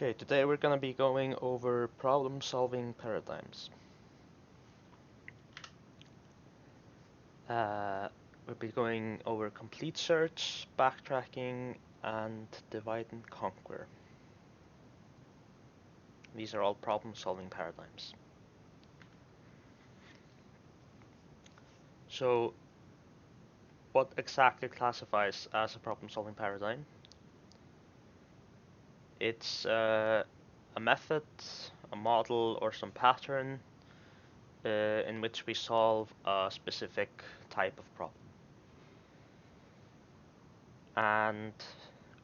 Okay, today we're going to be going over problem-solving paradigms. We'll be going over complete search, backtracking, and divide and conquer. These are all problem-solving paradigms. So, what exactly classifies as a problem-solving paradigm? It's a method, a model, or some pattern in which we solve a specific type of problem. And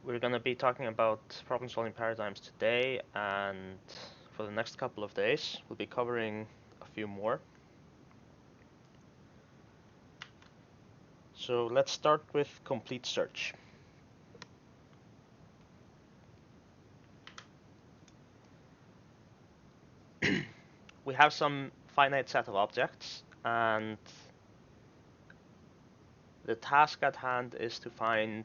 we're going to be talking about problem-solving paradigms today, and for the next couple of days we'll be covering a few more. So let's start with complete search. We have some finite set of objects, and the task at hand is to find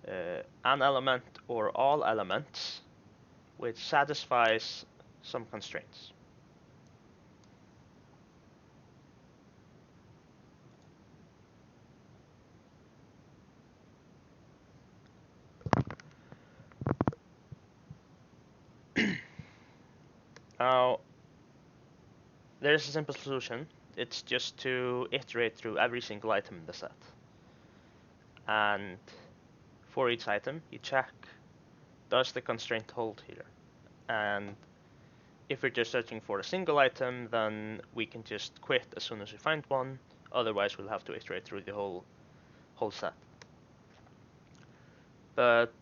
an element or all elements which satisfies some constraints. Now, there's a simple solution. It's just to iterate through every single item in the set. And for each item, you check, does the constraint hold here? And if we're just searching for a single item, then we can just quit as soon as we find one. Otherwise, we'll have to iterate through the whole set. But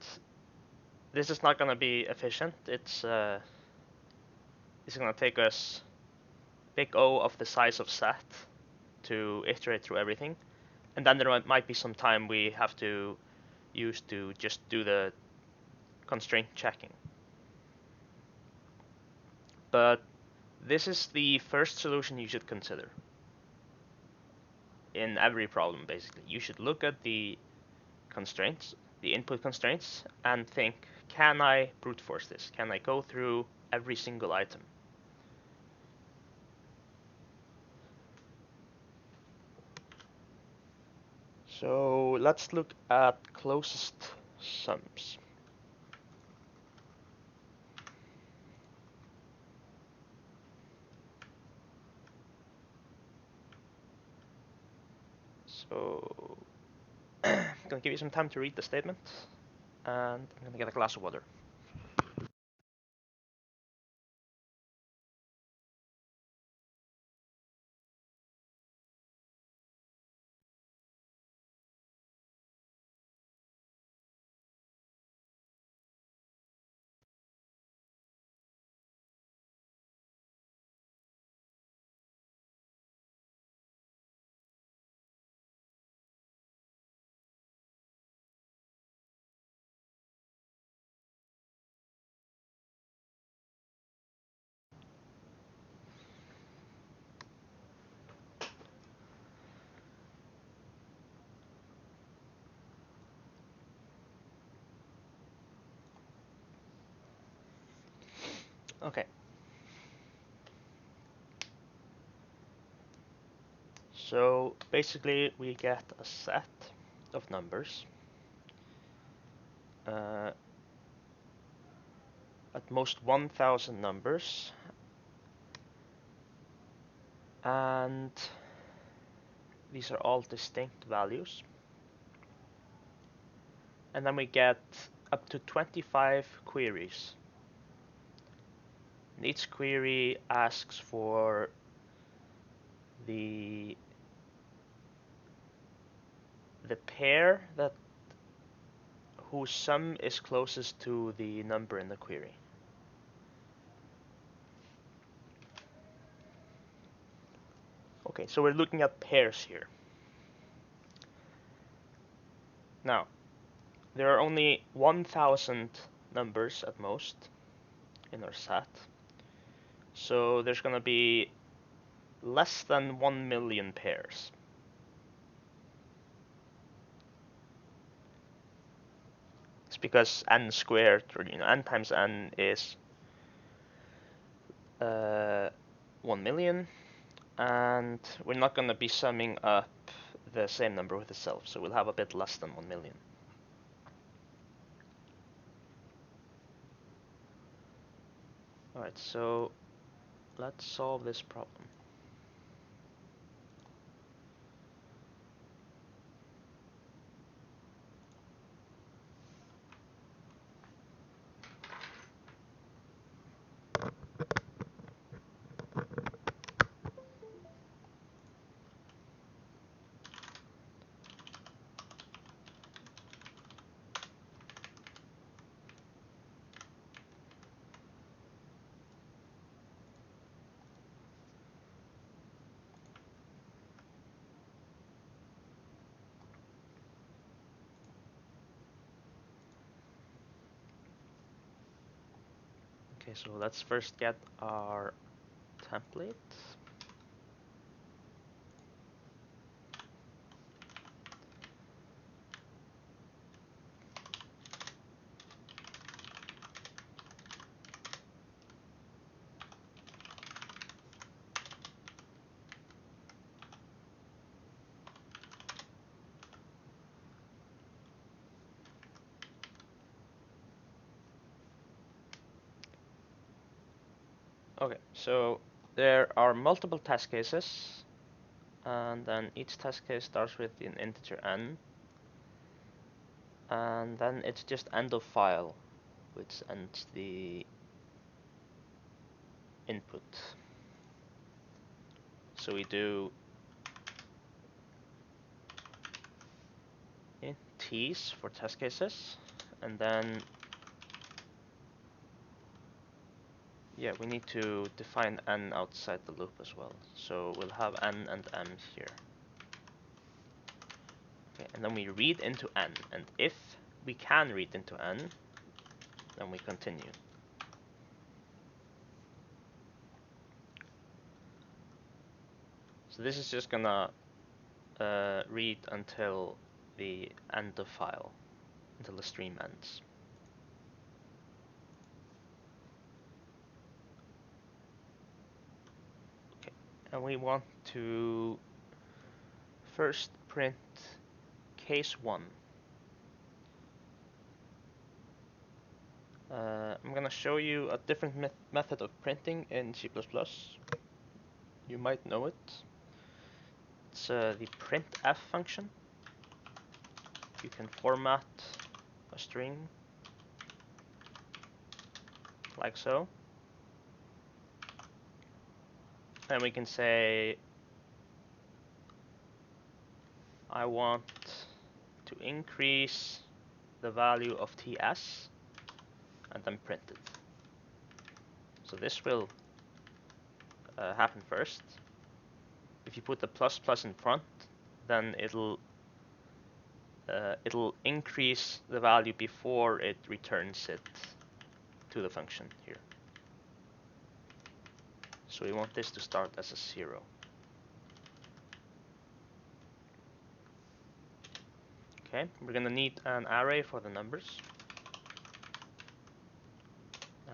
this is not going to be efficient. It's going to take us big O of the size of set to iterate through everything. And then there might be some time we have to use to just do the constraint checking. But this is the first solution you should consider in every problem, basically. You should look at the constraints, the input constraints, and think, can I brute force this? Can I go through every single item? So let's look at closest sums. So I'm going to give you some time to read the statement, and I'm going to get a glass of water. Okay. So basically we get a set of numbers, at most 1000 numbers, and these are all distinct values. And then we get up to 25 queries. And each query asks for the pair whose sum is closest to the number in the query. Okay, so we're looking at pairs here. Now, there are only 1000 numbers at most in our set. So there's going to be less than 1 million pairs. It's because n squared, or n times n is 1 million, and we're not going to be summing up the same number with itself, so we'll have a bit less than 1 million. Alright, so let's solve this problem. Okay, so let's first get our template. Okay, so there are multiple test cases, and then each test case starts with an integer n, and then it's just end of file, which ends the input. So we do t's for test cases, and then yeah, we need to define n outside the loop as well. So we'll have n and m here. Okay, and then we read into n, and if we can read into n, then we continue. So this is just gonna read until the end of file, until the stream ends. Okay, and we want to first print case 1. I'm gonna show you a different method of printing in C++. You might know it. It's the printf function. You can format a string like so, and we can say I want to increase the value of ts, and then print it. So this will happen first. If you put the plus plus in front, then it'll increase the value before it returns it to the function here. So we want this to start as a 0. Okay, we're gonna need an array for the numbers,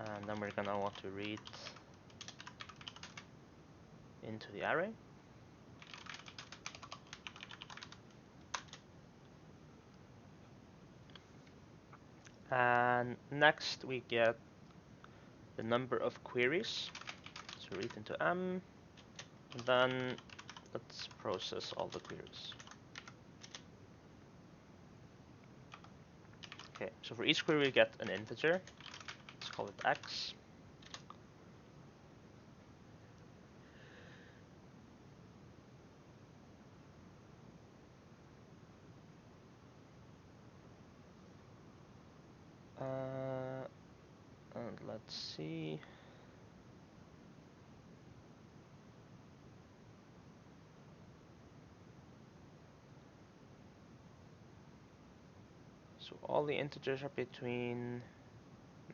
and then we're gonna want to read into the array. And next we get the number of queries. So read into m, and then let's process all the queries. Okay, so for each query we get an integer. Let's call it x. And let's see. So all the integers are between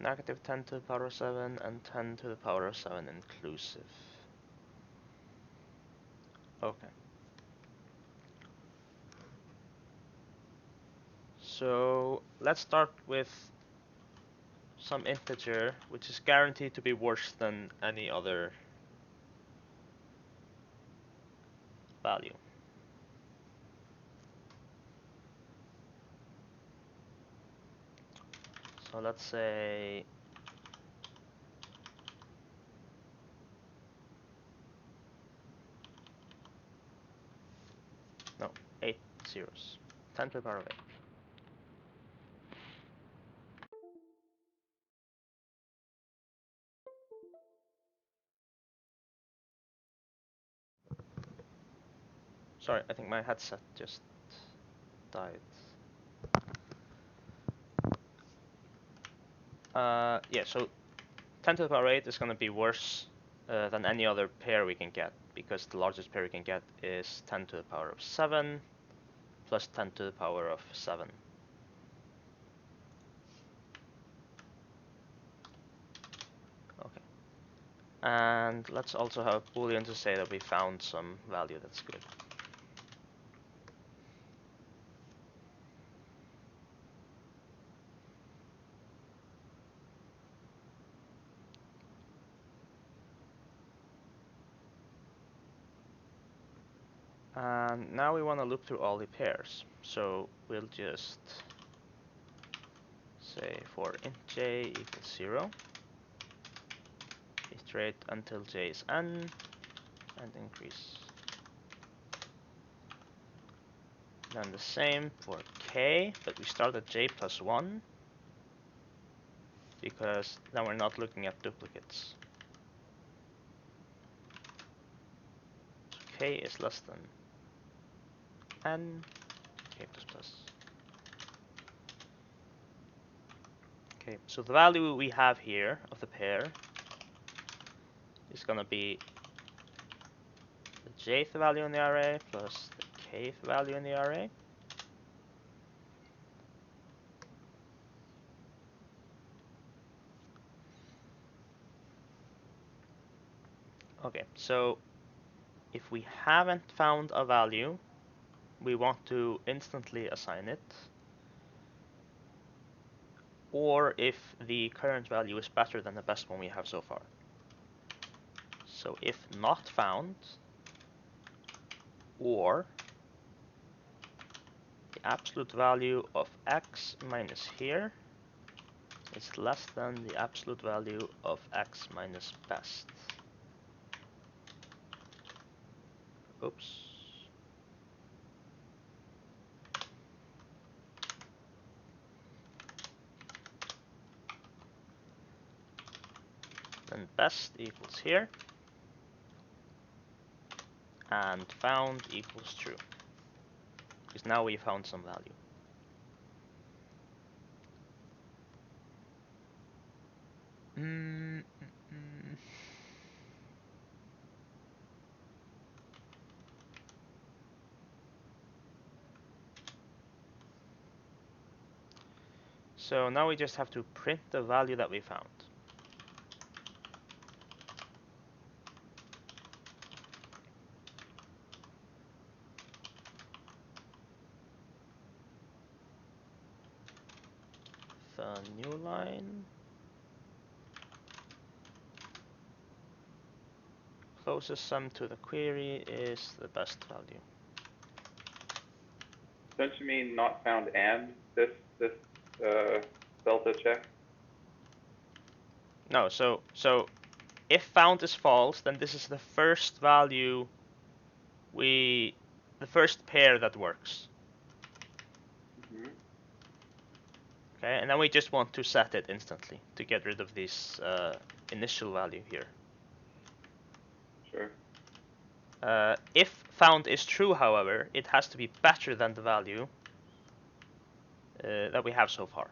negative 10 to the power of 7 and 10 to the power of 7 inclusive. Okay. So let's start with some integer which is guaranteed to be worse than any other value. So let's say no, 8 zeros. 10 to the power of 8. Sorry, I think my headset just died. Yeah, so 10 to the power 8 is going to be worse than any other pair we can get, because the largest pair we can get is 10 to the power of 7 plus 10 to the power of 7. Okay. And let's also have a boolean to say that we found some value that's good. And now we want to loop through all the pairs. So we'll just say for int j equals 0, iterate until j is n, and increase. Then the same for k, but we start at j plus 1, because then we're not looking at duplicates. So k is less than n, k plus plus. Okay, so the value we have here of the pair is going to be the jth value in the array plus the kth value in the array. Okay, so if we haven't found a value, we want to instantly assign it. Or if the current value is better than the best one we have so far. So if not found, or the absolute value of x minus here is less than the absolute value of x minus best. Oops. Then best equals here, and found equals true, because now we found some value. So now we just have to print the value that we found. The new line. Closest sum to the query is the best value. Don't you mean not found and this delta check? No, so if found is false, then this is the first value the first pair that works. Mm-hmm. Okay, and then we just want to set it instantly to get rid of this initial value here. Sure. If found is true, however, it has to be better than the value that we have so far.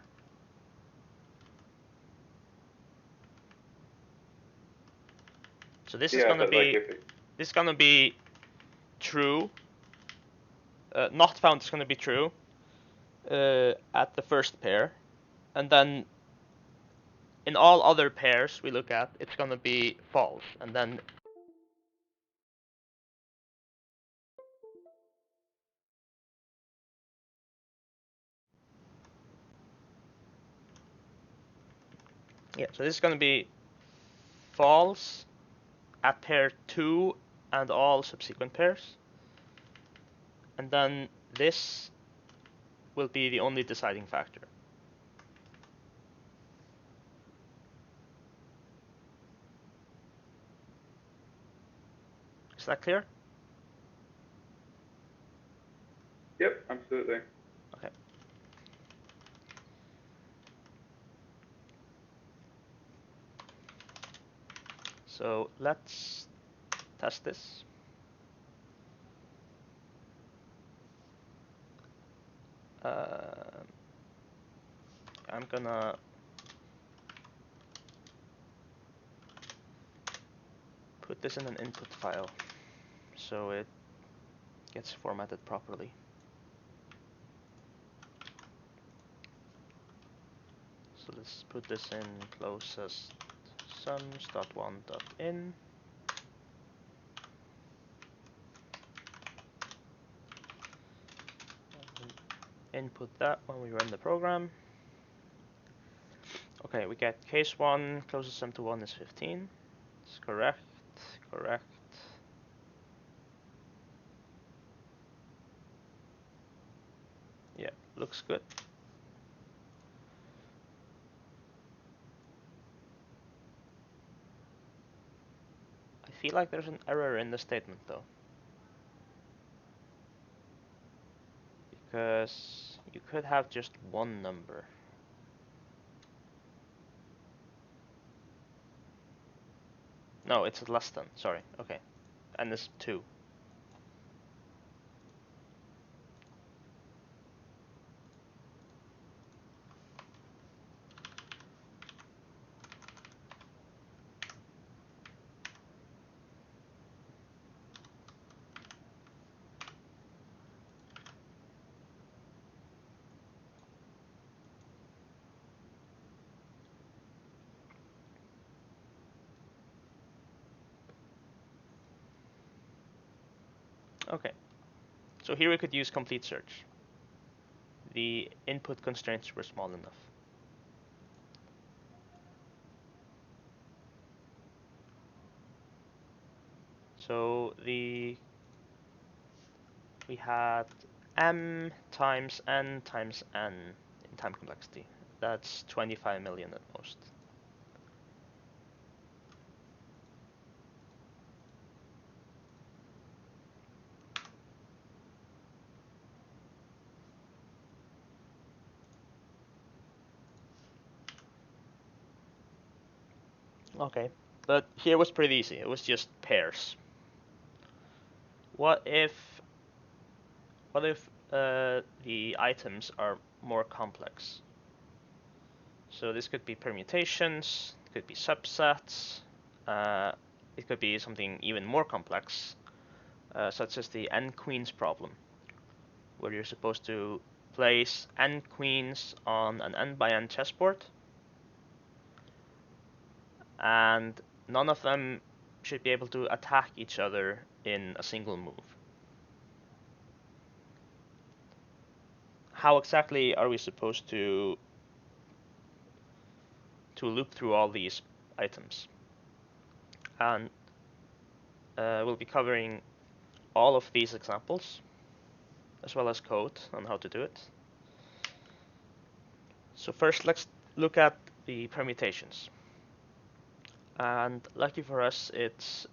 So this is gonna be true. Not found is gonna be true at the first pair, and then in all other pairs we look at, it's gonna be false, and then Yeah, so this is going to be false at pair 2 and all subsequent pairs. And then this will be the only deciding factor. Is that clear? Yep, absolutely. Okay. So let's test this. I'm gonna put this in an input file so it gets formatted properly. So let's put this in closest sums.1.in. Input that when we run the program. Okay, we get case 1, closest sum to 1 is 15. It's correct, correct. Yeah, looks good. I feel like there's an error in the statement though. Because you could have just one number. No, it's less than, sorry, okay. And it's 2. Okay, so here we could use complete search. The input constraints were small enough. So we had m times n times n in time complexity. That's 25 million at most. Okay, but here was pretty easy. It was just pairs. What if the items are more complex? So this could be permutations, it could be subsets, it could be something even more complex, such as the n queens problem, where you're supposed to place n queens on an n by n chessboard, and none of them should be able to attack each other in a single move. How exactly are we supposed to loop through all these items? And we'll be covering all of these examples, as well as code on how to do it. So first, let's look at the permutations. And lucky for us, it's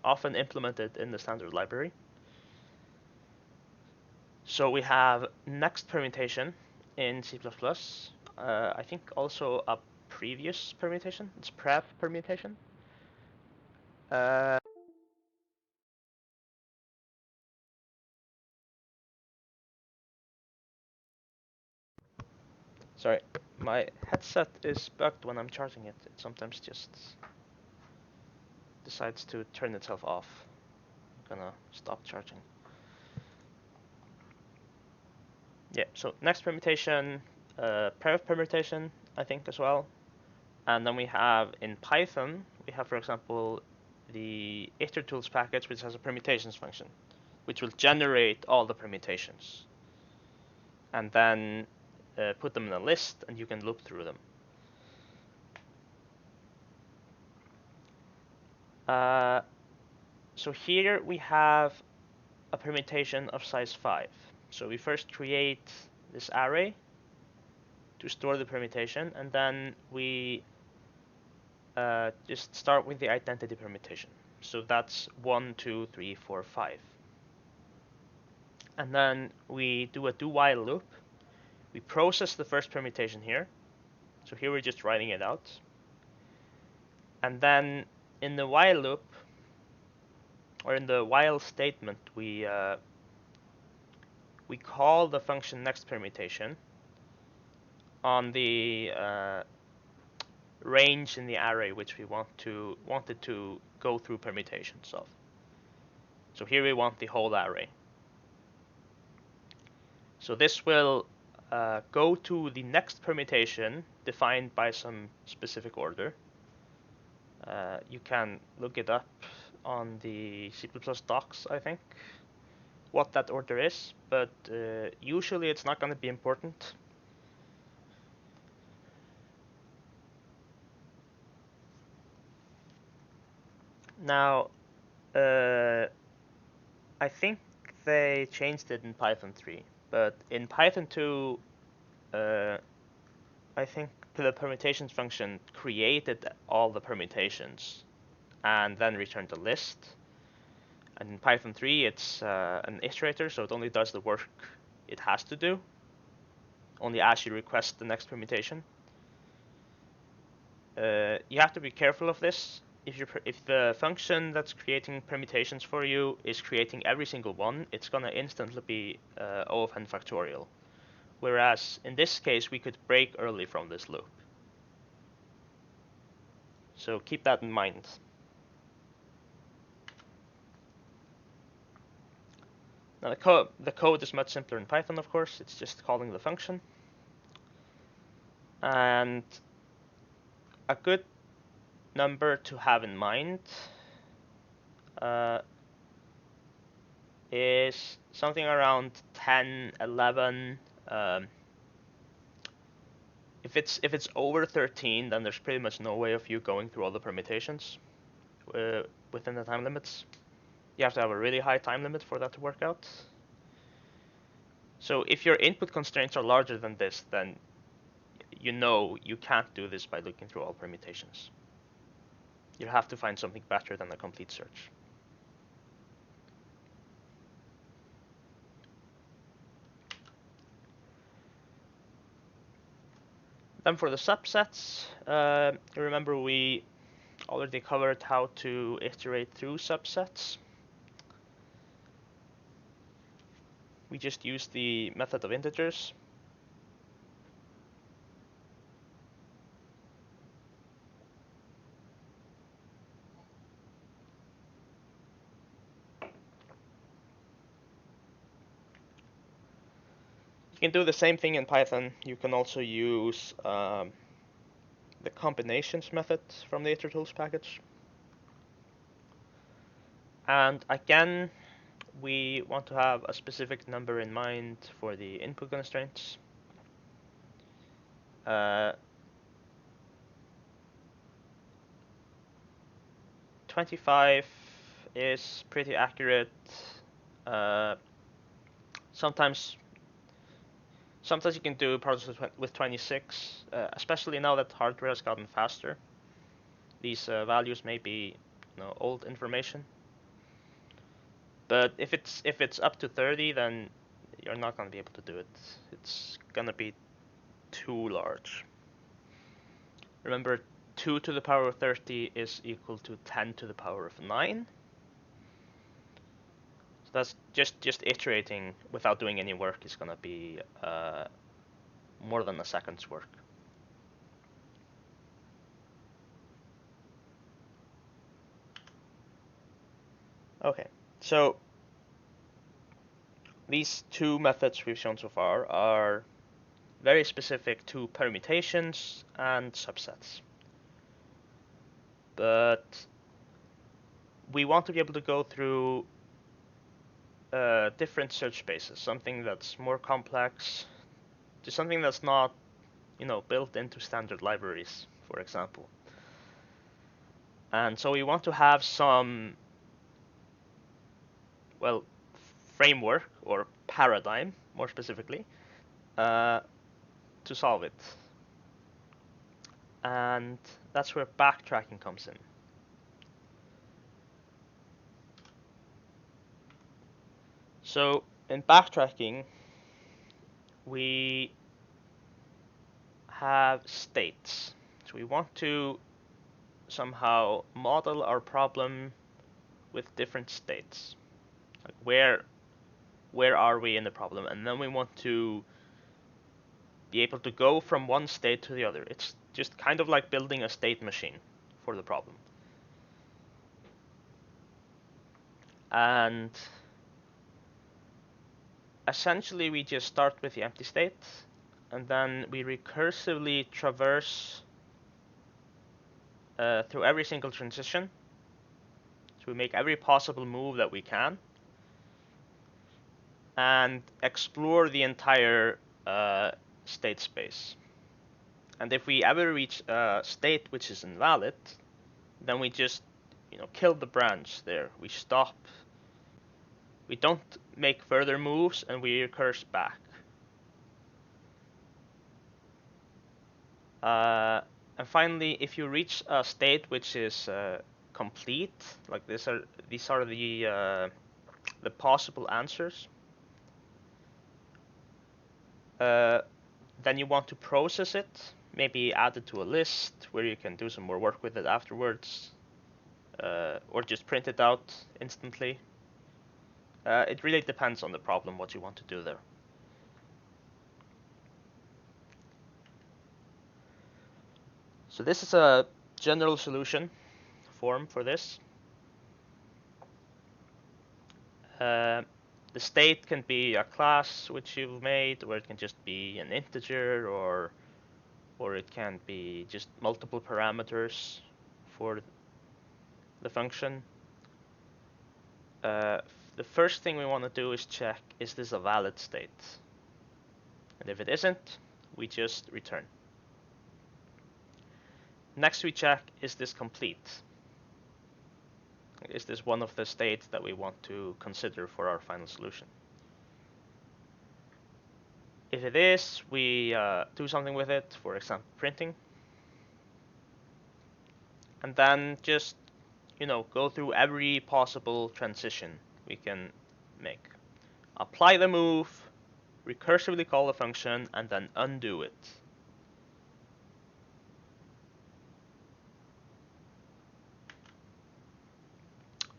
often implemented in the standard library. So we have next permutation in C++. I think also a previous permutation. It's pref permutation. Sorry, my headset is bugged when I'm charging it. It sometimes just decides to turn itself off. I'm gonna stop charging. Yeah, so next permutation, pref permutation, I think as well. And then we have in Python, we have, for example, the itertools package, which has a permutations function, which will generate all the permutations. And then put them in a list, and you can loop through them. So here we have a permutation of size 5. So we first create this array to store the permutation, and then we just start with the identity permutation. So that's 1, 2, 3, 4, 5. And then we do a do-while loop. We process the first permutation here. So here we're just writing it out. And then in the while loop, or in the while statement, we call the function next permutation on the range in the array which we wanted to go through permutations of. So here we want the whole array. So this will go to the next permutation defined by some specific order. You can look it up on the C++ docs, I think, what that order is, but usually it's not going to be important. Now, I think they changed it in Python 3, but in Python 2, I think the permutations function created all the permutations and then returned the list. And in Python 3, it's an iterator, so it only does the work it has to do, only as you request the next permutation. You have to be careful of this. If the function that's creating permutations for you is creating every single one, it's going to instantly be O of n factorial. Whereas in this case, we could break early from this loop. So keep that in mind. Now the code is much simpler in Python, of course. It's just calling the function. And a good number to have in mind is something around 10, 11. If it's over 13, then there's pretty much no way of you going through all the permutations within the time limits. You have to have a really high time limit for that to work out. So if your input constraints are larger than this, then you know you can't do this by looking through all permutations. You'll have to find something better than a complete search. Then for the subsets, remember we already covered how to iterate through subsets. We just use the method of integers. You can do the same thing in Python. You can also use the combinations method from the itertools package. And again, we want to have a specific number in mind for the input constraints. 25 is pretty accurate. Sometimes you can do problems with 26, especially now that hardware has gotten faster. These values may be, old information. But if it's up to 30, then you're not going to be able to do it. It's going to be too large. Remember, 2 to the power of 30 is equal to 10 to the power of 9. So that's just iterating without doing any work is going to be more than a second's work. Okay, so these two methods we've shown so far are very specific to permutations and subsets. But we want to be able to go through different search spaces, something that's more complex, to something that's not, built into standard libraries, for example. And so we want to have some, well, framework or paradigm, more specifically, to solve it. And that's where backtracking comes in. So in backtracking, we have states. So we want to somehow model our problem with different states. Like where are we in the problem? And then we want to be able to go from one state to the other. It's just kind of like building a state machine for the problem. And essentially we just start with the empty state, and then we recursively traverse through every single transition. So we make every possible move that we can and explore the entire state space. And if we ever reach a state which is invalid, then we just kill the branch there. We stop. We don't make further moves, and we recurse back. And finally, if you reach a state which is complete, like these are the possible answers, then you want to process it, maybe add it to a list where you can do some more work with it afterwards, or just print it out instantly. It really depends on the problem what you want to do there. So this is a general solution form for this. The state can be a class which you've made, or it can just be an integer, or it can be just multiple parameters for the function. The first thing we want to do is check, is this a valid state? And if it isn't, we just return. Next we check, is this complete? Is this one of the states that we want to consider for our final solution? If it is, we do something with it, for example, printing. And then just, go through every possible transition we can make. Apply the move, recursively call the function, and then undo it.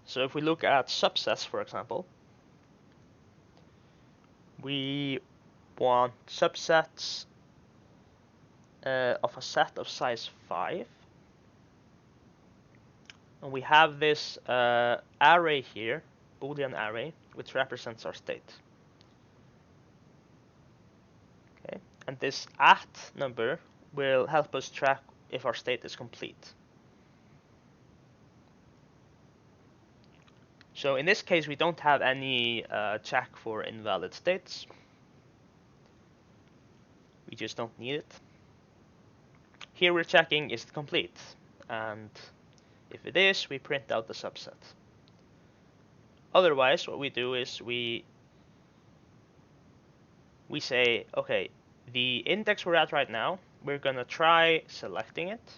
So if we look at subsets, for example, we want subsets of a set of size 5. And we have this array here, Boolean array, which represents our state. Okay, and this at number will help us track if our state is complete. So in this case, we don't have any check for invalid states. We just don't need it. Here we're checking, is it complete? And if it is, we print out the subset. Otherwise, what we do is we say, okay, the index we're at right now, we're going to try selecting it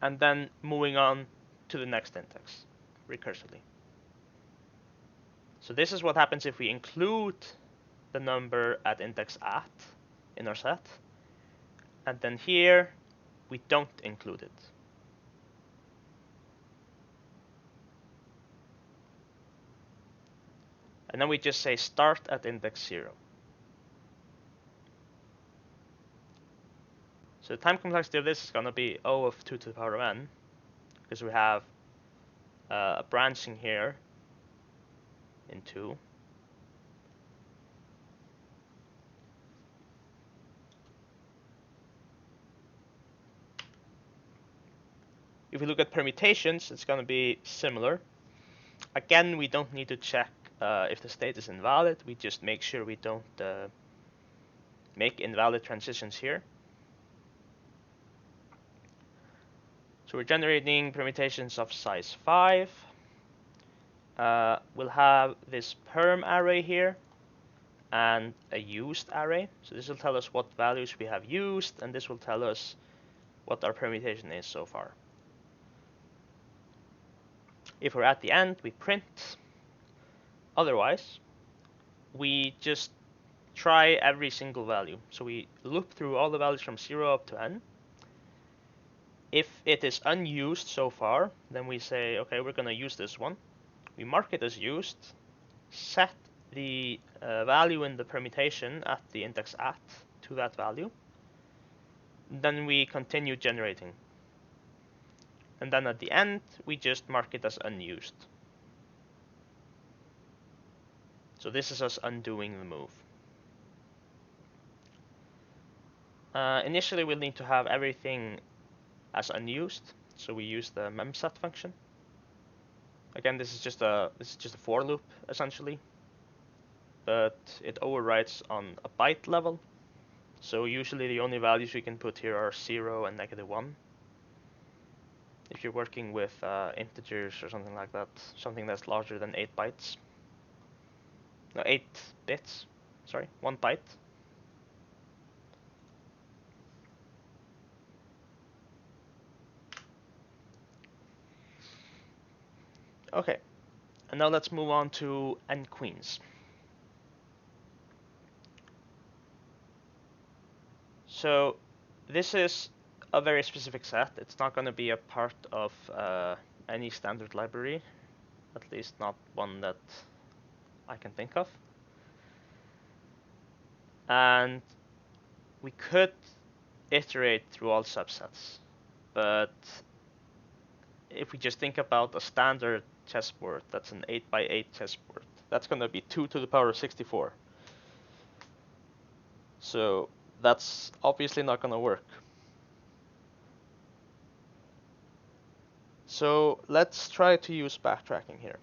and then moving on to the next index recursively. So this is what happens if we include the number at index at in our set, and then here we don't include it. And then we just say start at index 0. So the time complexity of this is going to be O of 2 to the power of n, because we have a branching here in 2. If we look at permutations, it's going to be similar. Again, we don't need to check if the state is invalid. We just make sure we don't make invalid transitions here. So we're generating permutations of size 5. We'll have this perm array here and a used array. So this will tell us what values we have used, and this will tell us what our permutation is so far. If we're at the end, we print. Otherwise, we just try every single value. So we loop through all the values from 0 up to n. If it is unused so far, then we say, okay, we're going to use this one. We mark it as used, set the value in the permutation at the index at to that value. Then we continue generating. And then at the end, we just mark it as unused. So this is us undoing the move. Initially, we'll need to have everything as unused, so we use the memset function. Again, this is just a for loop essentially, but it overwrites on a byte level. So usually the only values we can put here are 0 and -1. If you're working with integers or something like that, something that's larger than 8 bytes. No, 8 bits. Sorry, 1 byte. Okay, and now let's move on to n queens. So this is a very specific set. It's not going to be a part of any standard library, at least not one that I can think of. And we could iterate through all subsets, but if we just think about a standard chessboard, that's an 8x8 chessboard, that's going to be 2 to the power of 64. So that's obviously not going to work. So let's try to use backtracking here.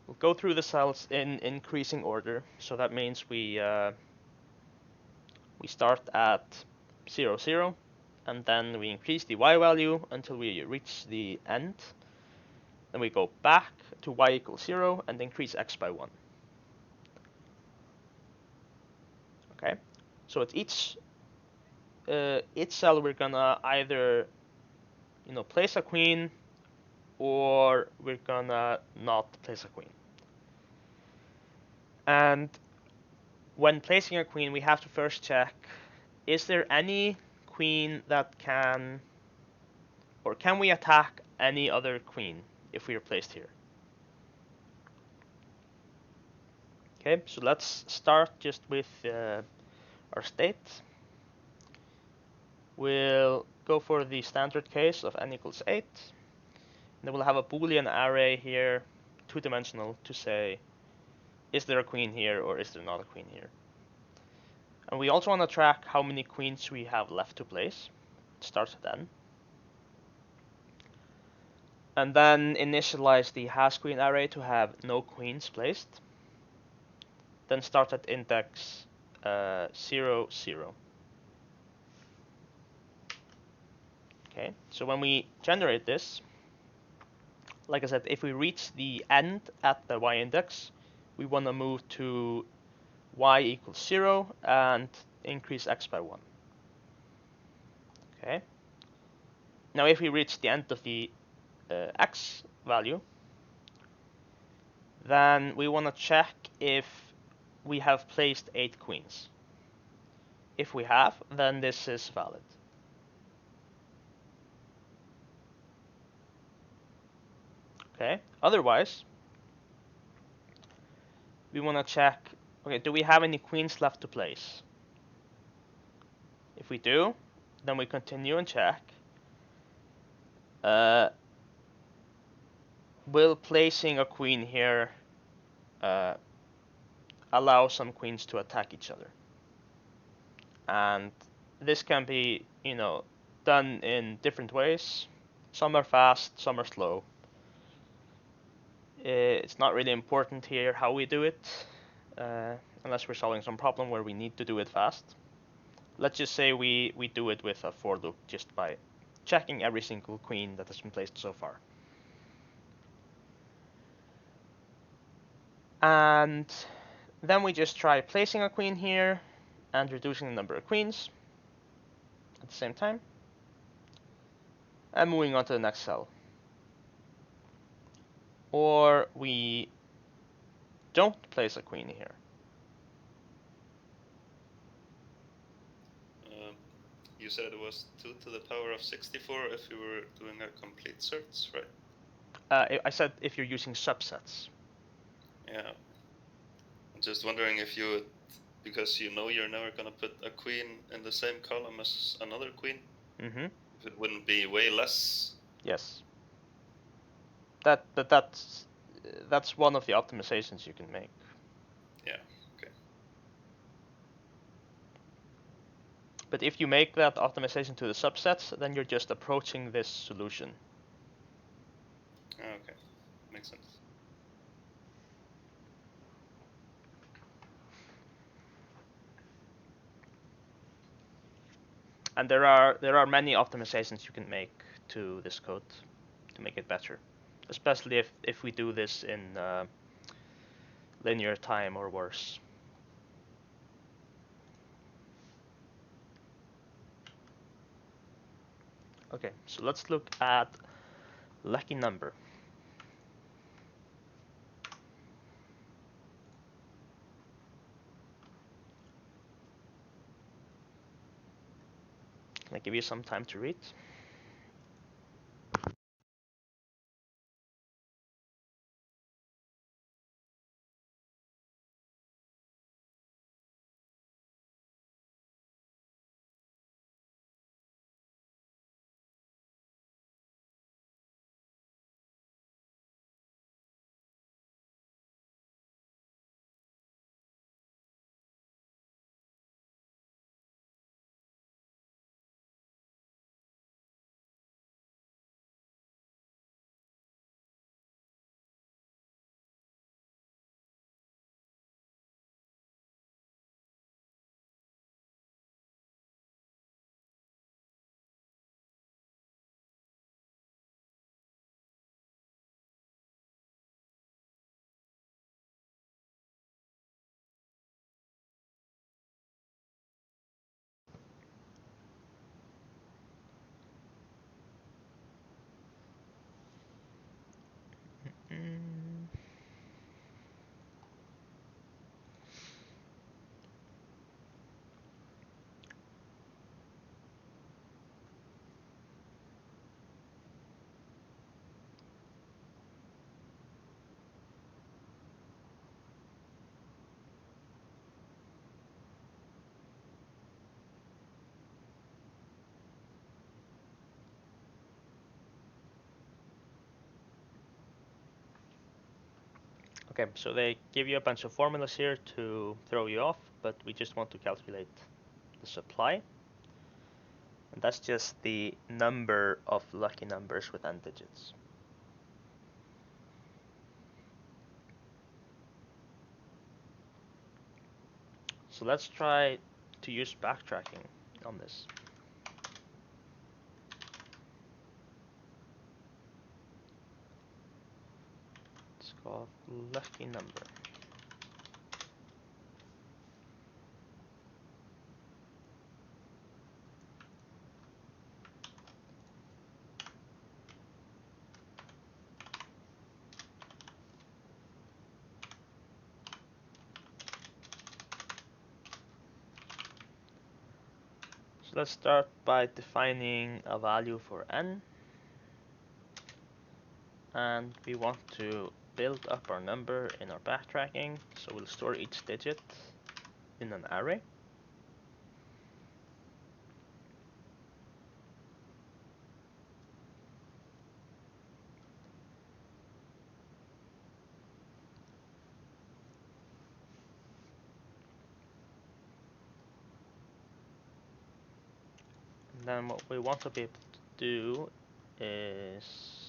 We'll go through the cells in increasing order. So that means we start at 0, 0, and then we increase the y value until we reach the end. Then we go back to y equals 0 and increase x by 1. Okay, so at each cell we're gonna either place a queen, or we're gonna not place a queen. And when placing a queen, we have to first check, is there any queen that can we attack any other queen if we are placed here? Okay, so let's start just with our state. We'll go for the standard case of n equals 8. Then we'll have a Boolean array here, 2-dimensional, to say, is there a queen here or is there not a queen here? And we also want to track how many queens we have left to place. It starts at n. And then initialize the has queen array to have no queens placed. Then start at index 0, 0. Okay, so when we generate this, like I said, if we reach the end at the y index, we want to move to y equals 0 and increase x by 1. Okay. Now if we reach the end of the x value, then we want to check if we have placed 8 queens. If we have, then this is valid. Okay. Otherwise, we want to check, okay, do we have any queens left to place? If we do, then we continue and check. Will placing a queen here allow some queens to attack each other? And this can be, done in different ways. Some are fast, some are slow. It's not really important here how we do it, unless we're solving some problem where we need to do it fast. let's just say we do it with a for loop just by checking every single queen that has been placed so far. And then we just try placing a queen here and reducing the number of queens at the same time. And moving on to the next cell. Or we don't place a queen here. You said it was 2 to the power of 64 if you were doing a complete search, right? I said if you're using subsets. Yeah. I'm just wondering if you would, because you know you're never going to put a queen in the same column as another queen, if it wouldn't be way less. Yes. That's one of the optimizations you can make. Yeah, okay. But if you make that optimization to the subsets, then you're just approaching this solution. Okay, makes sense. And there are many optimizations you can make to this code to make it better, especially if we do this in linear time or worse. Okay, so let's look at lucky number. Can I give you some time to read? Mm. Okay, so they give you a bunch of formulas here to throw you off, but we just want to calculate the supply. And that's just the number of lucky numbers with n digits. So let's try to use backtracking on this. It's called lucky number. So let's start by defining a value for n. And we want to build up our number in our backtracking. So we'll store each digit in an array. And then what we want to be able to do is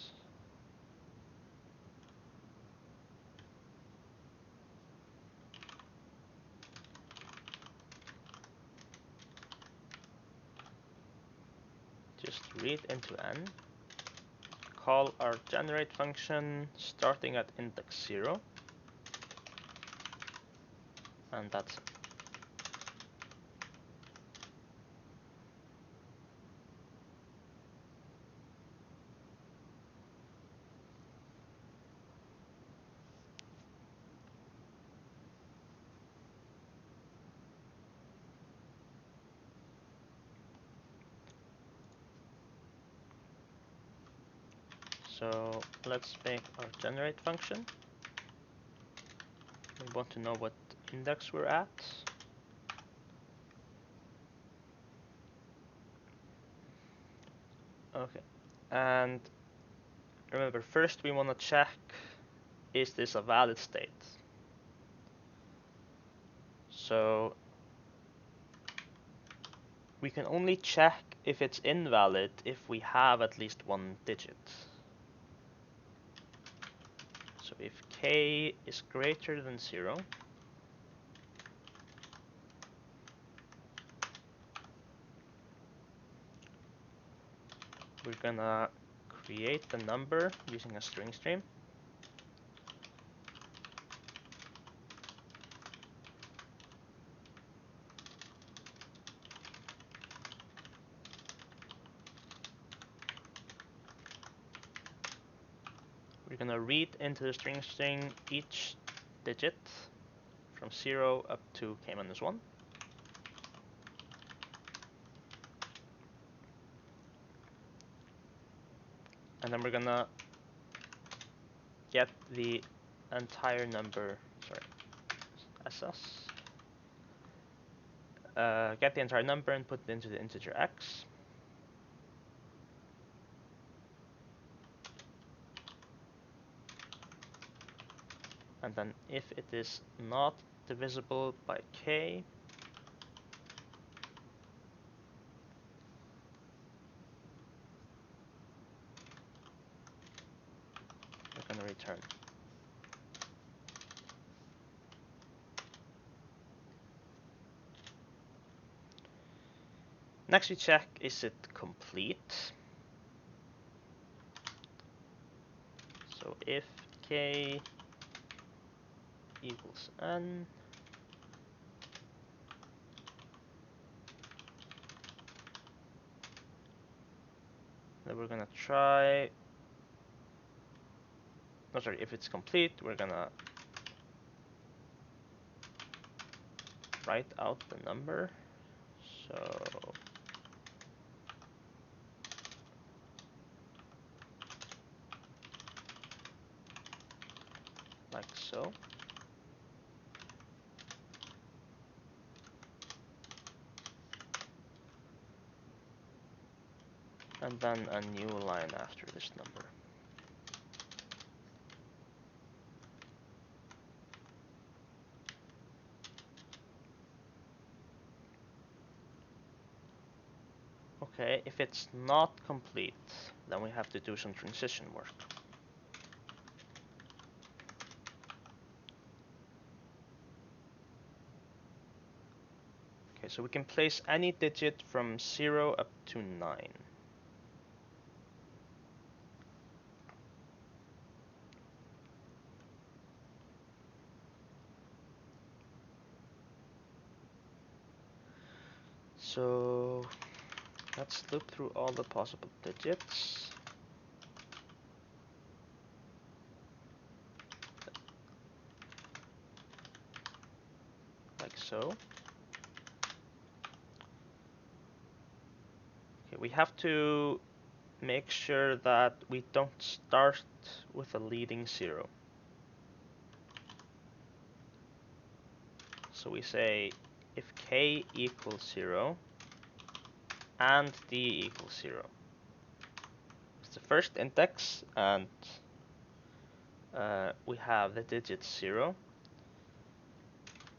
Just read into n, call our generate function starting at index 0, and that's it. So let's make our generate function. We want to know what index we're at. Okay, and remember, first we want to check, is this a valid state? So we can only check if it's invalid if we have at least one digit. So if k is greater than 0, we're gonna create the number using a string stream. We're gonna read into the string each digit from 0 up to k-1. And then we're gonna get the entire number, SS. Get the entire number and put it into the integer x. And then if it is not divisible by k, we're going to return. Next we check, is it complete? So if k equals n, then we're gonna try, no sorry, if it's complete, we're gonna write out the number. So like so. And then a new line after this number. Okay, if it's not complete, then we have to do some transition work. Okay, so we can place any digit from 0 up to 9. So let's look through all the possible digits. Like so. Okay, we have to make sure that we don't start with a leading 0. So we say if k equals 0 and d equals 0. It's the first index and we have the digit 0.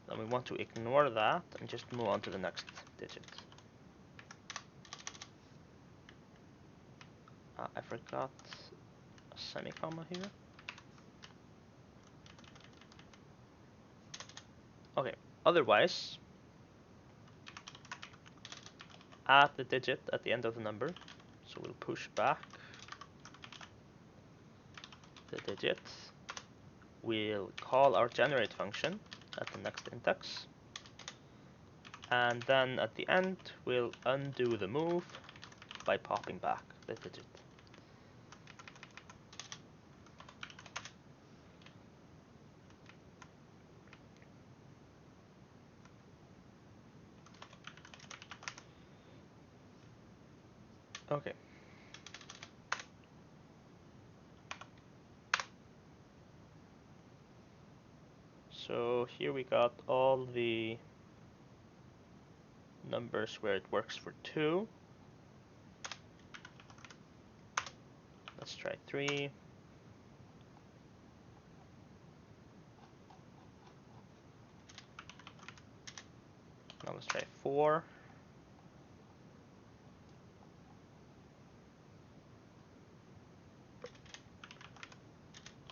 Then we want to ignore that and just move on to the next digit. I forgot a semicolon here. Okay, otherwise, add the digit at the end of the number. So we'll push back the digit. We'll call our generate function at the next index. And then at the end, we'll undo the move by popping back the digit. Okay. So here we got all the numbers where it works for 2. Let's try 3. Now let's try 4.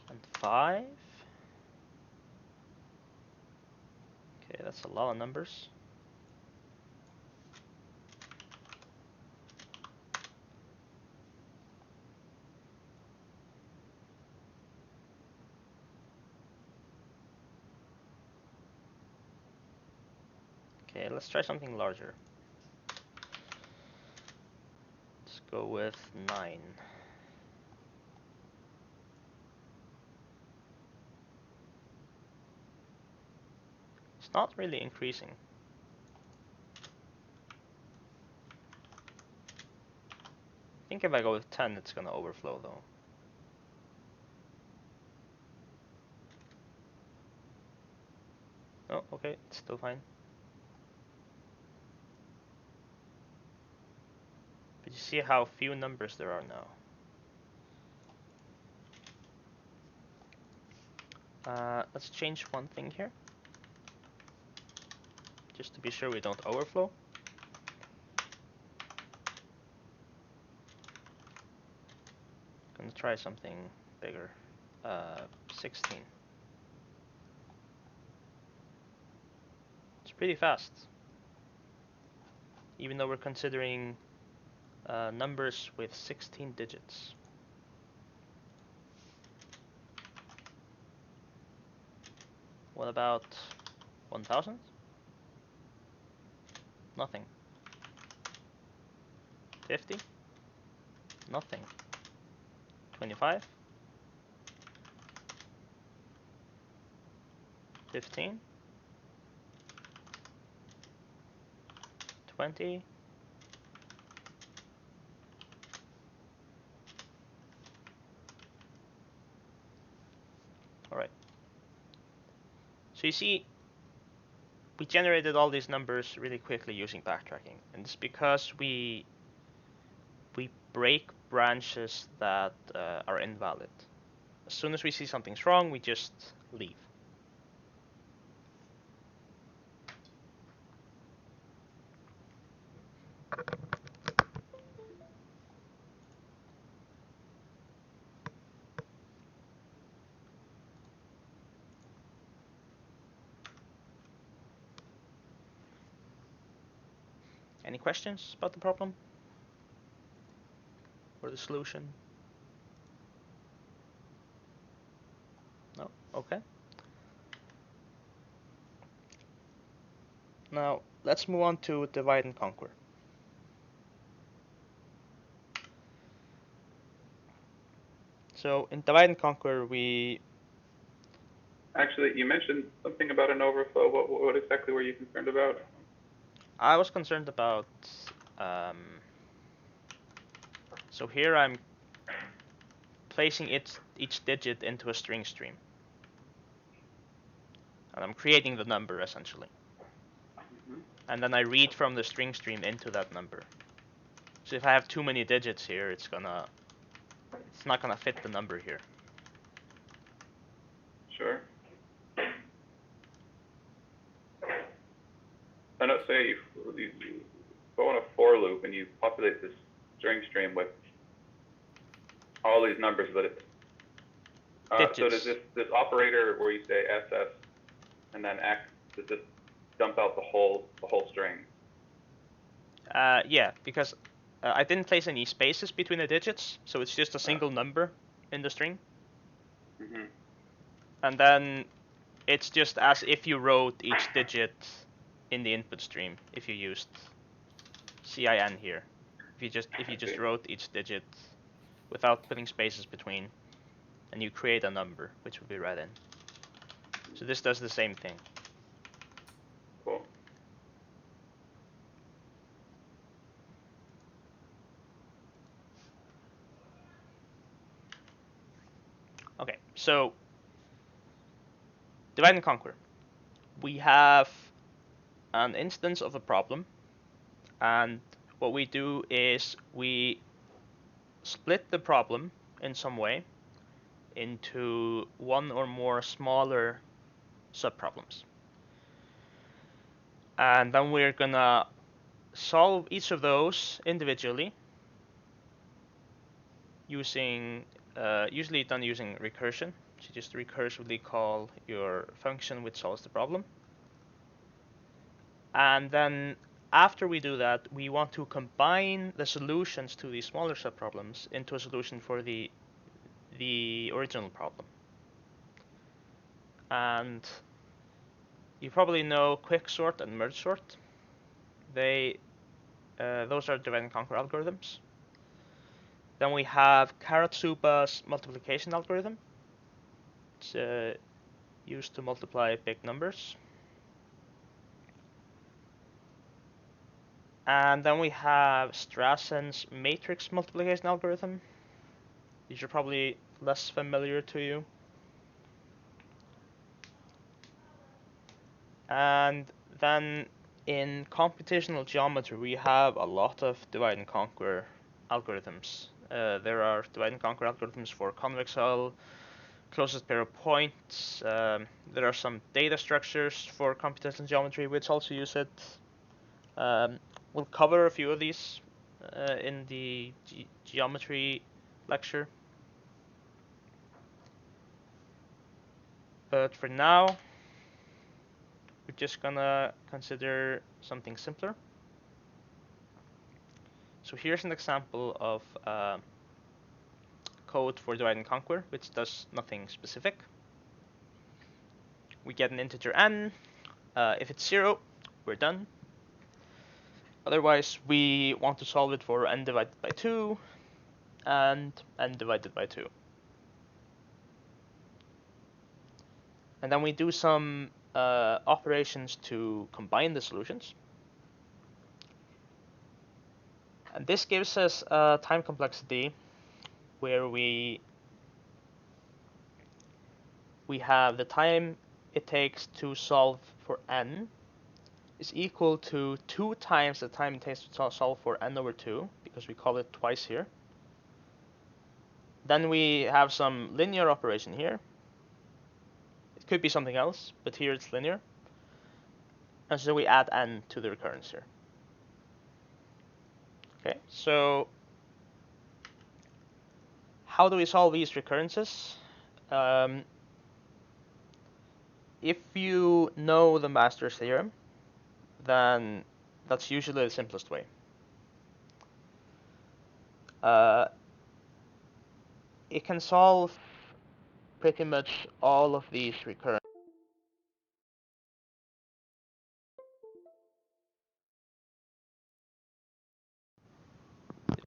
And 5. Okay, that's a lot of numbers. Okay, let's try something larger. Let's go with 9. It's not really increasing. I think if I go with 10, it's gonna overflow though. Oh, okay, it's still fine. But you see how few numbers there are now. Let's change one thing here, just to be sure we don't overflow. Gonna try something bigger. 16. It's pretty fast, even though we're considering numbers with 16 digits. What about 1000? Nothing. 50? Nothing. 25? 15? 20? Alright. So you see, we generated all these numbers really quickly using backtracking, and it's because we break branches that are invalid. As soon as we see something's wrong, we just leave. Any questions about the problem? Or the solution? No? Okay. Now, let's move on to divide and conquer. So, in divide and conquer, we... Actually, you mentioned something about an overflow. What exactly were you concerned about? I was concerned about... So here I'm placing each digit into a string stream. And I'm creating the number, essentially. Mm-hmm. And then I read from the string stream into that number. So if I have too many digits here, it's not gonna fit the number here. Sure. So let's say you go on a for loop and you populate this string stream with all these numbers, but it's so does this operator where you say SS and then X, does this dump out the whole string? Yeah, because I didn't place any spaces between the digits, so it's just a single number in the string. Mm-hmm. And then it's just as if you wrote each digit in the input stream if you used CIN here. If you just wrote each digit without putting spaces between, and you create a number which will be read in. So this does the same thing. Cool. Okay, so divide and conquer. We have an instance of a problem, and what we do is we split the problem in some way into one or more smaller subproblems. And then we're gonna solve each of those individually using, usually done using recursion. So just recursively call your function which solves the problem. And then after we do that, we want to combine the solutions to these smaller subproblems into a solution for the original problem. And you probably know quicksort and merge sort. Those are divide and conquer algorithms. Then we have Karatsuba's multiplication algorithm. It's used to multiply big numbers. And then we have Strassen's matrix multiplication algorithm. These are probably less familiar to you. And then in computational geometry, we have a lot of divide and conquer algorithms. There are divide and conquer algorithms for convex hull, closest pair of points. There are some data structures for computational geometry which also use it. We'll cover a few of these in the geometry lecture. But for now, we're just gonna consider something simpler. So here's an example of code for divide and conquer, which does nothing specific. We get an integer n. If it's 0, we're done. Otherwise, we want to solve it for n divided by 2 and n divided by 2. And then we do some operations to combine the solutions. And this gives us a time complexity where we have the time it takes to solve for n is equal to 2 times the time it takes to solve for n over 2, because we call it twice here. Then we have some linear operation here. It could be something else, but here it's linear. And so we add n to the recurrence here. Okay, so how do we solve these recurrences? If you know the Master Theorem, then that's usually the simplest way. It can solve pretty much all of these recurrences.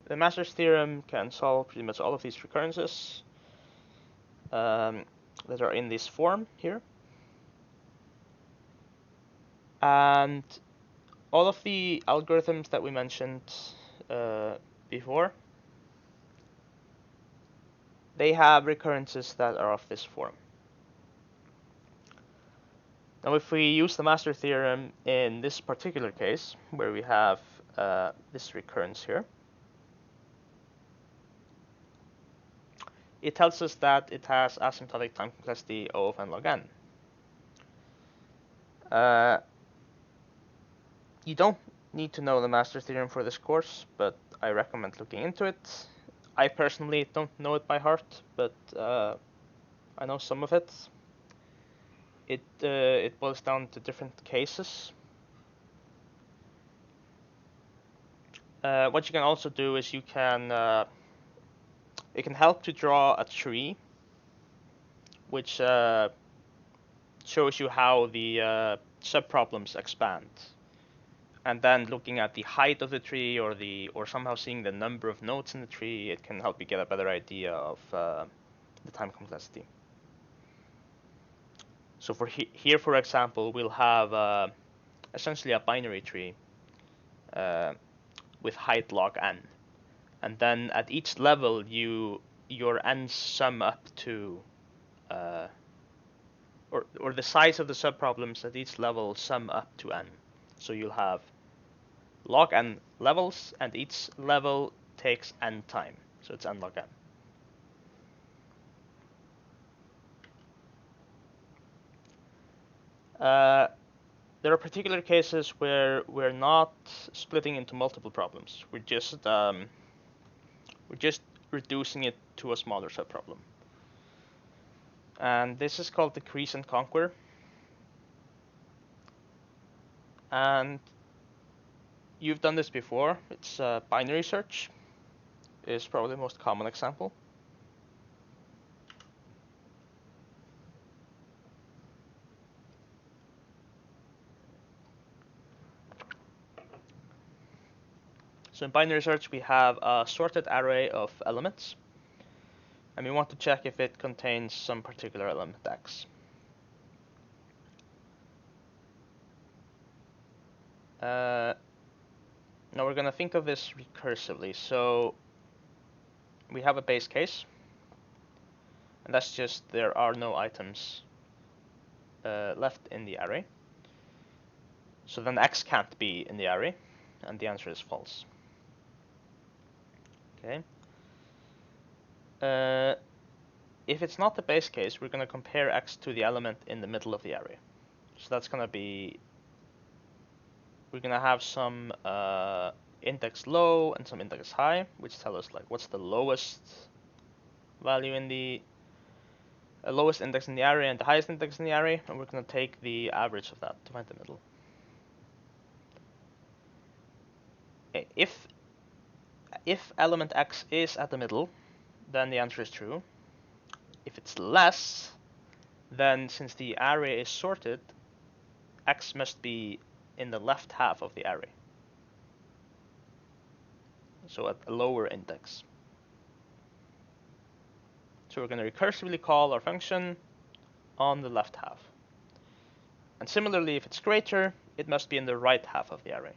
The Master's Theorem can solve pretty much all of these recurrences that are in this form here. And all of the algorithms that we mentioned before, they have recurrences that are of this form. Now, if we use the Master Theorem in this particular case, where we have this recurrence here, it tells us that it has asymptotic time complexity O of n log n. You don't need to know the Master Theorem for this course, but I recommend looking into it. I personally don't know it by heart, but I know some of it. It boils down to different cases. What you can also do is you can it can help to draw a tree, which shows you how the subproblems expand, and then looking at the height of the tree or somehow seeing the number of nodes in the tree, it can help you get a better idea of the time complexity. So for here, for example, we'll have essentially a binary tree with height log n, and then at each level your n's sum up to or the size of the subproblems at each level sum up to n. So you'll have log n levels, and each level takes n time, so it's n log n. There are particular cases where we're not splitting into multiple problems. We're just reducing it to a smaller subproblem. And this is called decrease and conquer. And you've done this before. It's binary search is probably the most common example. So in binary search, we have a sorted array of elements, and we want to check if it contains some particular element x. Now we're going to think of this recursively. So we have a base case, and that's just there are no items left in the array. So then x can't be in the array, and the answer is false. Okay. If it's not the base case, we're going to compare x to the element in the middle of the array. So that's going to be, we're going to have some index low and some index high, which tell us like what's the lowest value in the lowest index in the array and the highest index in the array, and we're going to take the average of that to find the middle. If element x is at the middle, then the answer is true. If it's less, then since the array is sorted, x must be in the left half of the array. So at a lower index. So we're going to recursively call our function on the left half. And similarly, if it's greater, it must be in the right half of the array.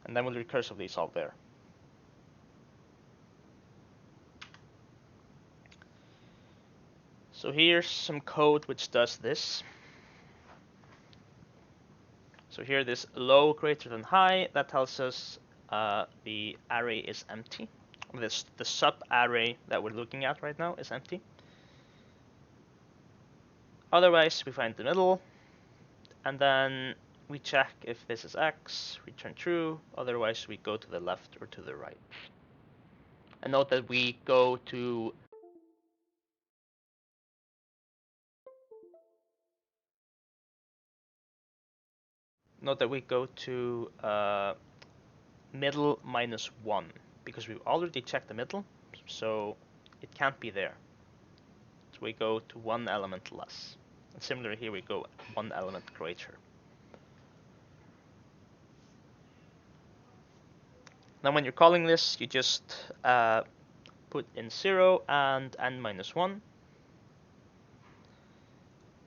And then we'll recursively solve there. So here's some code which does this. So here this low greater than high, that tells us the array is empty. The sub-array that we're looking at right now is empty. Otherwise, we find the middle, and then we check if this is x, return true. Otherwise, we go to the left or to the right. And note that we go to middle minus 1, because we've already checked the middle, so it can't be there. So we go to one element less. And similarly here we go one element greater. Now when you're calling this, you just put in 0 and n minus 1.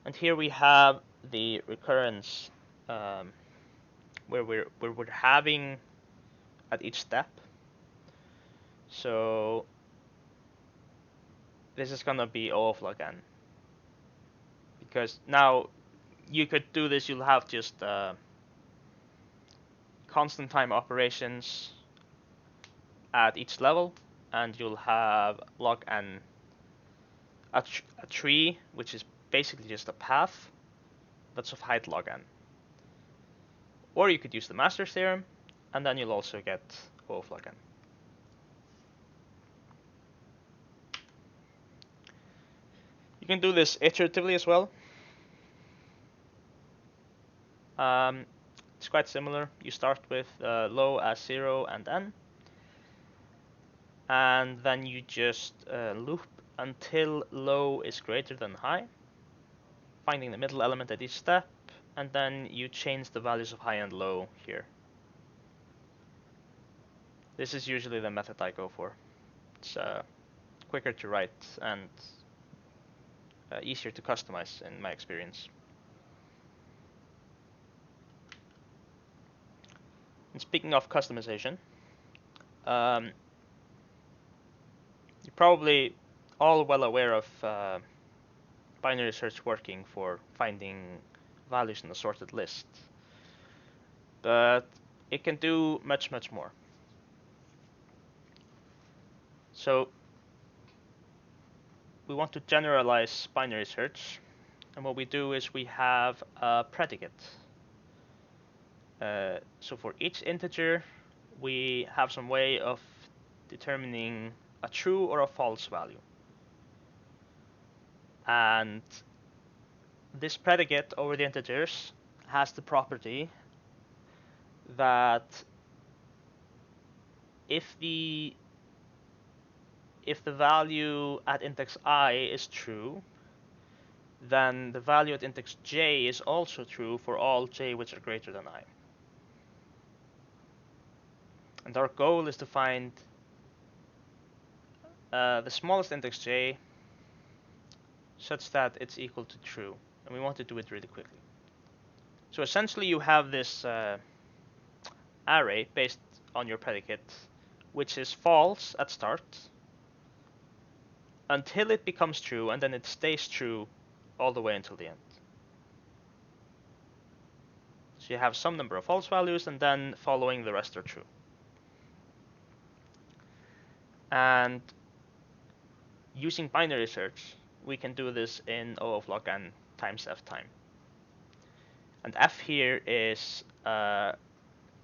And here we have the recurrence where we're having at each step. So this is gonna be O of log n. Because now you could do this, you'll have just constant time operations at each level, and you'll have log n, a tree, which is basically just a path that's of height log n. Or you could use the Master Theorem, and then you'll also get O of log n. You can do this iteratively as well. It's quite similar. You start with low as 0 and n, and then you just loop until low is greater than high, finding the middle element at each step, and then you change the values of high and low here. This is usually the method I go for. It's quicker to write and easier to customize in my experience. And speaking of customization, you're probably all well aware of binary search working for finding values in a sorted list, but it can do much more. So we want to generalize binary search, and what we do is we have a predicate. So for each integer, we have some way of determining a true or a false value. And this predicate over the integers has the property that if the value at index I is true, then the value at index j is also true for all j which are greater than I. And our goal is to find the smallest index j such that it's equal to true. And we want to do it really quickly. So essentially you have this array based on your predicate, which is false at start until it becomes true, and then it stays true all the way until the end. So you have some number of false values, and then following the rest are true. And using binary search, we can do this in O of log n times f time. And f here is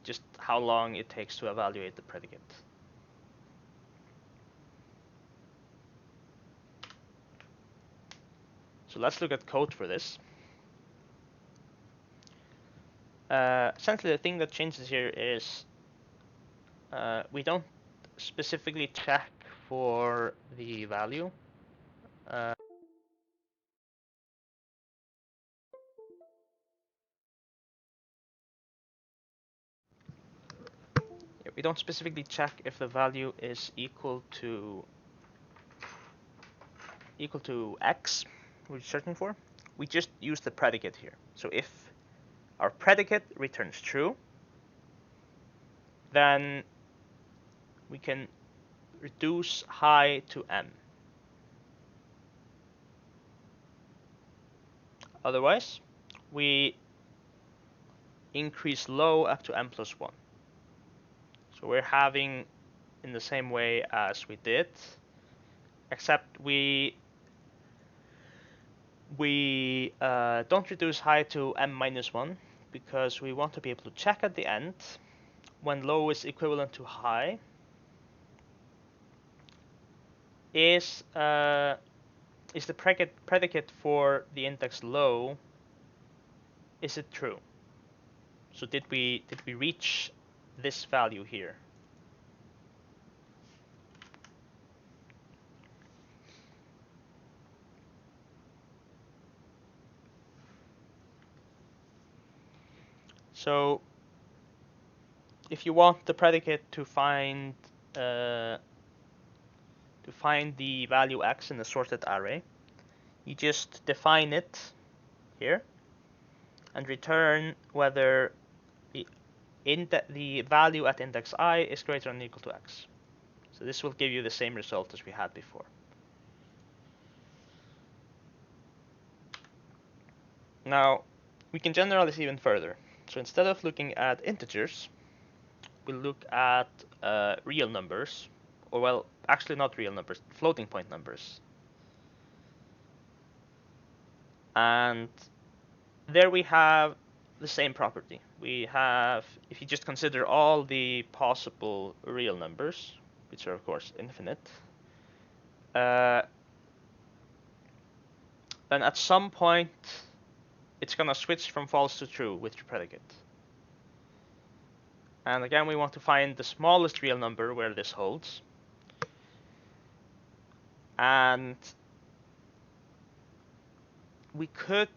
just how long it takes to evaluate the predicate. So let's look at code for this. Essentially, the thing that changes here is we don't specifically check for the value. We don't specifically check if the value is equal to x, we're searching for. We just use the predicate here. So if our predicate returns true, then we can reduce high to m. Otherwise, we increase low up to m plus 1. So we're having in the same way as we did, except we don't reduce high to m minus 1 because we want to be able to check at the end when low is equivalent to high is the predicate for the index low, is it true? So did we reach this value here? So if you want the predicate to find the value x in the sorted array, you just define it here and return whether the value at index I is greater than or equal to x. So this will give you the same result as we had before. Now, we can generalize even further. So instead of looking at integers, we'll look at real numbers, or well, actually not real numbers, floating point numbers. And there we have the same property. We have, if you just consider all the possible real numbers, which are of course infinite, then at some point it's gonna switch from false to true with your predicate. And again, we want to find the smallest real number where this holds. And we could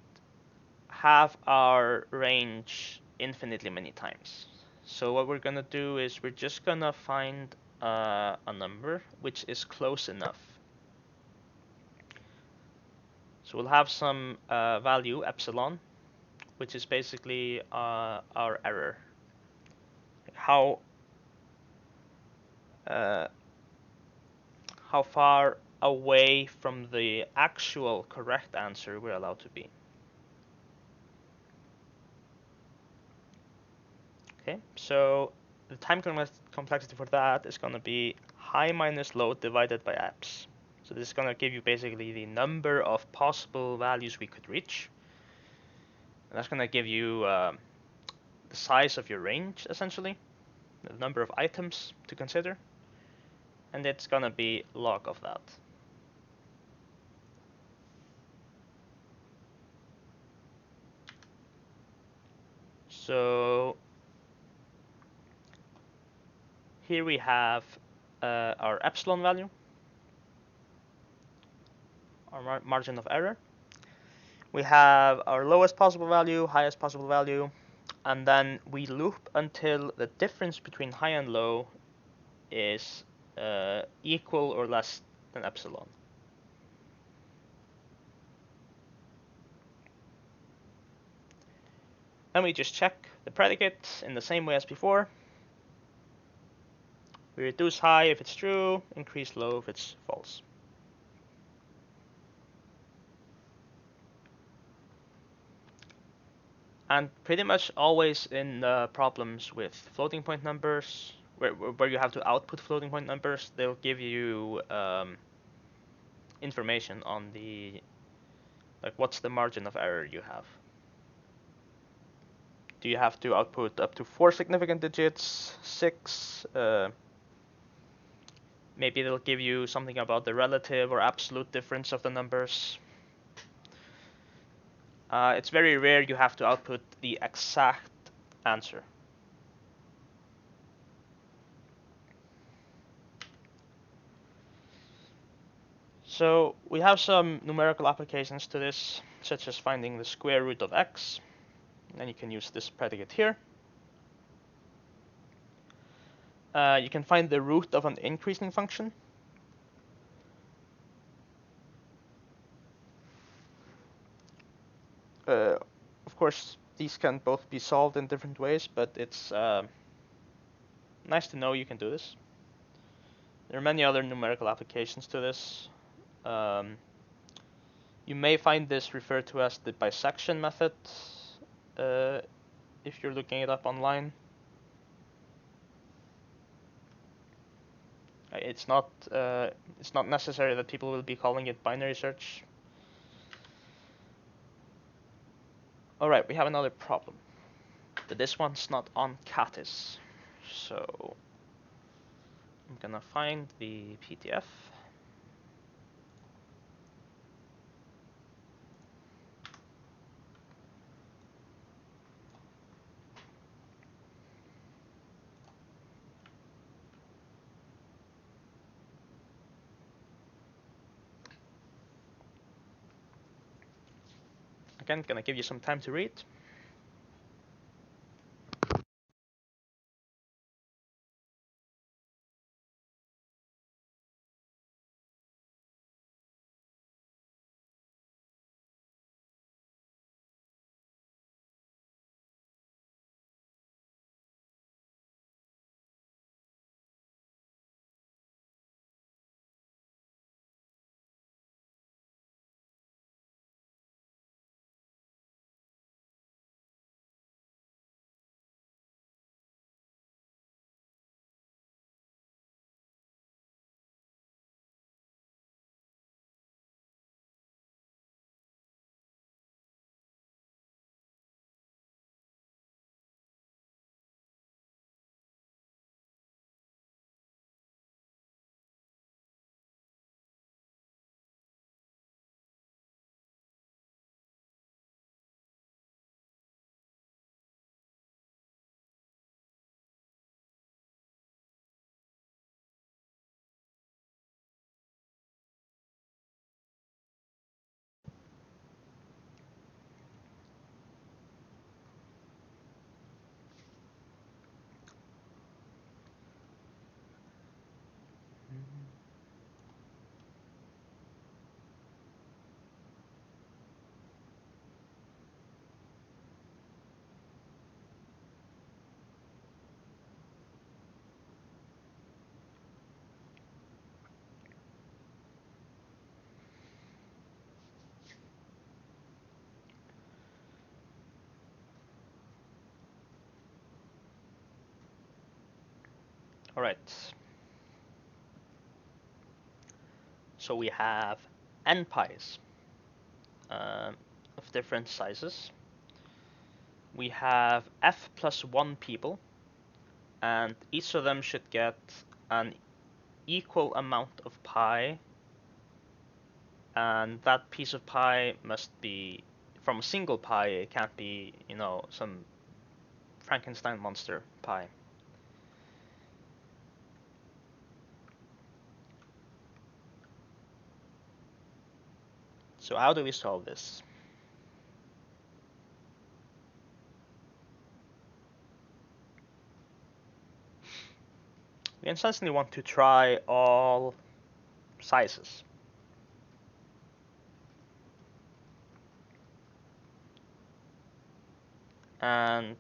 have our range infinitely many times. So what we're gonna do is we're just gonna find a number which is close enough. So we'll have some value epsilon, which is basically our error. How far away from the actual correct answer we're allowed to be. Okay, so the time complexity for that is going to be high minus low divided by eps. So this is going to give you basically the number of possible values we could reach. And that's going to give you the size of your range, essentially, the number of items to consider. And it's going to be log of that. So here we have our epsilon value, our margin of error. We have our lowest possible value, highest possible value, and then we loop until the difference between high and low is equal or less than epsilon. Then we just check the predicate in the same way as before. We reduce high if it's true, increase low if it's false. And pretty much always in problems with floating point numbers, where you have to output floating point numbers, they'll give you information on the, like, what's the margin of error you have. Do you have to output up to 4 significant digits, 6? Maybe they'll give you something about the relative or absolute difference of the numbers. It's very rare you have to output the exact answer. So we have some numerical applications to this, such as finding the square root of x. And you can use this predicate here. You can find the root of an increasing function. Of course, these can both be solved in different ways, but it's nice to know you can do this. There are many other numerical applications to this. You may find this referred to as the bisection method if you're looking it up online. It's not necessary that people will be calling it binary search. Alright, we have another problem. But this one's not on Catis. So I'm gonna find the PDF. Again, gonna give you some time to read. All right. So we have n pies of different sizes. We have f plus 1 people, and each of them should get an equal amount of pie, and that piece of pie must be from a single pie. It can't be, some Frankenstein monster pie. So how do we solve this? We essentially want to try all sizes. And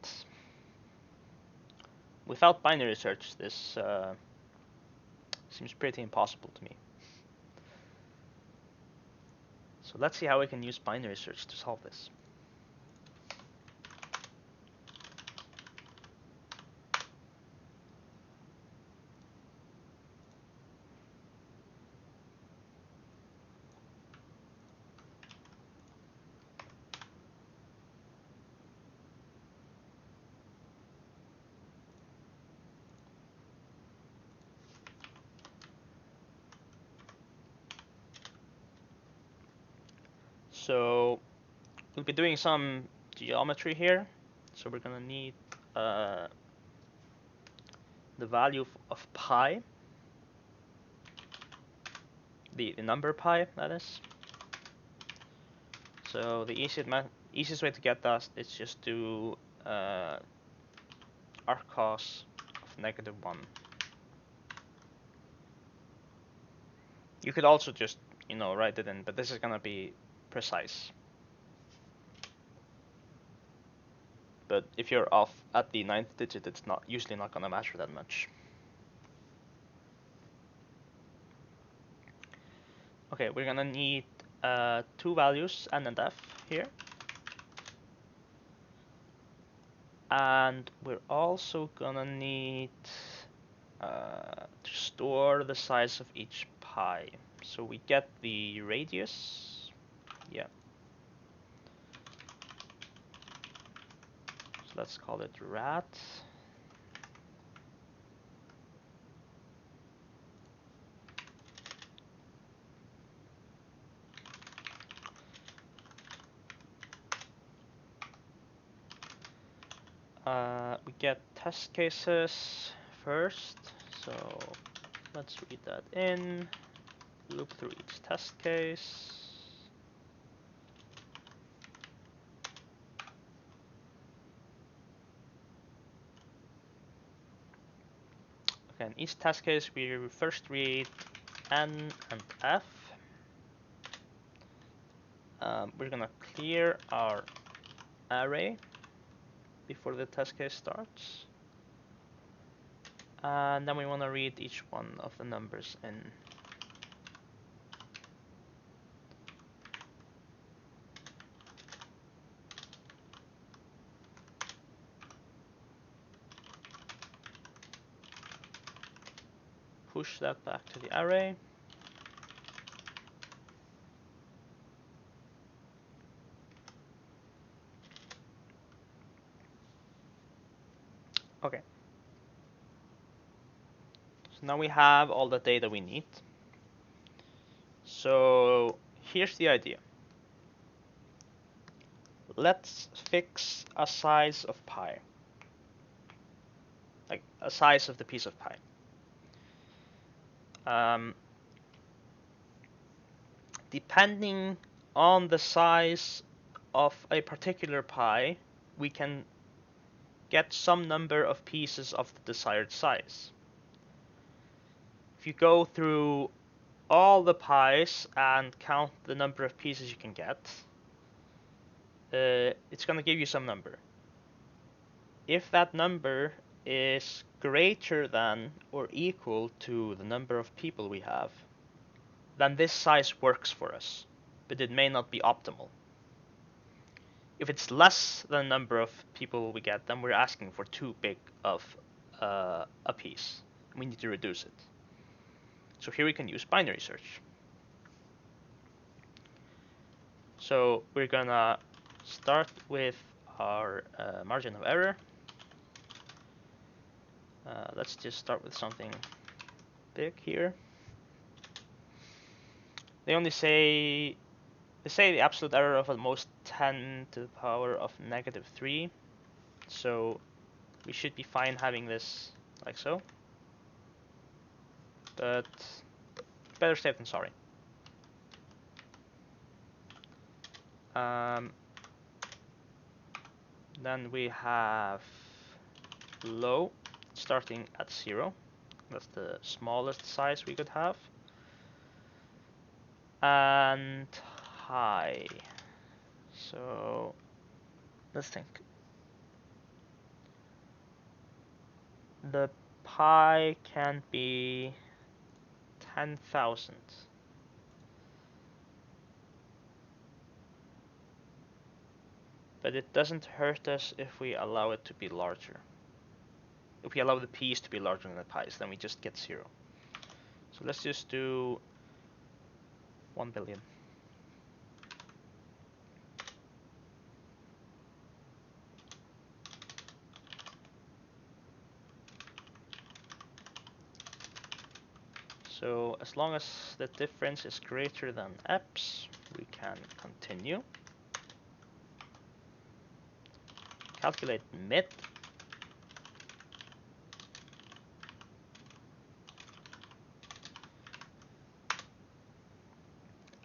without binary search, this seems pretty impossible to me. So let's see how we can use binary search to solve this. So we'll be doing some geometry here. So we're gonna need the value of pi, the number pi, that is. So the easiest way to get that is just do arccos of -1. You could also just, write it in, but this is gonna be precise. But if you're off at the 9th digit, it's usually not gonna matter that much. Okay, we're gonna need 2 values, n and f, here. And we're also gonna need to store the size of each pi. So we get the radius. Yeah. So let's call it rat. We get test cases first. So let's read that in. Loop through each test case. Okay, in each test case, we first read n and f. We're gonna clear our array before the test case starts. And then we want to read each one of the numbers in. Push that back to the array. Okay. So now we have all the data we need. So here's the idea. Let's fix a size of pi. Like a size of the piece of pie. Depending on the size of a particular pie, we can get some number of pieces of the desired size. If you go through all the pies and count the number of pieces you can get, it's going to give you some number. If that number is greater than or equal to the number of people we have, then this size works for us, but it may not be optimal. If it's less than the number of people we get, then we're asking for too big of a piece. we need to reduce it. So here we can use binary search. So we're gonna start with our margin of error. Let's just start with something big here. They say the absolute error of at most 10 to the power of -3. So we should be fine having this like so. But better safe than sorry. Then we have low starting at 0. That's the smallest size we could have. And high. So let's think. The pi can be 10,000. But it doesn't hurt us if we allow it to be larger. If we allow the p's to be larger than the pi's, then we just get 0. So let's just do 1 billion. So as long as the difference is greater than EPS, we can continue. Calculate mid.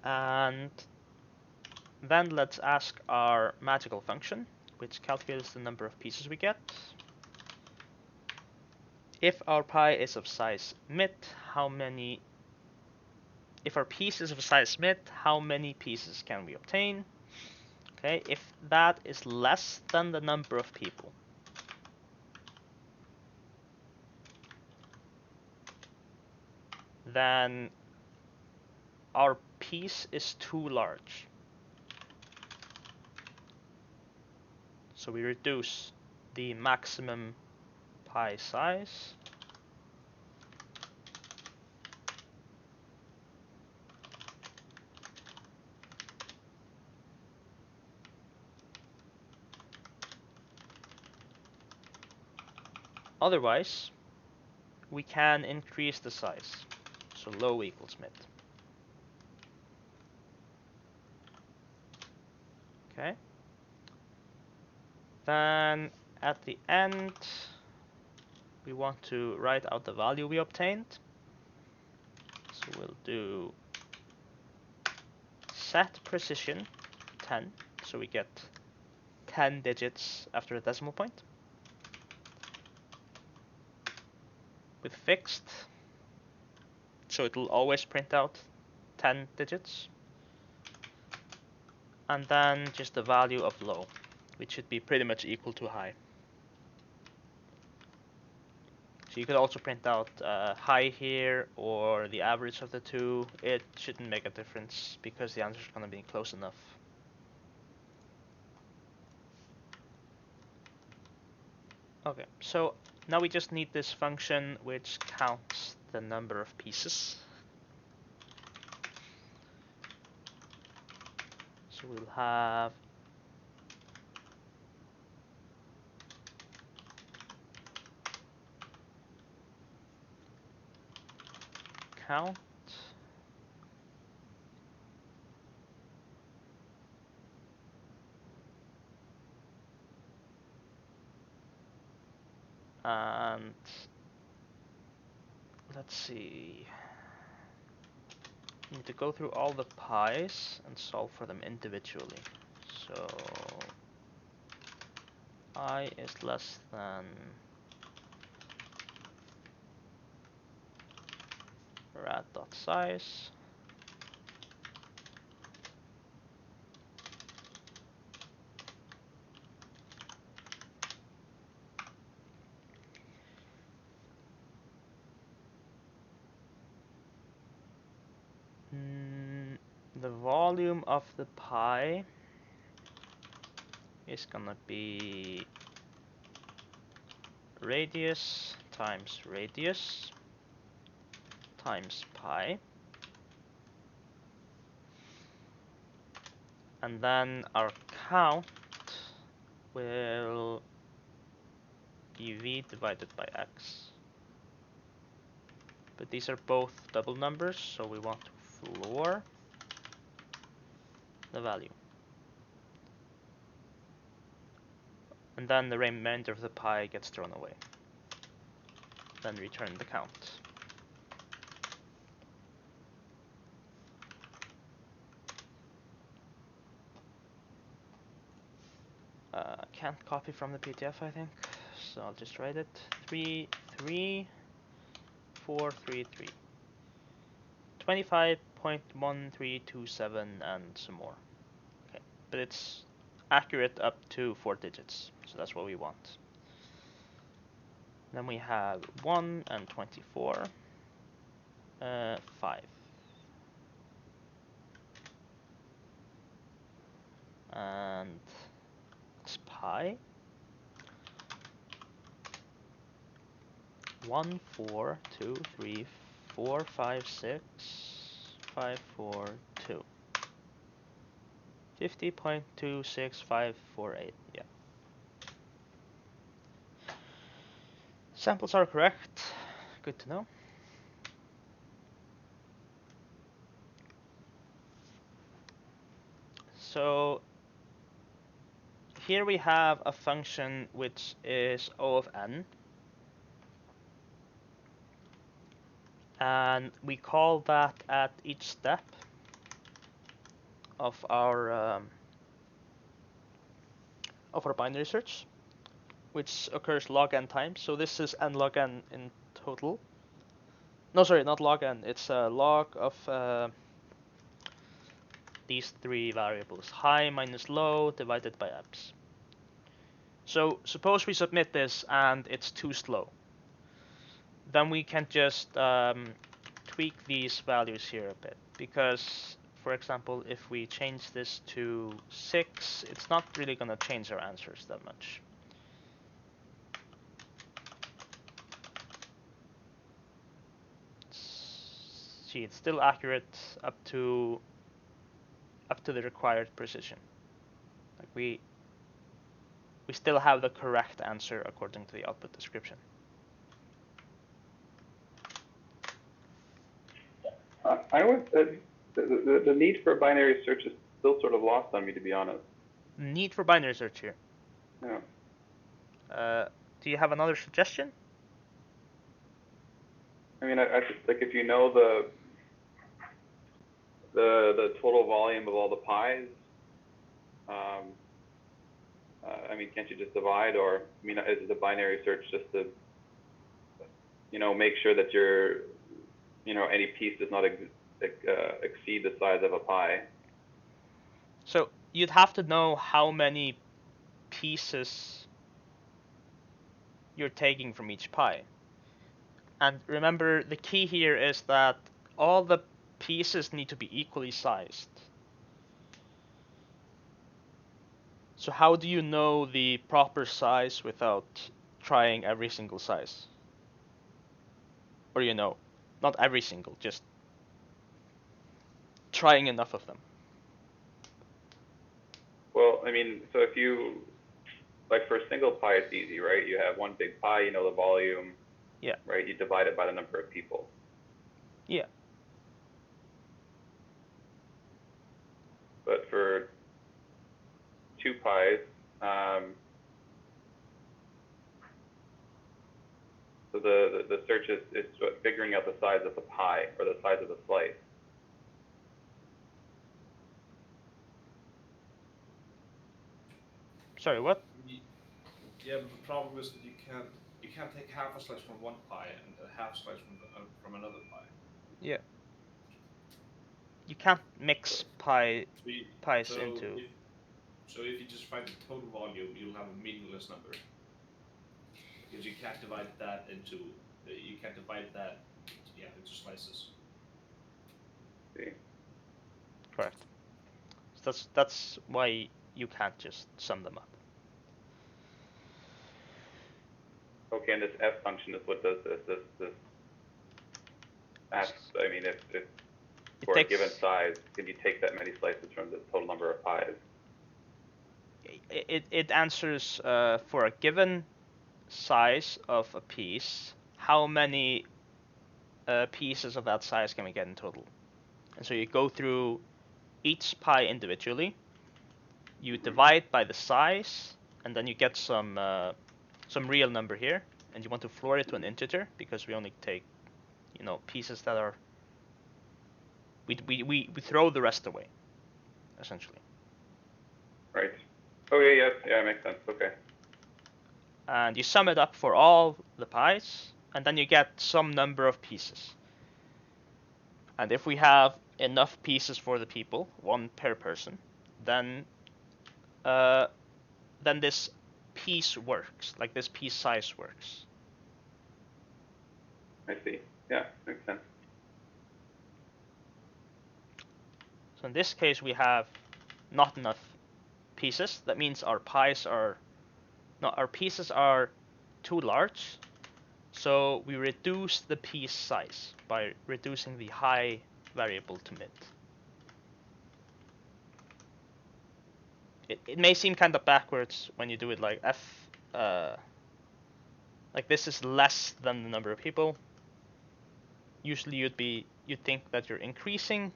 And then let's ask our magical function, which calculates the number of pieces we get. If our pi is of size mid, if our piece is of size mid, how many pieces can we obtain? Okay, if that is less than the number of people, then our piece is too large. So we reduce the maximum pi size. Otherwise, we can increase the size. So low equals mid. Okay. Then at the end, we want to write out the value we obtained. So we'll do set precision 10. So we get 10 digits after a decimal point. With fixed, so it will always print out 10 digits. And then just the value of low, which should be pretty much equal to high. So you could also print out high here or the average of the two. It shouldn't make a difference because the answer is going to be close enough. Okay, so now we just need this function which counts the number of pieces. So we'll have count and let's see. We need to go through all the pi's and solve for them individually. So I is less than rad.size. The volume of the pi is gonna be radius times radius. times pi. And then our count will be v divided by x. But these are both double numbers, so we want to floor the value. And then the remainder of the pi gets thrown away. Then return the count. Can't copy from the PDF, I think, so I'll just write it. 3, 3, 4, 3, 3. 25.1327 and some more. Okay, but it's accurate up to 4 digits, so that's what we want. Then we have 1 and 24, 5. And it's pi. 1, 4, 2, 3, 4, 5, 6, 5, 4, 2. 50.26548, yeah. Samples are correct. Good to know. So here we have a function which is O of n. And we call that at each step of our binary search, which occurs log n times. So this is n log n in total. No, sorry, not log n. It's a log of these three variables: high minus low divided by EPS. So suppose we submit this and it's too slow. Then we can just tweak these values here a bit, because, for example, if we change this to 6, it's not really going to change our answers that much. See, it's still accurate up to the required precision. Like we still have the correct answer according to the output description. I would the need for binary search is still sort of lost on me, to be honest. Need for binary search here. Yeah. Do you have another suggestion? I mean, I like, if you know the total volume of all the pies, I mean, can't you just divide? Or, I mean, is the binary search just to, make sure that any piece does not exceed the size of a pie? So you'd have to know how many pieces you're taking from each pie. And remember, the key here is that all the pieces need to be equally sized. So how do you know the proper size without trying every single size? Or not every single, just trying enough of them. Well, I mean, so if you, like for a single pie, it's easy, right? You have one big pie, you know the volume. Yeah. Right? You divide it by the number of people. Yeah. But for 2 pies, so the search is figuring out the size of the pie, or the size of the slice. Sorry, what? Yeah, but the problem is that you can't take half a slice from one pie and a half slice from another pie. Yeah. You can't mix pies into. So if you just find the total volume, you'll have a meaningless number, because you can't divide that into slices. See? Correct. So that's why you can't just sum them up. Okay, and this f function is what does this. asks, I mean, if for a given size, can you take that many slices from the total number of pies? It answers for a given size of a piece, how many pieces of that size can we get in total? And so you go through each pie individually, you divide by the size, and then you get some real number here, and you want to floor it to an integer because we only take, pieces that are. We throw the rest away, essentially. Right. Okay. Yes. Yeah. Makes sense. Okay. And you sum it up for all the pies, and then you get some number of pieces. And if we have enough pieces for the people, one per person, then this piece works, like this piece size works. I see. Yeah, makes sense. So in this case, we have not enough pieces. That means our pieces are too large. So we reduce the piece size by reducing the high variable to mid. It may seem kind of backwards when you do it like like this is less than the number of people. Usually you'd think that you're increasing,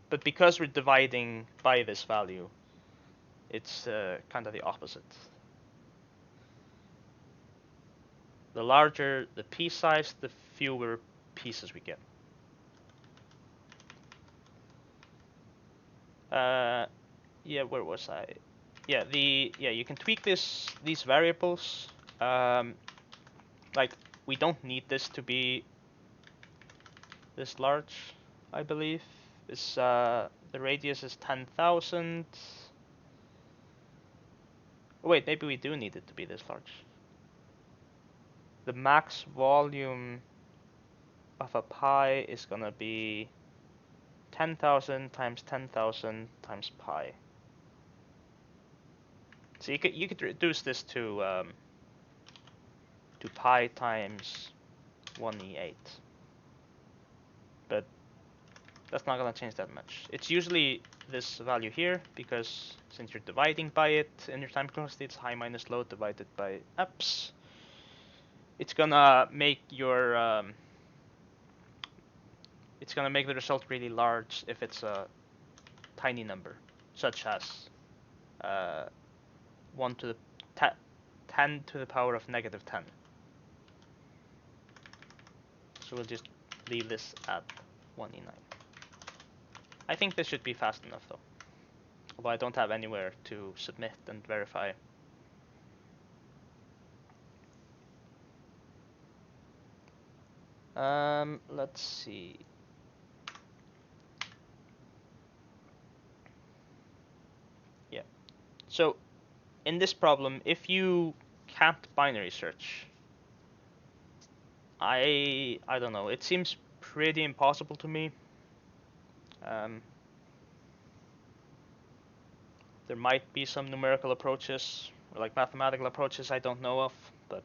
but because we're dividing by this value, it's kind of the opposite. The larger the piece size, the fewer pieces we get. Yeah, where was I? Yeah, you can tweak these variables. Like we don't need this to be this large, I believe. This the radius is 10,000. Oh, wait, maybe we do need it to be this large. The max volume of a pie is gonna be 10,000 times 10,000 times pi. So you could reduce this to pi times 1e8, but that's not gonna change that much. It's usually this value here because since you're dividing by it in your time complexity, it's high minus low divided by EPS. It's gonna make your it's gonna make the result really large if it's a tiny number, such as 1 to the 10 to the power of negative 10. So we'll just leave this at 1e9. I think this should be fast enough though, although I don't have anywhere to submit and verify. Let's see. Yeah. So in this problem, if you can't binary search, I don't know. It seems pretty impossible to me. There might be some numerical approaches, or like mathematical approaches I don't know of, but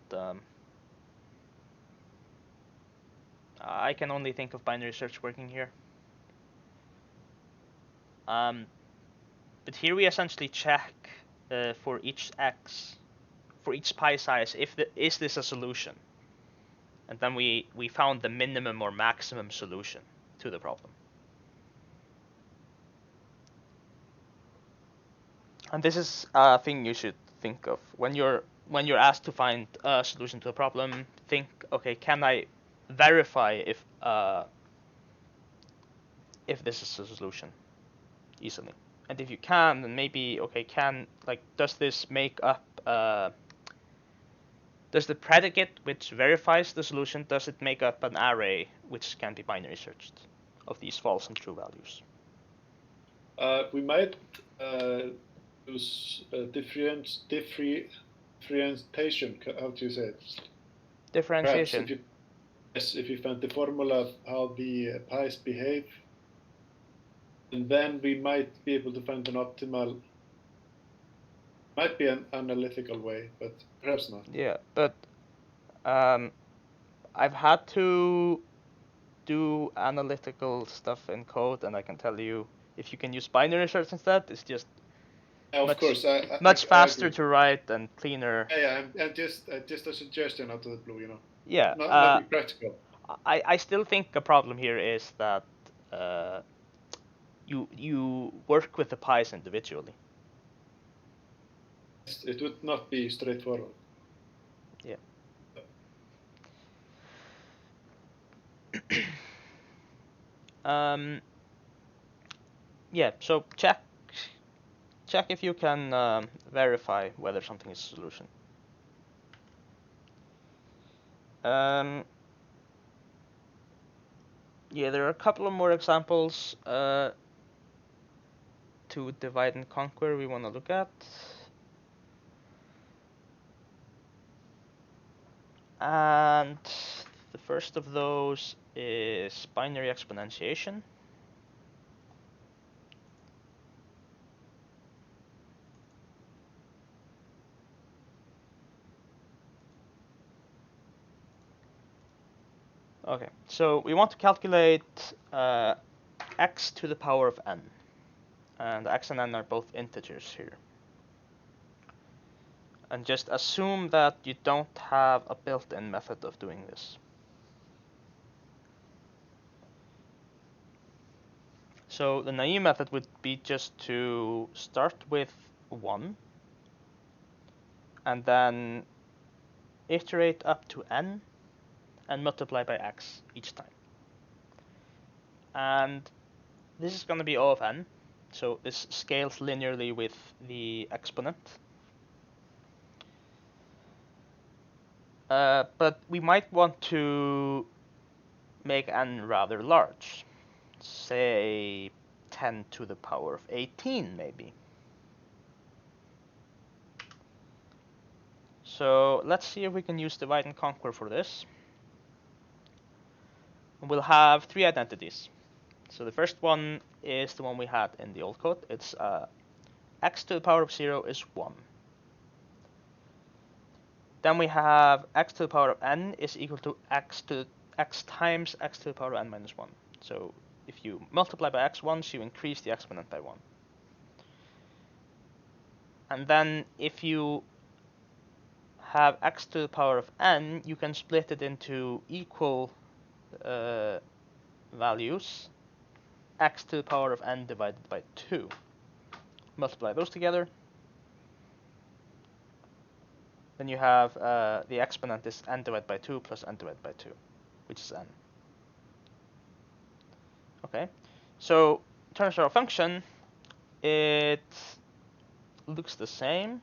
I can only think of binary search working here. But here we essentially check for each x, for each pi size, is this a solution? And then we found the minimum or maximum solution to the problem. And this is a thing you should think of when you're asked to find a solution to a problem. Think, okay, can I verify if this is a solution easily? And if you can, then maybe, okay, does this make up, does the predicate which verifies the solution, does it make up an array which can be binary searched of these false and true values? We might use differentiation. How do you say it? Differentiation. If you find the formula of how the pies behave, and then we might be able to find an optimal. Might be an analytical way, but perhaps not. Yeah, but I've had to do analytical stuff in code, and I can tell you if you can use binary search instead, it's just Of course, much I faster agree. to write and cleaner. Yeah, and just a suggestion out of the blue, you know. Yeah. Nothing practical. I still think a problem here is that you work with the pies individually. It would not be straightforward. Yeah. Yeah. So check if you can verify whether something is a solution. Yeah, there are a couple of more examples to divide and conquer we want to look at. And the first of those is binary exponentiation. Okay, so we want to calculate x to the power of n. And x and n are both integers here. And just assume that you don't have a built-in method of doing this. So the naive method would be just to start with 1 and then iterate up to n and multiply by x each time. And this is going to be O of n, so this scales linearly with the exponent. But we might want to make n rather large. Say 10 to the power of 18 maybe. So let's see if we can use divide and conquer for this. We'll have 3 identities. So the first one is the one we had in the old code. It's x to the power of 0 is 1. Then we have x to the power of n is equal to x times x to the power of n minus 1. So if you multiply by x once, you increase the exponent by 1. And then if you have x to the power of n, you can split it into equal values, x to the power of n divided by 2. Multiply those together. Then you have the exponent is n divided by 2 plus n divided by 2, which is n. Okay, so in terms of our function, it looks the same,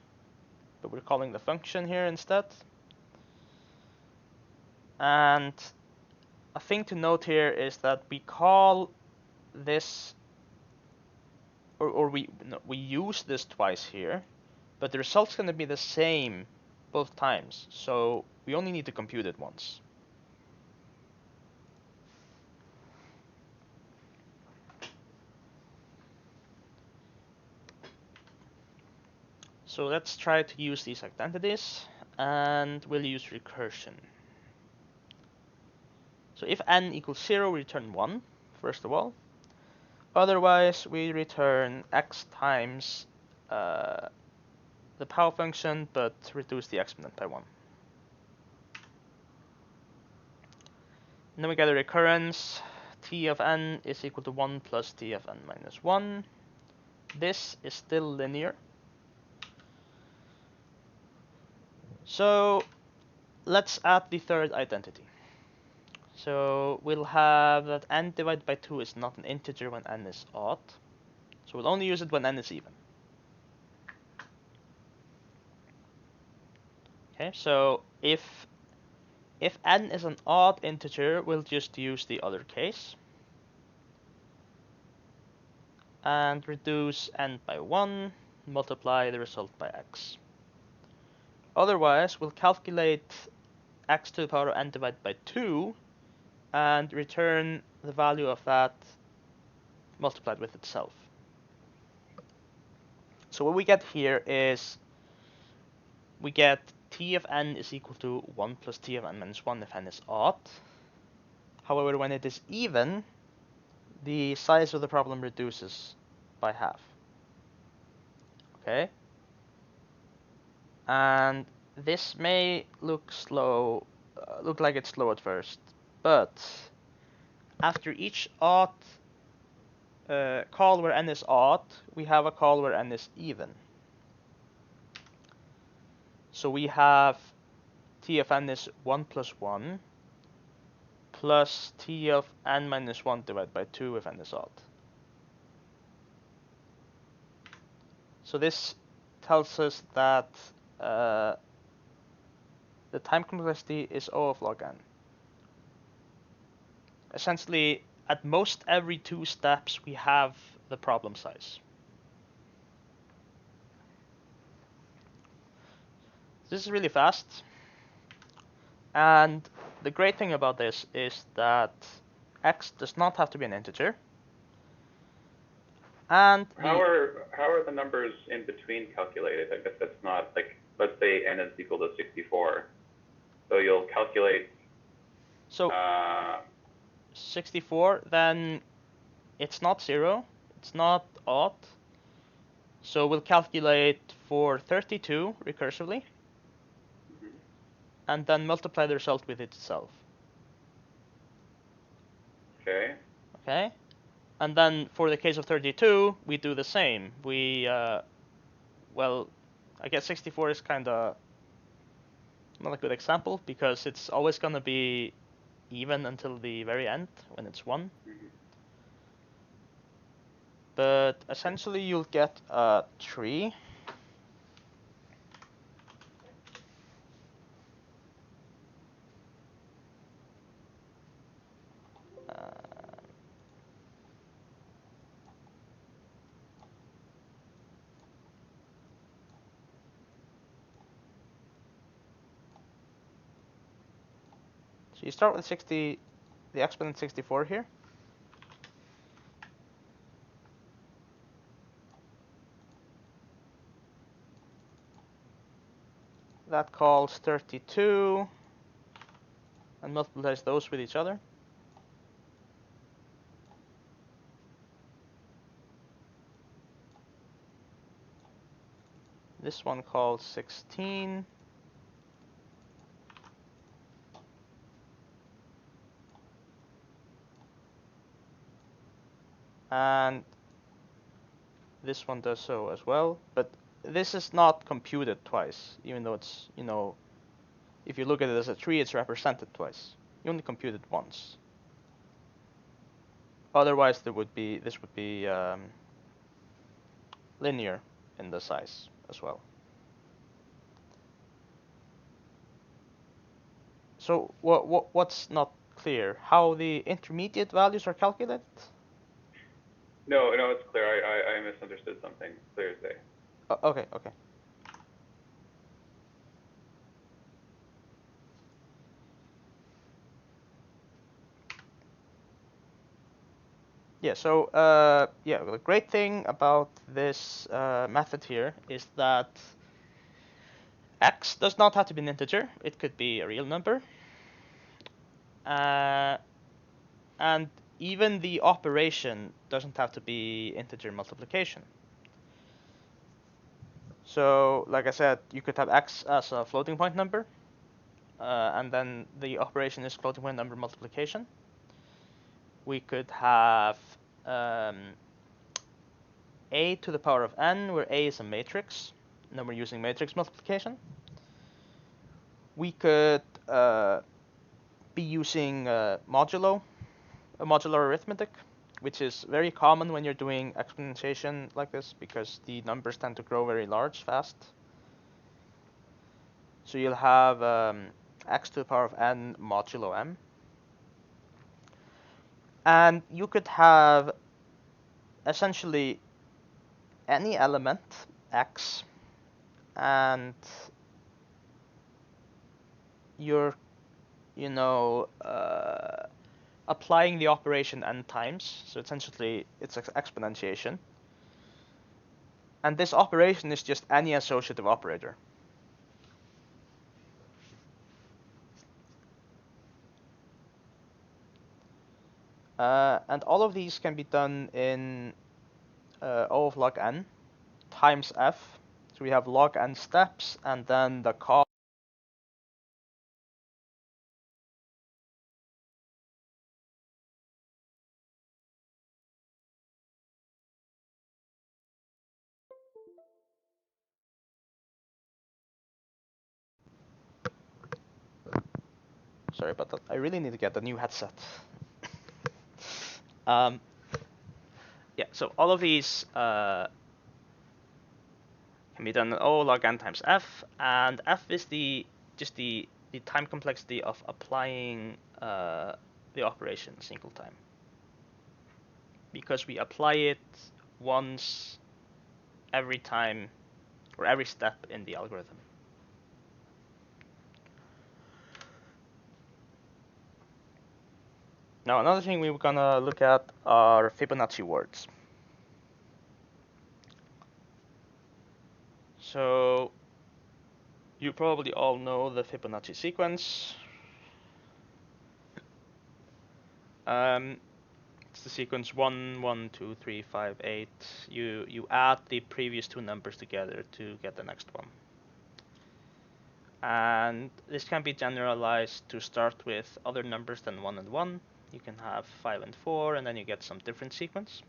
but we're calling the function here instead. And a thing to note here is that we call this, or we use this twice here, but the result's going to be the same both times, so we only need to compute it once. So let's try to use these identities, and we'll use recursion. So if n equals 0, we return 1, first of all. Otherwise, we return x times the power function, but reduce the exponent by 1. And then we get a recurrence. T of n is equal to 1 plus t of n minus 1. This is still linear. So let's add the third identity. So we'll have that n divided by 2 is not an integer when n is odd. So we'll only use it when n is even. Okay, so if n is an odd integer, we'll just use the other case. And reduce n by 1, multiply the result by x. Otherwise, we'll calculate x to the power of n divided by 2 and return the value of that multiplied with itself. So what we get here is we get t of n is equal to 1 plus t of n minus 1 if n is odd. However, when it is even, the size of the problem reduces by half. Okay? And this may look slow, look like it's slow at first, but after each odd call where n is odd, we have a call where n is even. So we have t of n is 1 plus 1 plus t of n minus 1 divided by 2 if n is odd. So this tells us that the time complexity is O of log n. Essentially, at most every 2 steps we have the problem size. This is really fast. And the great thing about this is that x does not have to be an integer. And how are the numbers in between calculated? I guess that's not, like, let's say n is equal to 64. So you'll calculate. So 64, then it's not 0, it's not odd. So we'll calculate for 32 recursively, and then multiply the result with itself. Okay. Okay. And then for the case of 32, we do the same. We, well, I guess 64 is kind of not a good example because it's always going to be even until the very end when it's 1. But essentially you'll get a tree. So you start with the exponent 64 here. That calls 32 and multiplies those with each other. This one calls 16. And this one does so as well, but this is not computed twice, even though it's, you know, if you look at it as a tree, it's represented twice. You only compute it once. Otherwise, this would be linear in the size as well. So what's not clear? How the intermediate values are calculated? No, it's clear. I misunderstood something. Clear as day. Okay. Yeah, so the great thing about this method here is that x does not have to be an integer. It could be a real number. And even the operation doesn't have to be integer multiplication. So, like I said, you could have x as a floating point number, and then the operation is floating point number multiplication. We could have a to the power of n, where a is a matrix, and then we're using matrix multiplication. We could be using modular arithmetic, which is very common when you're doing exponentiation like this, because the numbers tend to grow very large fast. So you'll have x to the power of n modulo m. And you could have essentially any element, x, and you're, applying the operation n times. So essentially, it's exponentiation. And this operation is just any associative operator. And all of these can be done in O of log n times f. So we have log n steps, and then the cost. Sorry about that. I really need to get a new headset. Yeah, so all of these can be done in O log n times f, and f is just the time complexity of applying the operation single time. Because we apply it once every time, or every step in the algorithm. Now, another thing we're gonna look at are Fibonacci words. So, you probably all know the Fibonacci sequence. It's the sequence 1, 1, 2, 3, 5, 8. You add the previous two numbers together to get the next one. And this can be generalized to start with other numbers than 1 and 1. You can have 5 and 4, and then you get some different sequence.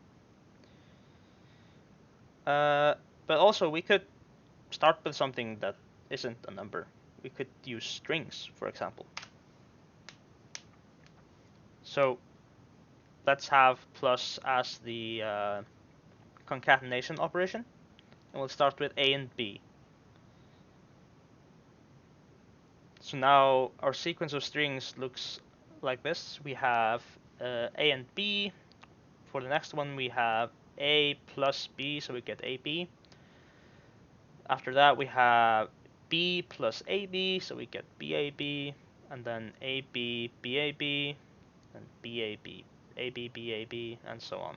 But also, we could start with something that isn't a number. We could use strings, for example. So let's have plus as the concatenation operation, and we'll start with A and B. So now our sequence of strings looks like this. We have A and B. For the next one, we have A plus B, so we get AB. After that, we have B plus AB, so we get BAB, and then AB, BAB, and BAB, AB, BAB, and so on.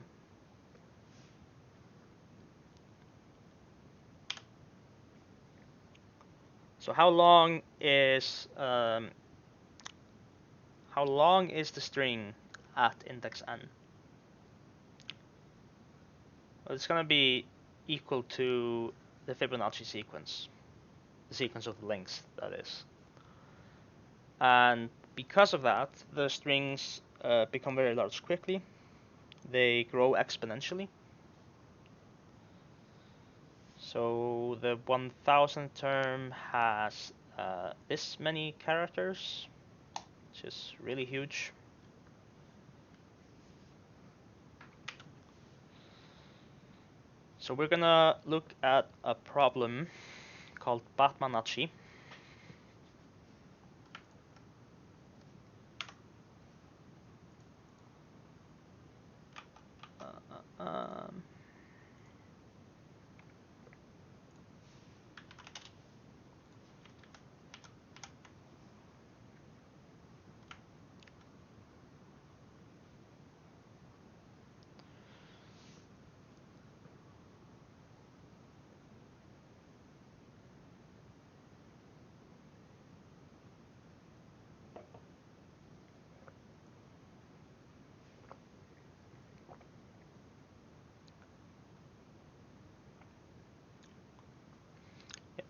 So how long is the string at index n? Well, it's gonna be equal to the Fibonacci sequence, the sequence of links, that is. And because of that, the strings become very large quickly. They grow exponentially. So the 1000 term has this many characters, which is really huge. So we're gonna look at a problem called Fibonacci.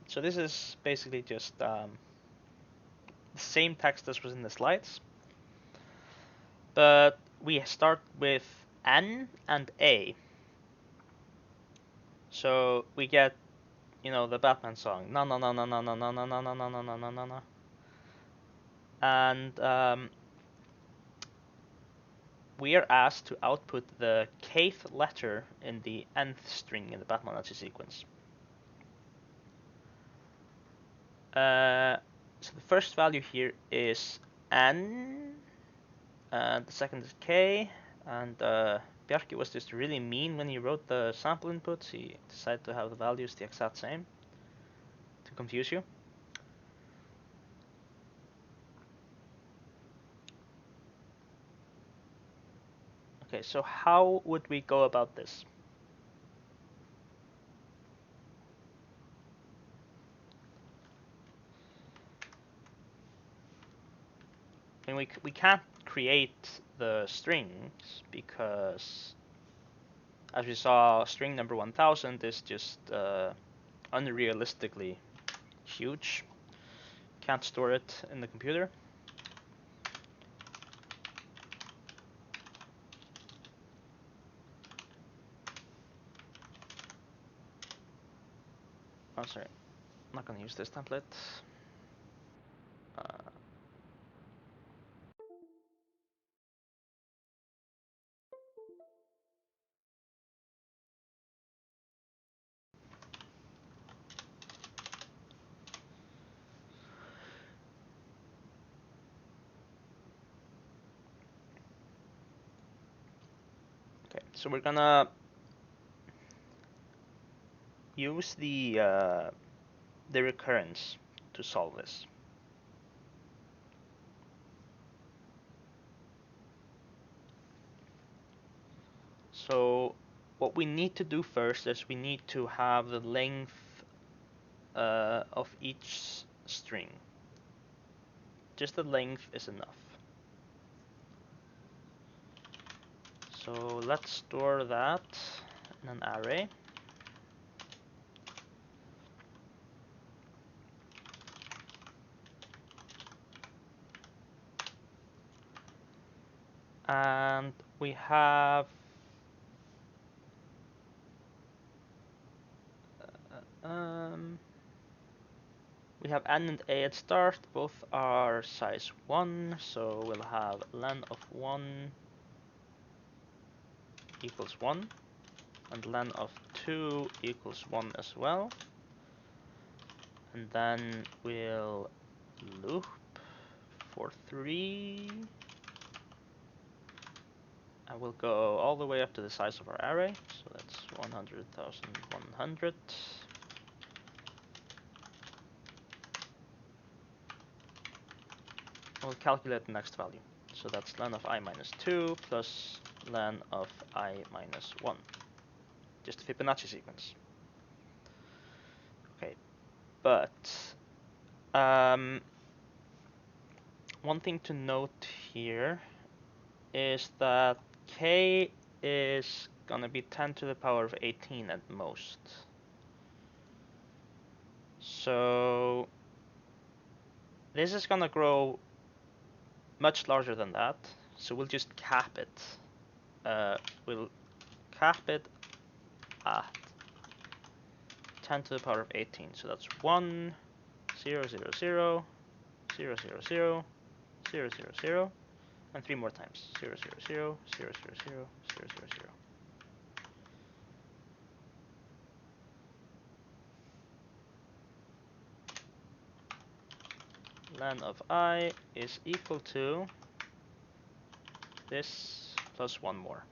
So this is basically just the same text as was in the slides, but we start with N and A. So we get, the Batman song, na na na na na na na na na na na na na na na, and we are asked to output the kth letter in the nth string in the Fibonacci sequence. So the first value here is N, and the second is K, and Bjarke was just really mean when he wrote the sample inputs. He decided to have the values the exact same to confuse you. Okay, so how would we go about this? I mean, we can't create the strings because, as we saw, string number 1000 is just unrealistically huge. Can't store it in the computer. Oh, sorry. I'm not going to use this template. Okay, so we're gonna use the recurrence to solve this. So what we need to do first is we need to have the length of each string. Just the length is enough. So let's store that in an array. And we have n and a at start. Both are size 1, so we'll have len of 1 equals 1, and len of 2 equals 1 as well. And then we'll loop for 3. And we'll go all the way up to the size of our array. So that's 100,100. We'll calculate the next value. So that's len of I minus 2 plus len of I minus 1. Just a Fibonacci sequence. Okay, but one thing to note here is that k is gonna be 10 to the power of 18 at most. So this is gonna grow much larger than that. So we'll just cap it. We'll cap it at 10 to the power of 18. So that's 1, 0, 0, 0, 0, 0, 0, 0, 0, 0, and 3 more times. 0, 0, 0, 0, 0, 0, 0, 0, 0. Len of I is equal to this plus 1 more.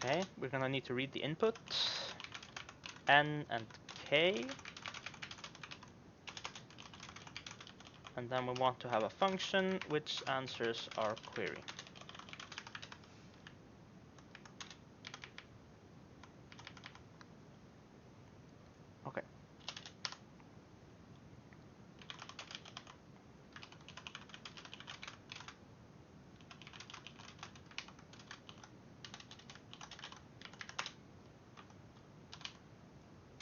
Okay, we're gonna need to read the input, n and k, and then we want to have a function which answers our query. Okay.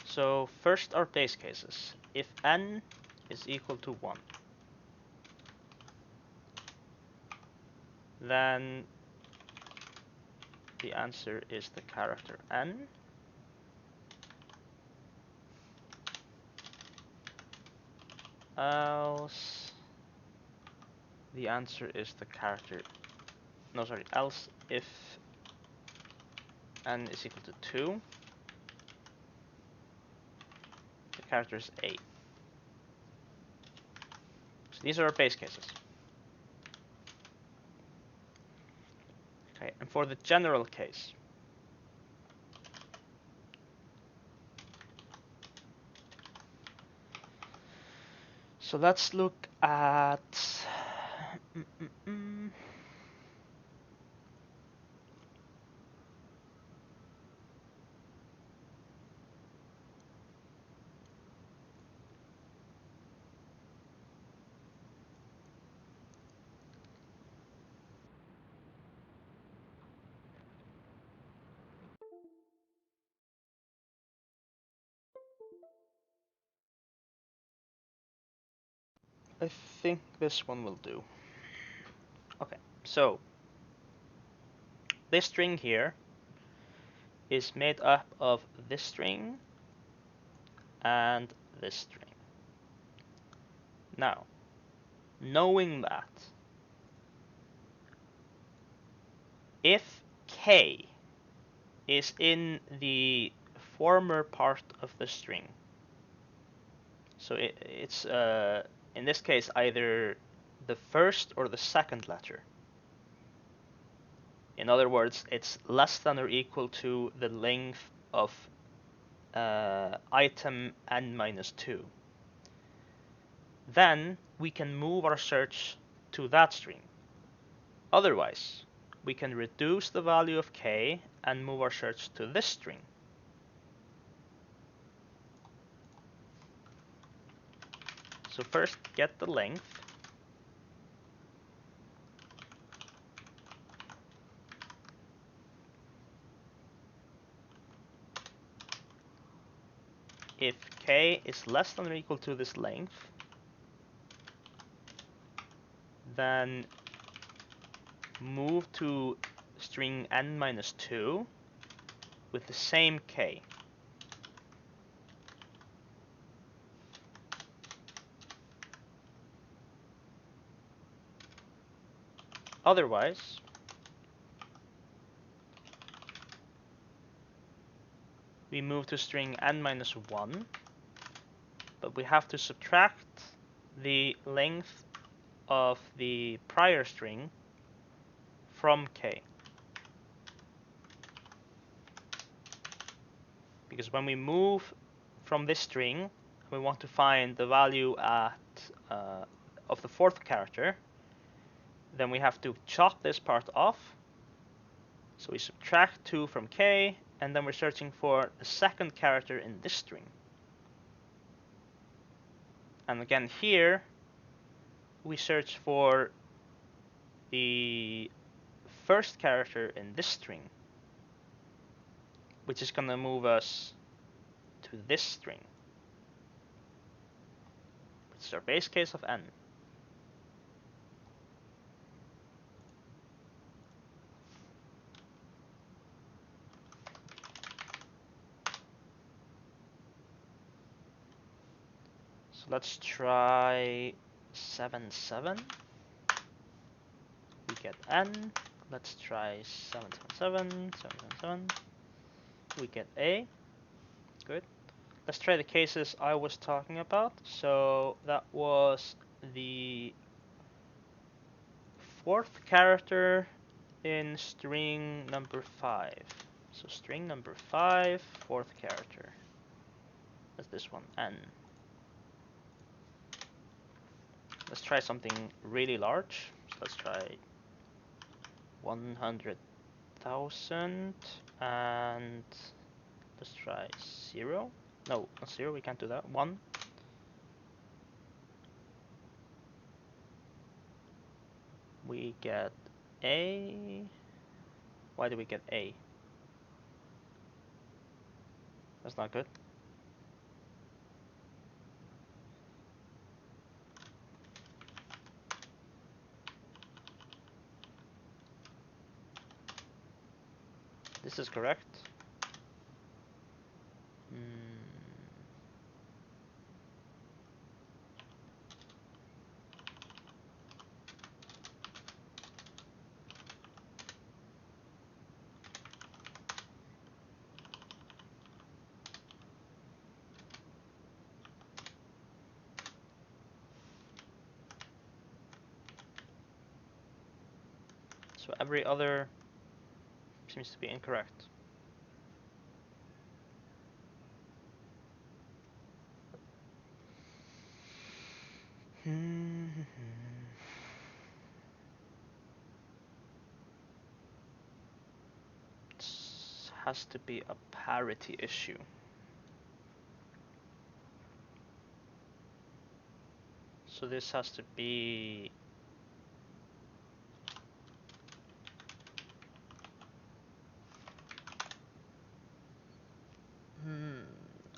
So first our base cases. If n is equal to 1, then the answer is the character n. Else the answer is the character, no sorry, else if n is equal to 2, the character is a. So these are our base cases. Okay, and for the general case, so let's look at I think this one will do. Okay, so this string here is made up of this string and this string. Now, knowing that, if k is in the former part of the string, so it's in this case either the first or the second letter. In other words, it's less than or equal to the length of item n-2. Then we can move our search to that string. Otherwise, we can reduce the value of k and move our search to this string. So first get the length. If k is less than or equal to this length, then move to string n-2 with the same k. Otherwise, we move to string n-1, but we have to subtract the length of the prior string from k. Because when we move from this string, we want to find the value of the fourth character, then we have to chop this part off. So we subtract 2 from k, and then we're searching for the second character in this string. And again here, we search for the first character in this string, which is going to move us to this string, which is our base case of n. So let's try 7, 7. We get n. Let's try 7, 7, 7, 7, 7. We get a. Good. Let's try the cases I was talking about. So that was the fourth character in string number 5. So string number 5, fourth character. That's this one, n. Let's try something really large. So let's try 100,000 and let's try 0. No, not 0, we can't do that. 1. We get a. Why do we get a? That's not good. This is correct. So every other seems to be incorrect. has to be a parity issue. So this has to be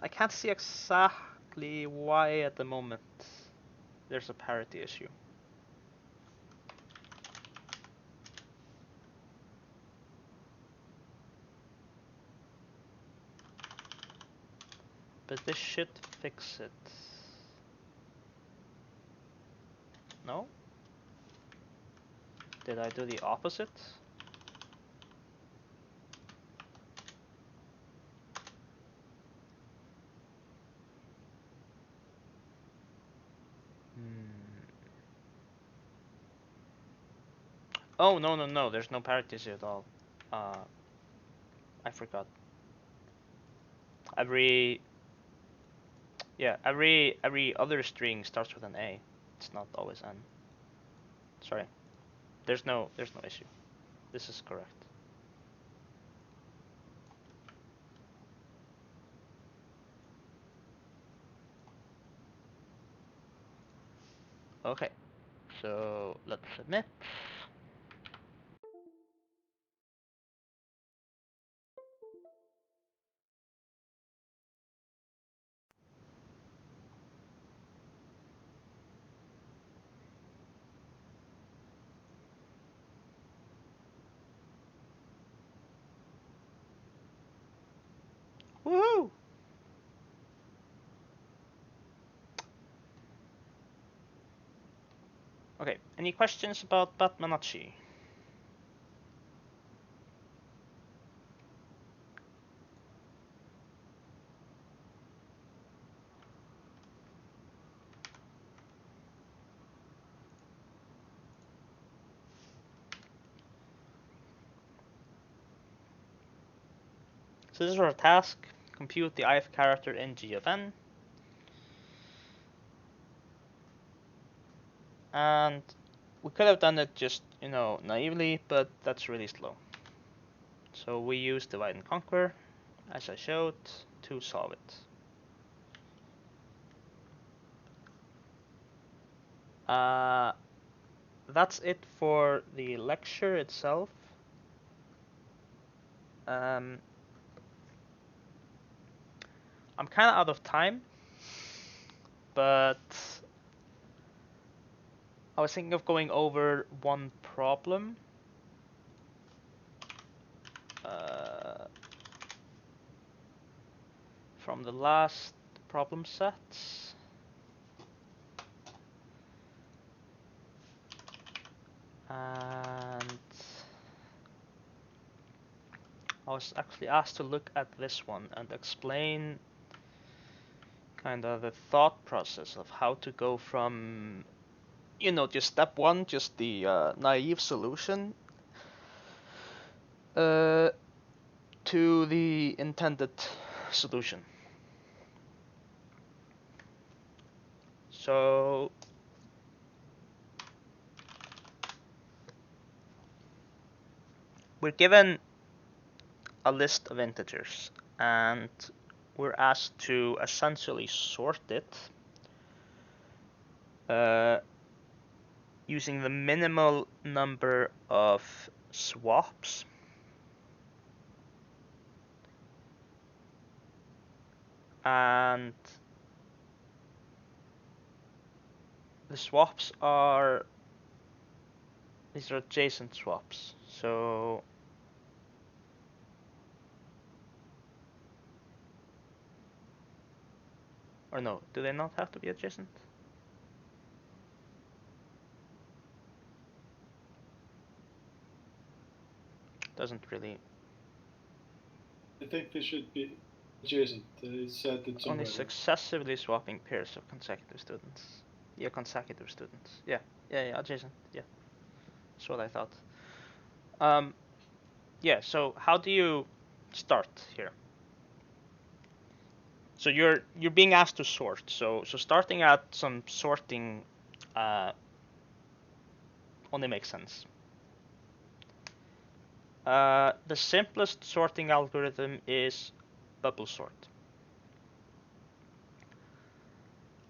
I can't see exactly why at the moment there's a parity issue. But this should fix it. No? Did I do the opposite? Oh, no, there's no parity issue at all. I forgot. Every other string starts with an A. It's not always N. Sorry. There's no issue. This is correct. Okay. So let's submit. Woohoo! Okay, any questions about Fibonacci? So this is our task. Compute the ith character in G of n. And we could have done it just, naively, but that's really slow. So we use divide and conquer, as I showed, to solve it. That's it for the lecture itself. I'm kind of out of time, but I was thinking of going over one problem. From the last problem sets. And I was actually asked to look at this one and explain kind of the thought process of how to go from, just step one, just the naive solution, to the intended solution. So we're given a list of integers and we're asked to essentially sort it using the minimal number of swaps. And the swaps are, these are adjacent swaps. So or no, do they not have to be adjacent? Doesn't really. I think they should be adjacent. It said it somewhere. Only successively swapping pairs of consecutive students. Yeah, consecutive students. Yeah, adjacent. Yeah, that's what I thought. Yeah. So how do you start here? So you're being asked to sort. So starting at some sorting only makes sense. The simplest sorting algorithm is bubble sort.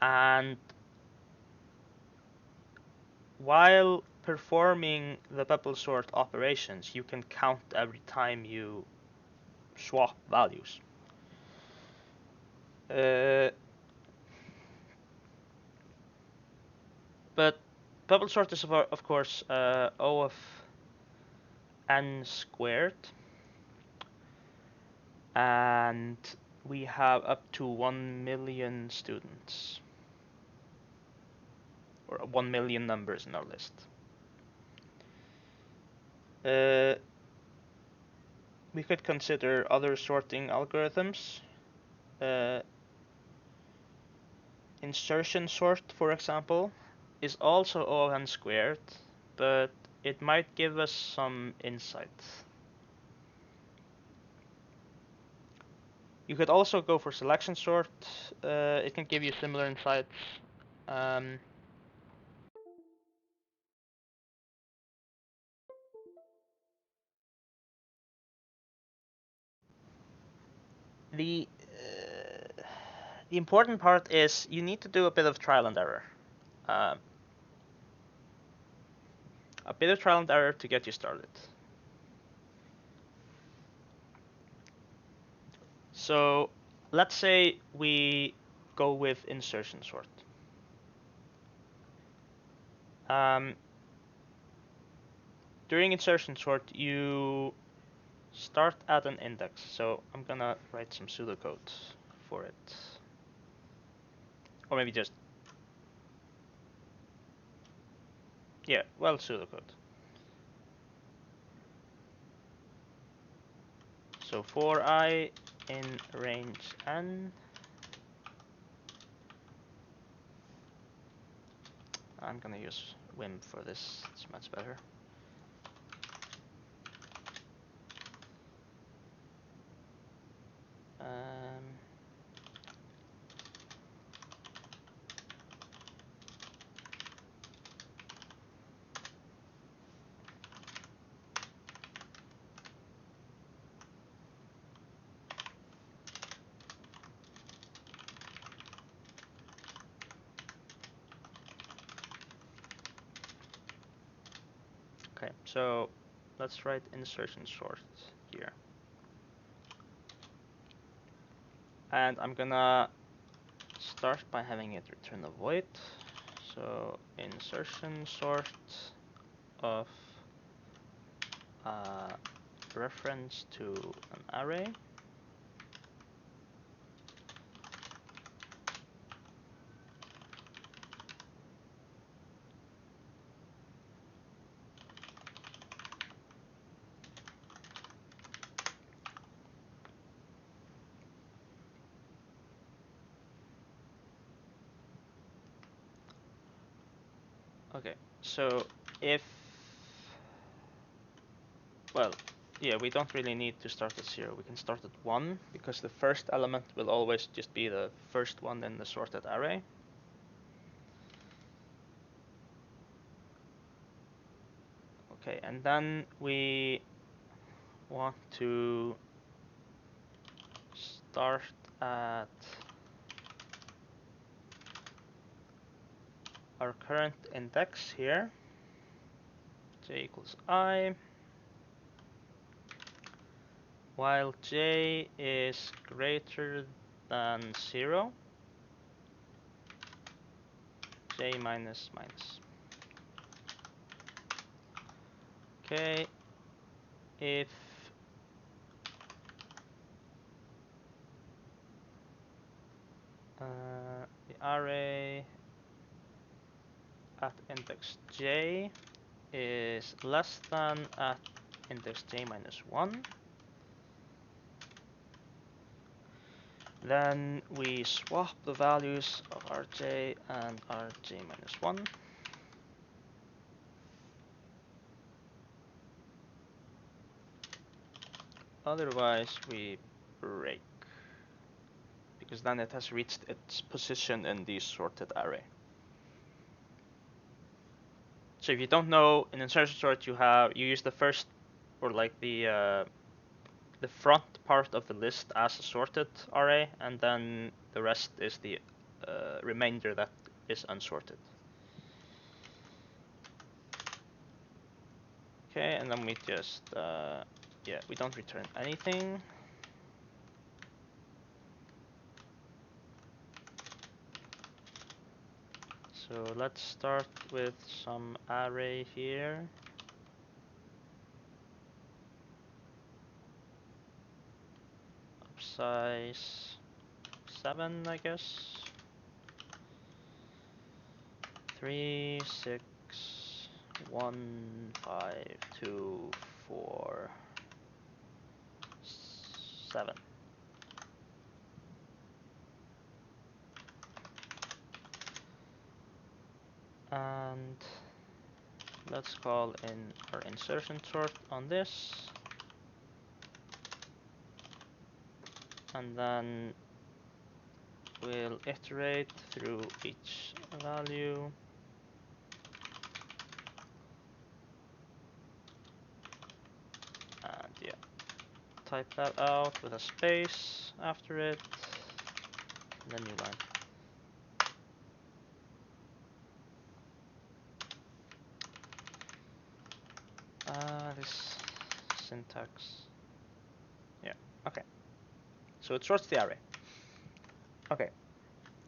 And while performing the bubble sort operations, you can count every time you swap values. But bubble sort is of course O of n squared, and we have up to 1 million students, or 1 million numbers in our list. We could consider other sorting algorithms. Insertion sort, for example, is also O of n squared, but it might give us some insight. You could also go for selection sort. It can give you similar insights. The important part is you need to do a bit of trial and error. A bit of trial and error to get you started. So let's say we go with insertion sort. During insertion sort, you start at an index. So I'm gonna write some pseudocode for it. Or maybe just, yeah, well, pseudocode. So for I in range n, I'm gonna use Vim for this, it's much better. Okay, so let's write insertion sort here. And I'm gonna start by having it return a void. So insertion sort of reference to an array. Okay, so if, well, yeah, we don't really need to start at 0. We can start at 1, because the first element will always just be the first one in the sorted array. Okay, and then we want to start at our current index here, j equals I, while j is greater than 0, j minus minus. Okay, if the array at index j is less than at index j minus 1, then we swap the values of rj and rj minus 1. Otherwise we break, because then it has reached its position in the sorted array. So if you don't know, in insertion sort you use the first or like the front part of the list as a sorted array, and then the rest is the remainder that is unsorted. Okay, and then we just yeah, we don't return anything. So let's start with some array here. Size 7, I guess. 3, 6, 1, 5, 2, 4, 7. And let's call in our insertion sort on this. And then we'll iterate through each value. And yeah, type that out with a space after it, and then new line. This syntax. Yeah, okay. So it sorts the array. Okay.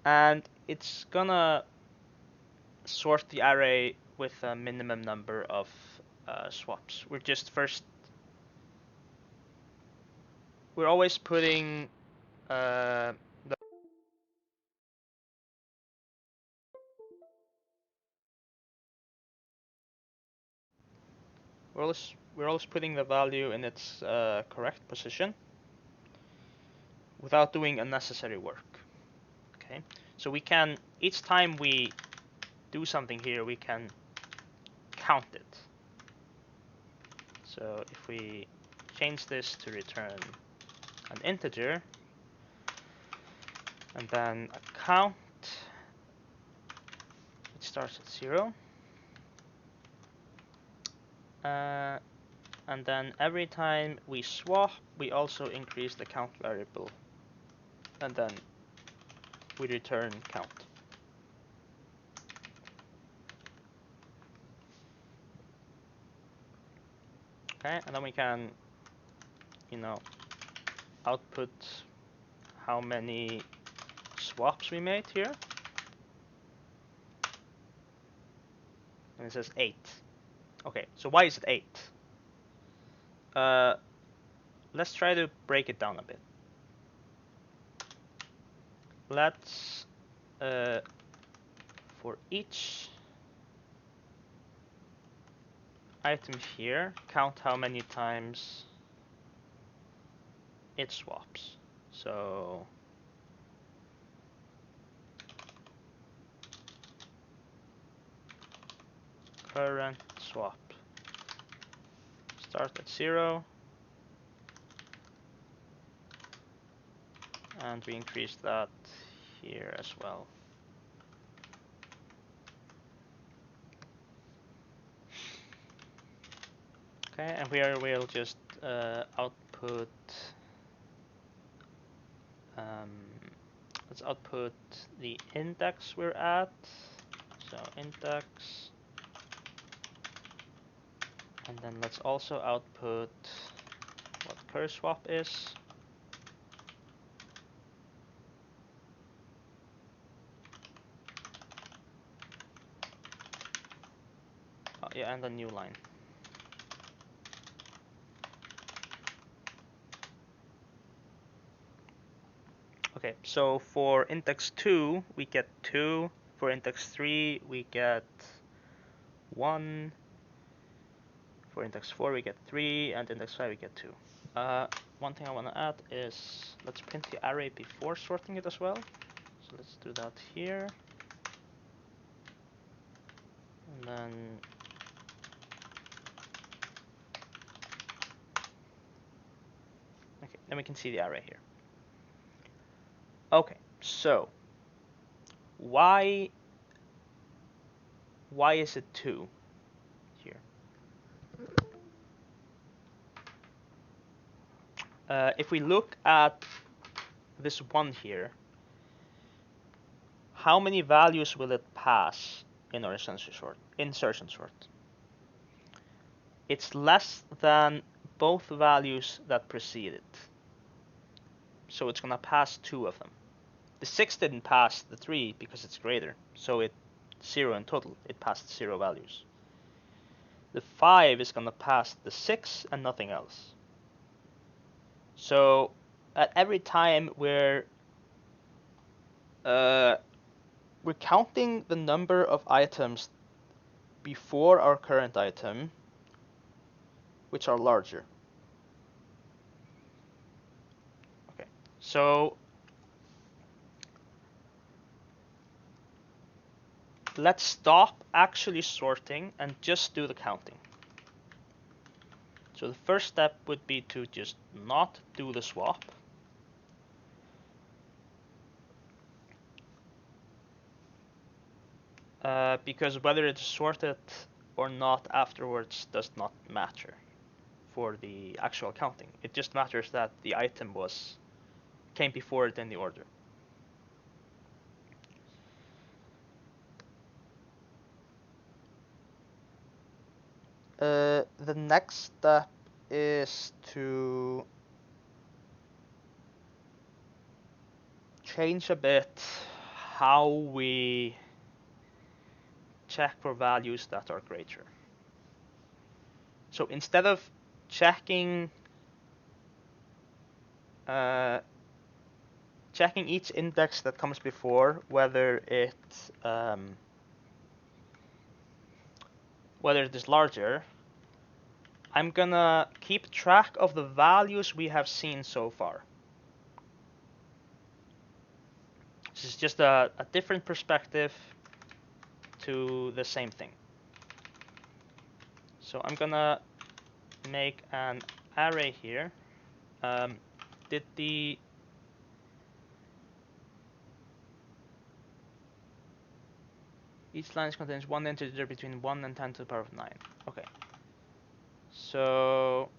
And it's gonna sort the array with a minimum number of swaps. We're always putting we're always putting the value in its correct position without doing unnecessary work. Okay, so we can, each time we do something here, we can count it. So if we change this to return an integer, and then a count, it starts at 0. And then every time we swap, we also increase the count variable, and then we return count. Okay, and then we can, output how many swaps we made here. And it says 8. Okay, so why is it 8? Let's try to break it down a bit. Let's, for each item here, count how many times it swaps. So current swap, start at 0, and we increase that here as well. Okay, and here we'll just output, let's output the index we're at. So index, and then let's also output what curse swap is. Oh, yeah, and a new line. Okay, so for index 2 we get 2, for index 3 we get 1, for index 4 we get 3, and index 5 we get 2. One thing I want to add is, let's print the array before sorting it as well. So let's do that here. And then okay, then we can see the array here. Okay, so why is it 2 here? if we look at this one here, how many values will it pass in our insertion sort? It's less than both values that precede it. So it's going to pass 2 of them. The 6 didn't pass the 3 because it's greater. So it's 0 in total. It passed 0 values. The 5 is going to pass the 6 and nothing else. So at every time we're counting the number of items before our current item, which are larger. Okay, so let's stop actually sorting and just do the counting. So the first step would be to just not do the swap. Because whether it's sorted or not afterwards does not matter for the actual counting. It just matters that the item came before it in the order. The next step is to change a bit how we check for values that are greater. So instead of checking each index that comes before, whether it is larger, I'm gonna keep track of the values we have seen so far. This is just a different perspective to the same thing. So I'm gonna make an array here. Each line contains one integer between 1 and 10 to the power of 9. Okay. So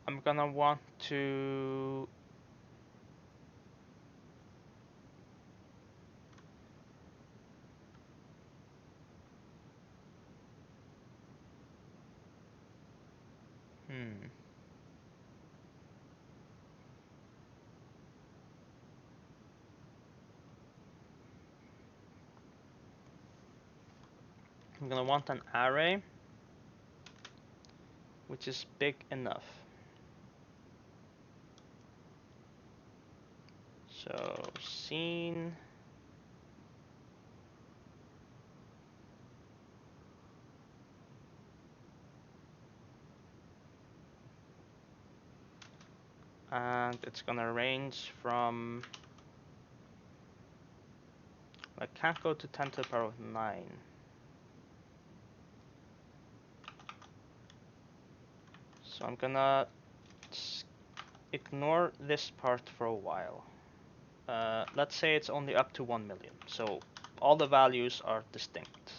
I'm gonna want to I'm gonna want an array which is big enough. So scene and it's gonna range from, I can't go to 10 to the power of 9. So I'm gonna ignore this part for a while. Let's say it's only up to 1 million. So all the values are distinct.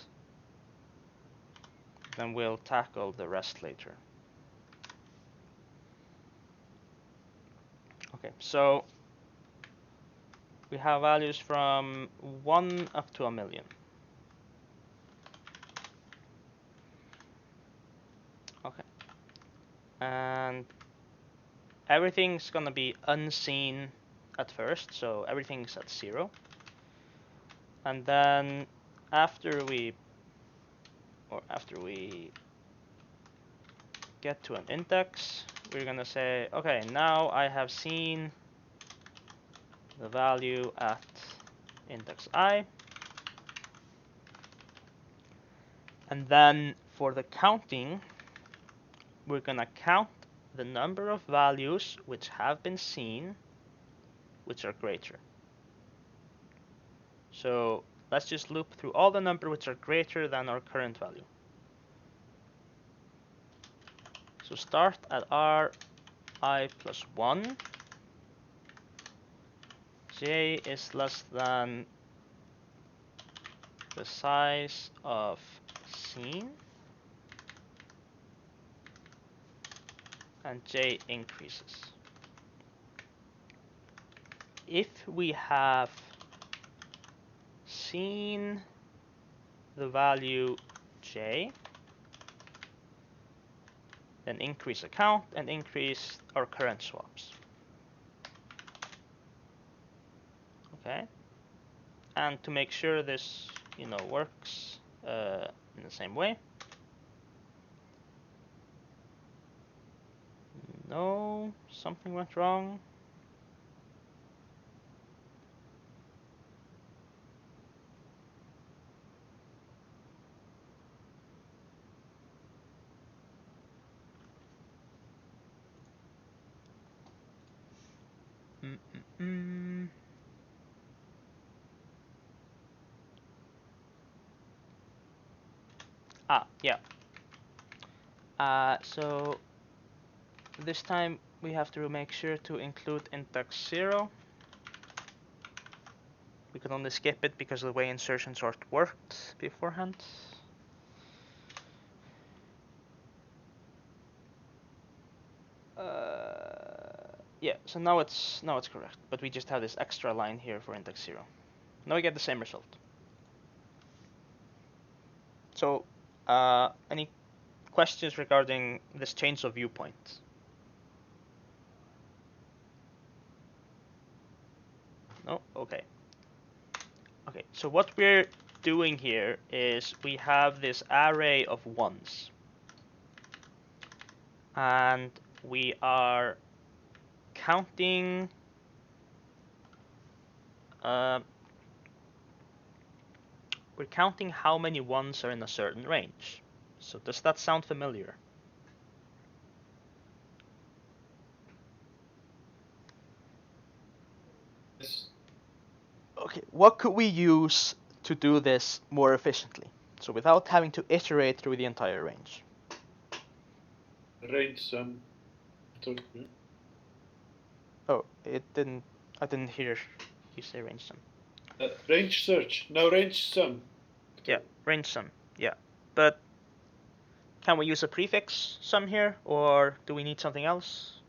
Then we'll tackle the rest later. Okay, so we have values from 1 up to 1 million. Okay. And everything's gonna be unseen at first, so everything's at 0. And then after we get to an index, we're gonna say, okay, now I have seen the value at index I. And then for the counting, we're gonna count the number of values which have been seen, which are greater. So let's just loop through all the numbers which are greater than our current value. So start at ri plus 1. J is less than the size of scene, and j increases. If we have seen the value j, then increase a count and increase our current swaps. Okay, and to make sure this, works in the same way. No, something went wrong. Yeah. So this time we have to make sure to include index 0. We could only skip it because of the way insertion sort worked beforehand. Yeah, so now it's correct, but we just have this extra line here for index 0. Now we get the same result. So, any questions regarding this change of viewpoint? No? Okay. Okay, so what we're doing here is we have this array of ones. And we are counting we're counting how many ones are in a certain range. So does that sound familiar? Yes. Okay, what could we use to do this more efficiently? So without having to iterate through the entire range. Range sum. Oh, I didn't hear you say range sum. Range search. No, range sum. Yeah, range sum. Yeah, but can we use a prefix sum here, or do we need something else?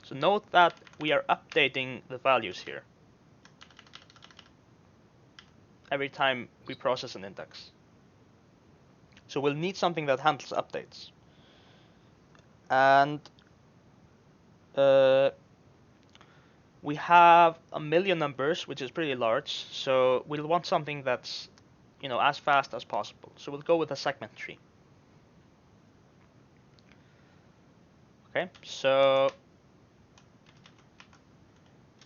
So note that we are updating the values here every time we process an index. So we'll need something that handles updates. And we have a million numbers, which is pretty large, so we'll want something that's, as fast as possible. So we'll go with a segment tree. Okay, so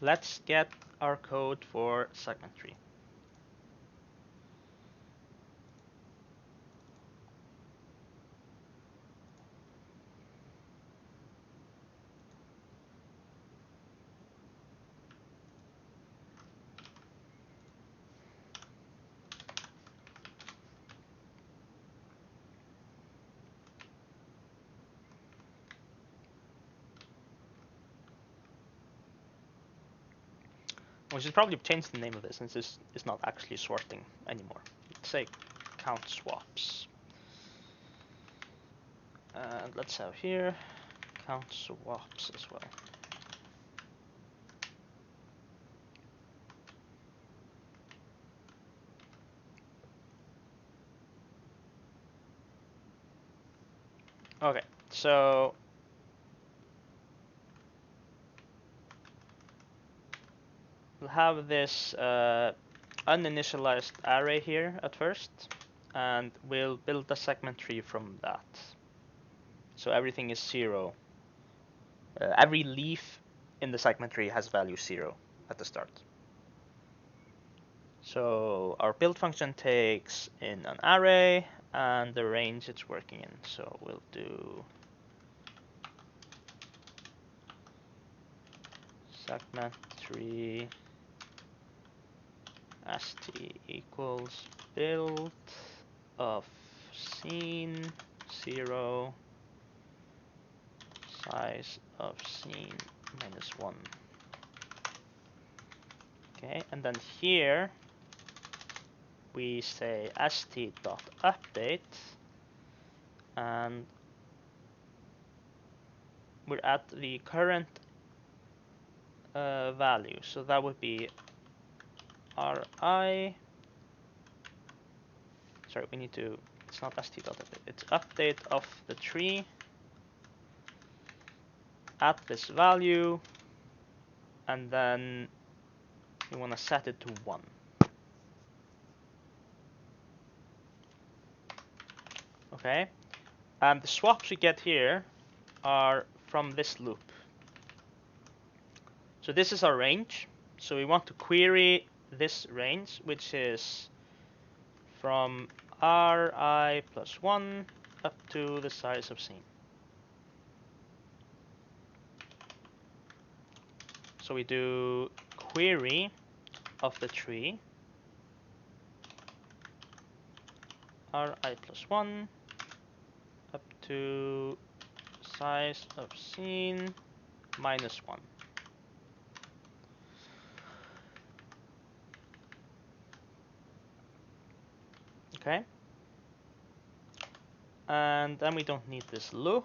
let's get our code for segment tree. We should probably change the name of this since this is not actually sorting anymore. Let's say count swaps. And let's have here count swaps as well. Okay, so we'll have this uninitialized array here at first, and we'll build a segment tree from that. So everything is 0. Every leaf in the segment tree has value 0 at the start. So our build function takes in an array and the range it's working in. So we'll do segment tree st equals build of scene 0, size of scene minus 1. Okay, and then here we say st.update, and we're at the current value, so that would be ri. Sorry, we need to. It's not st.update. It's update of the tree at this value, and then we want to set it to 1. Okay, and the swaps we get here are from this loop. So this is our range. So we want to query this range, which is from ri plus 1 up to the size of scene. So we do query of the tree ri plus 1 up to size of scene minus 1. Okay, and then we don't need this loop,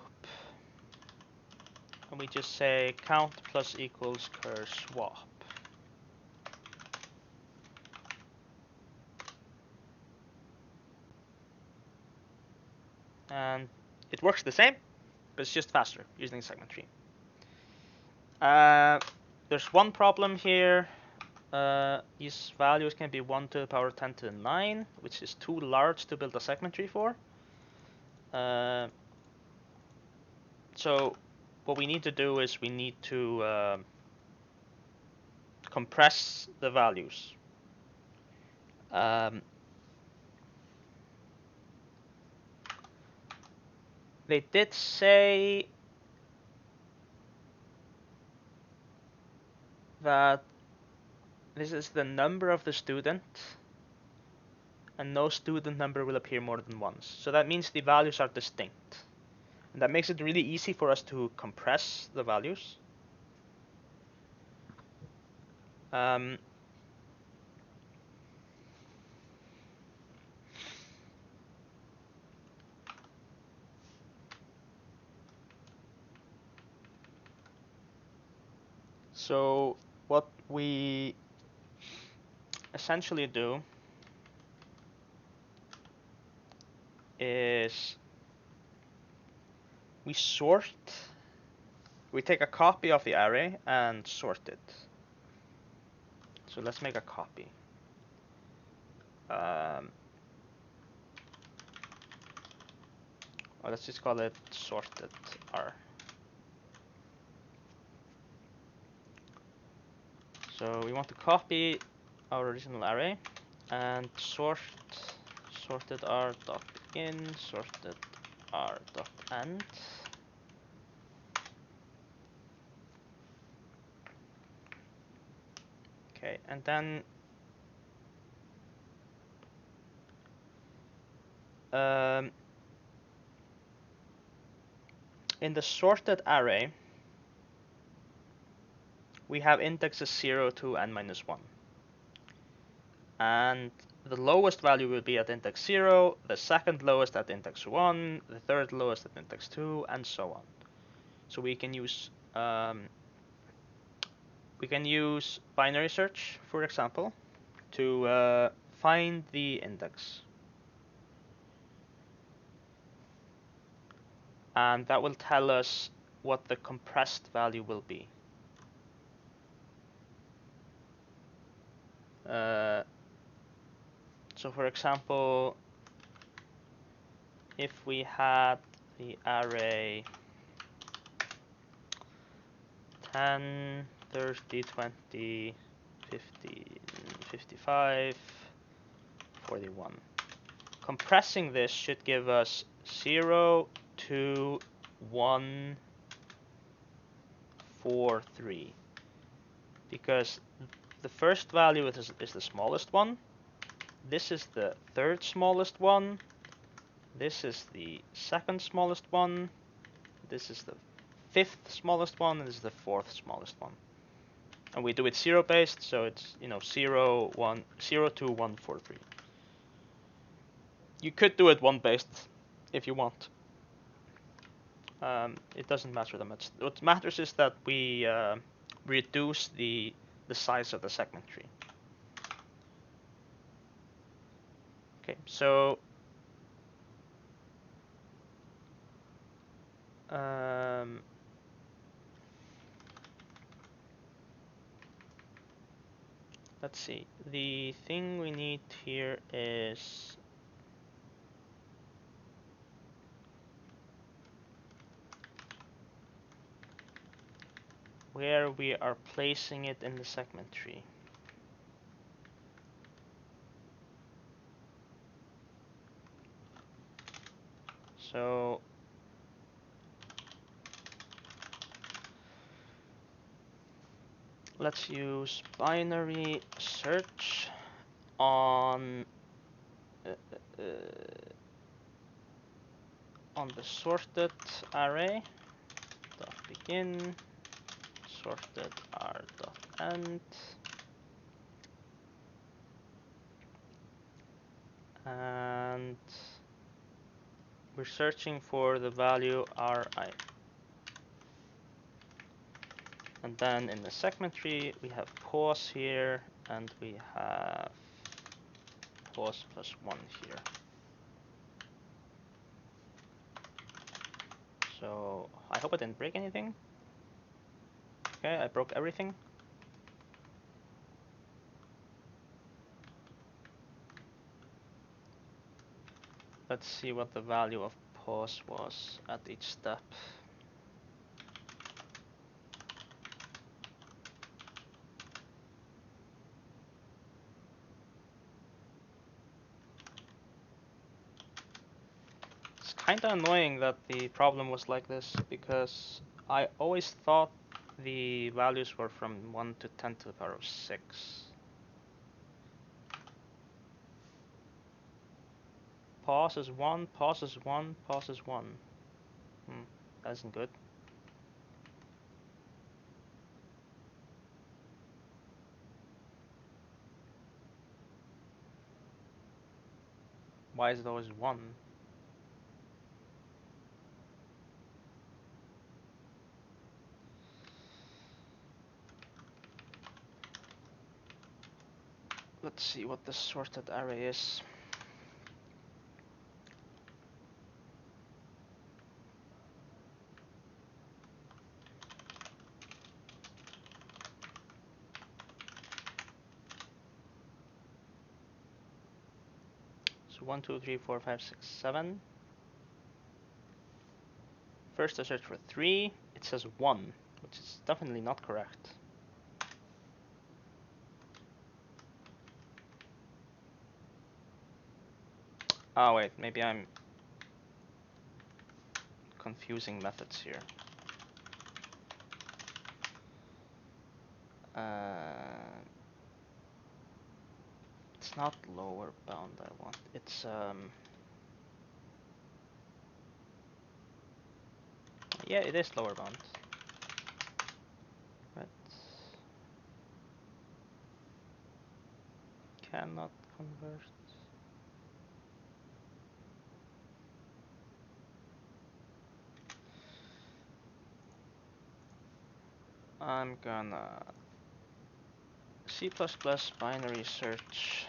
and we just say count plus equals cur swap. And it works the same, but it's just faster using segment tree. There's one problem here. These values can be 1 to the power 10 to the 9, which is too large to build a segment tree for. So what we need to do is we need to compress the values. They did say that this is the number of the student, and no student number will appear more than once. So that means the values are distinct. And that makes it really easy for us to compress the values. So what we essentially do is we take a copy of the array and sort it. So let's make a copy. Or let's just call it sorted R. So we want to copy our original array and sorted R dot begin, sorted R dot end. Okay, and then in the sorted array, we have indexes 0 to n minus 1. And the lowest value will be at index 0, the second lowest at index 1, the third lowest at index 2, and so on. So we can use binary search, for example, to find the index. And that will tell us what the compressed value will be. So for example, if we had the array 10, 30, 20, 50, 55, 41. Compressing this should give us 0, 2, 1, 4, 3. Because the first value is the smallest one. This is the third smallest one. This is the second smallest one. This is the 5th smallest one, and this is the 4th smallest one. And we do it 0 based, so it's 0, 1, 0, 2, 1, 4, 3. You could do it 1 based if you want. It doesn't matter that much. What matters is that we reduce the size of the segment tree. Okay, so let's see. The thing we need here is where we are placing it in the segment tree. So let's use binary search on the sorted array dot begin sorted r dot end, and we're searching for the value ri. And then in the segment tree we have pause here, and we have pause plus 1 here. So I hope I didn't break anything. Okay, I broke everything. Let's see what the value of pause was at each step. It's kinda annoying that the problem was like this, because I always thought the values were from 1 to 10 to the power of 6. Pause is 1, pause is 1, pause is 1. That isn't good. Why is it always 1? Let's see what the sorted array is. So 1, 2, 3, 4, 5, 6, 7. First I search for 3. It says 1, which is definitely not correct. Oh wait, maybe I'm confusing methods here. It's not lower bound I want. It's yeah, it is lower bound. Right. Cannot convert. I'm gonna C++ binary search.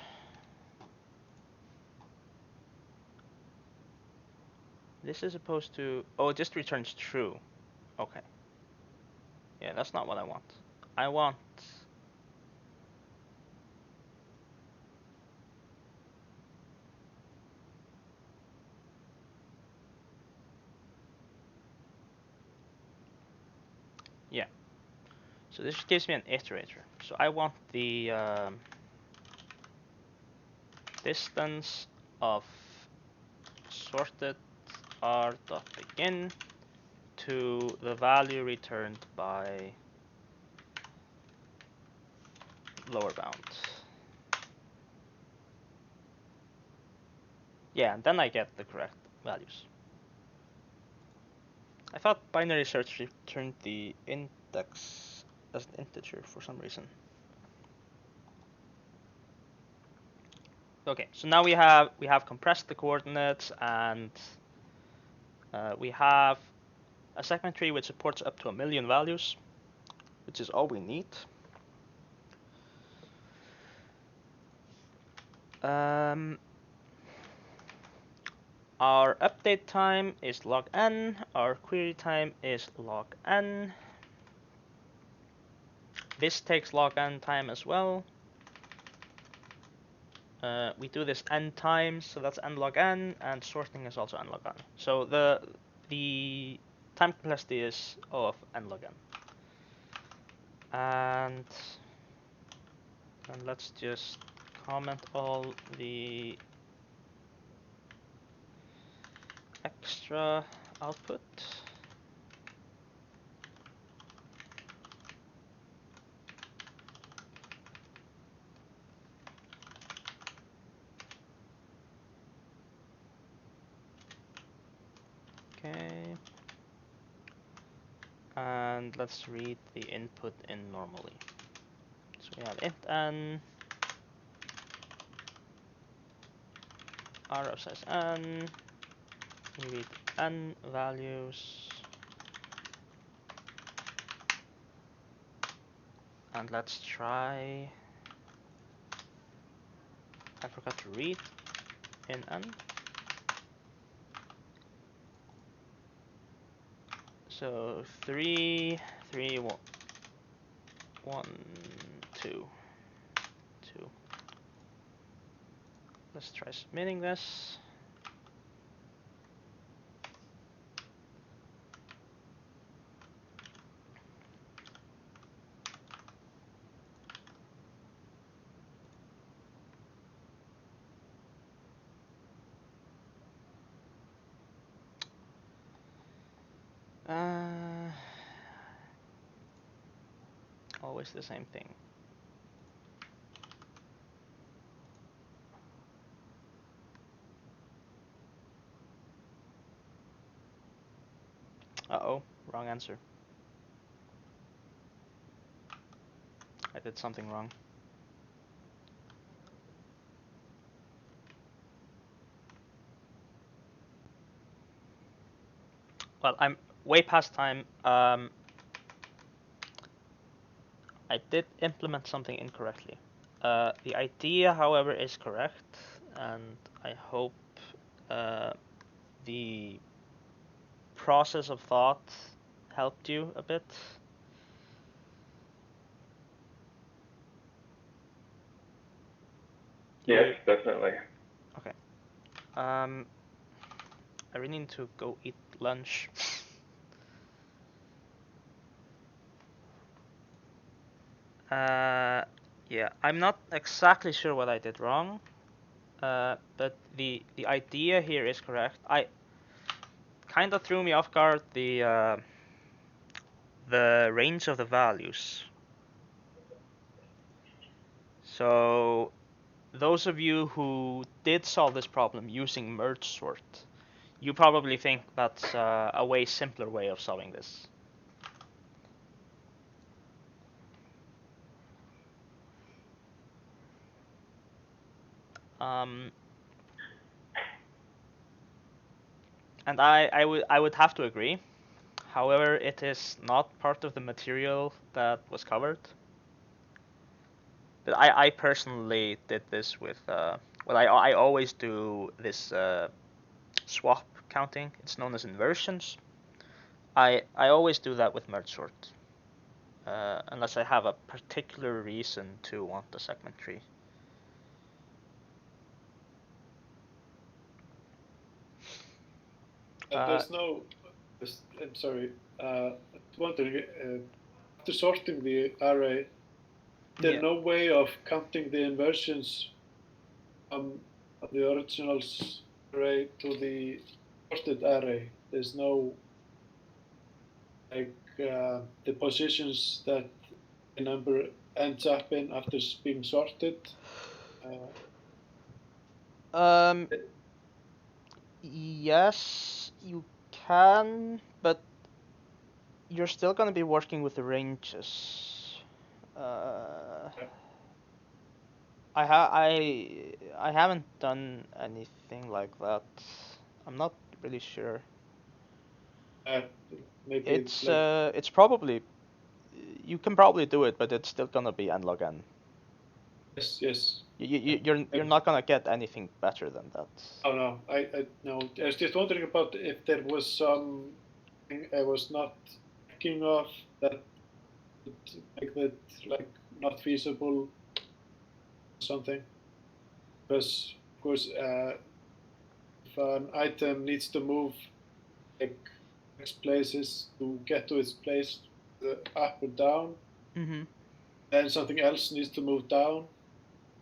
This is supposed to, oh, it just returns true. Okay. Yeah, that's not what I want. I want, yeah. So this gives me an iterator. So I want the distance of sorted r.begin to the value returned by lower bound. Yeah, and then I get the correct values. I thought binary search returned the index as an integer for some reason. Okay, so now we have compressed the coordinates, and we have a segment tree which supports up to 1,000,000 values, which is all we need. Our update time is log n, our query time is log n. This takes log n time as well. We do this n times, so that's n log n, and sorting is also n log n. So the time complexity is O of n log n. And let's just comment all the extra output. Okay. And let's read the input in normally. So we have int n, r of size n, we read n values, and let's try, I forgot to read in n. So 3, 3, 1, 1, 2, 2. Let's try submitting this. Always the same thing. Uh-oh, wrong answer. I did something wrong. Well, I'm way past time. I did implement something incorrectly. The idea, however, is correct, and I hope the process of thought helped you a bit. Yes, definitely. Okay. I really need to go eat lunch. Yeah, I'm not exactly sure what I did wrong, but the idea here is correct. I kind of threw me off guard the range of the values. So those of you who did solve this problem using merge sort, you probably think that's a way simpler way of solving this. And I would have to agree. However, it is not part of the material that was covered. But I personally did this with well, I always do this swap counting. It's known as inversions. I always do that with merge sort, unless I have a particular reason to want the segment tree. There's no. I'm sorry. Wondering, after sorting the array, there's no way of counting the inversions from the original array to the sorted array. There's no like the positions that the number ends up in after being sorted. Yes, you can, but you're still going to be working with the ranges. I haven't done anything like that. I'm not really sure. Maybe It's probably, you can probably do it, but it's still gonna be n log n. Yes. You're not gonna get anything better than that. Oh no, no. I was just wondering about if there was something I was not thinking of that would make that like not feasible or something. Because of course, if an item needs to move like X places to get to its place, up or down, then something else needs to move down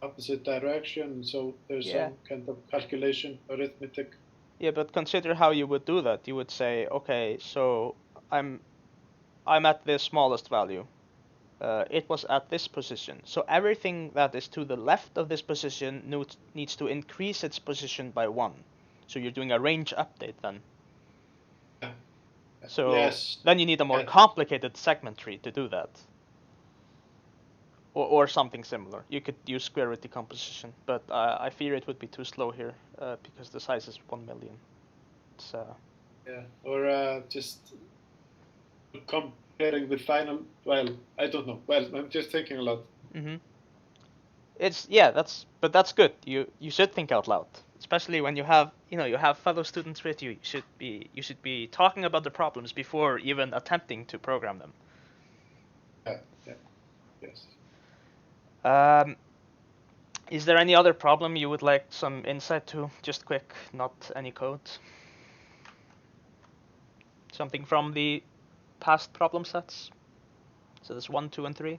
opposite direction. So there's some kind of calculation, arithmetic. Yeah, but consider how you would do that. You would say, okay, so I'm at the smallest value. It was at this position. So everything that is to the left of this position needs to increase its position by 1. So you're doing a range update then. So then you need a more complicated segment tree to do that. Or something similar. You could use square root decomposition, but I fear it would be too slow here because the size is 1 million. Yeah, or just comparing the final. Well, I don't know. Well, I'm just thinking a lot. But that's good. You should think out loud, especially when you have fellow students with you. You should be talking about the problems before even attempting to program them. Yes. Is there any other problem you would like some insight to? Just quick, not any code. Something from the past problem sets. So there's 1, 2, and 3.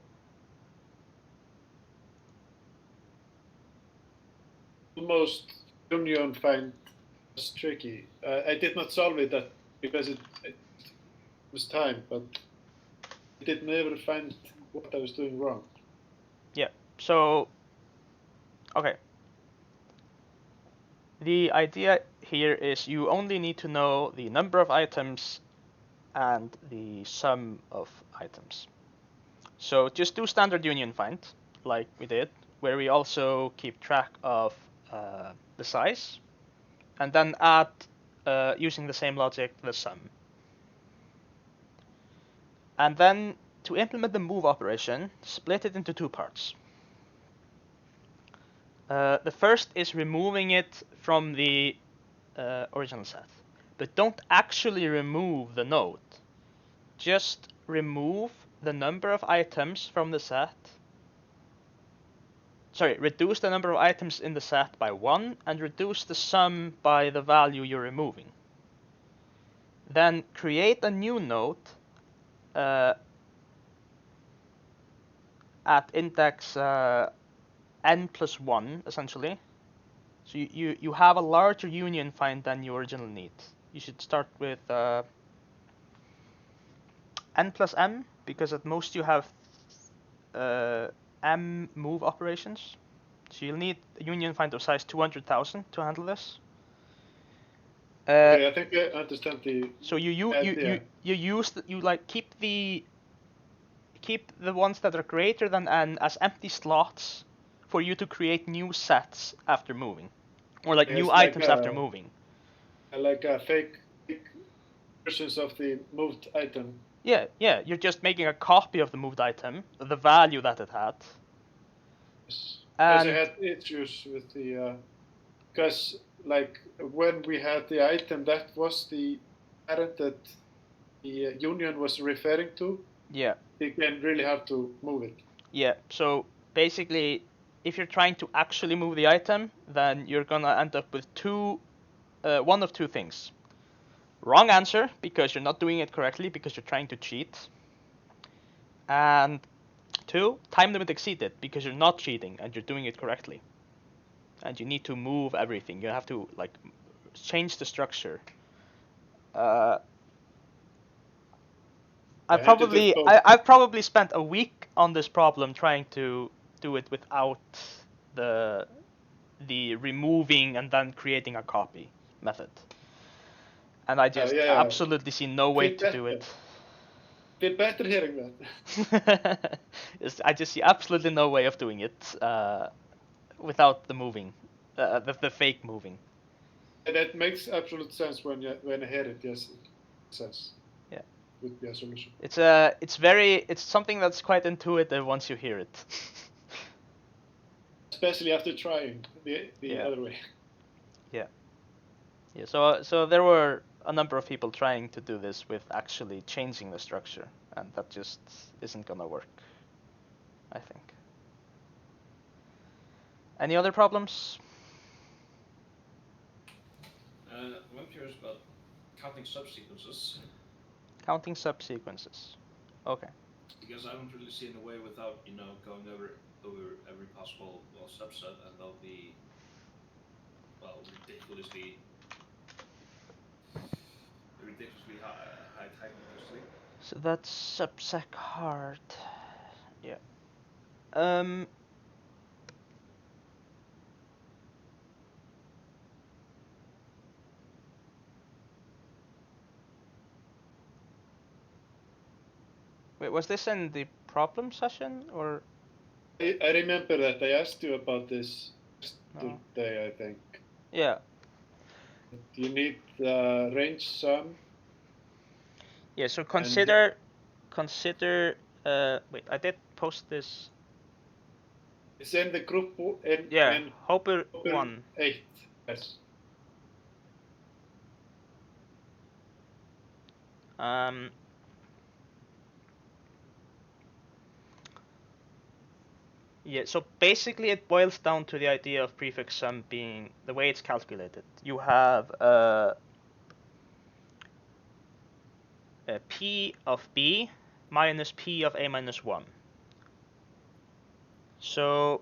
Almost union find was tricky. I did not solve it because it was time, but I did never find what I was doing wrong. Yeah. So, okay. The idea here is you only need to know the number of items and the sum of items. So just do standard union find, like we did, where we also keep track of the size, and then add, using the same logic, the sum. And then to implement the move operation, split it into 2 parts. The first is removing it from the original set. But don't actually remove the node. Just remove the number of items from the set. Sorry, reduce the number of items in the set by 1 and reduce the sum by the value you're removing. Then create a new node at index n plus 1, essentially. So you have a larger union find than you originally need. You should start with n plus m, because at most you have m move operations. So you'll need a union find of size 200,000 to handle this. Okay, I think I understand the. So keep the ones that are greater than n as empty slots for you to create new sets after moving, or like new items after moving. Like fake versions of the moved item. Yeah, you're just making a copy of the moved item, the value that it had. Yes. Because I had issues with the, because like when we had the item, that was the parent that the union was referring to. Yeah. You can really have to move it. Yeah, so basically, if you're trying to actually move the item, then you're gonna end up with one of two things. Wrong answer, because you're not doing it correctly, because you're trying to cheat. And 2, time limit exceeded, because you're not cheating and you're doing it correctly. And you need to move everything. You have to like change the structure. I've probably spent a week on this problem trying to do it without the removing and then creating a copy method. And I just absolutely see no way to do it. feel better hearing that. I just see absolutely no way of doing it without the moving, the fake moving. And that makes absolute sense when I hear it. Yes, it makes sense. Yeah, would be a solution. It's something that's quite intuitive once you hear it. Especially after trying the other way. Yeah. Yeah. So there were a number of people trying to do this with actually changing the structure, and that just isn't gonna work, I think. Any other problems? I'm curious about counting subsequences. Counting subsequences. Okay. Because I don't really see any way without, going over every possible subset, and they'll be ridiculously high time, obviously. So that's subsec hard. Yeah. Wait, was this in the problem session or? I remember that I asked you about this yesterday, I think. Yeah. Do you need the range sum? Yeah. So consider. Wait, I did post this. It's in the group in Hopper 1. 8. Yes. Yeah, so basically it boils down to the idea of prefix sum being the way it's calculated. You have a P of B minus P of A minus 1. So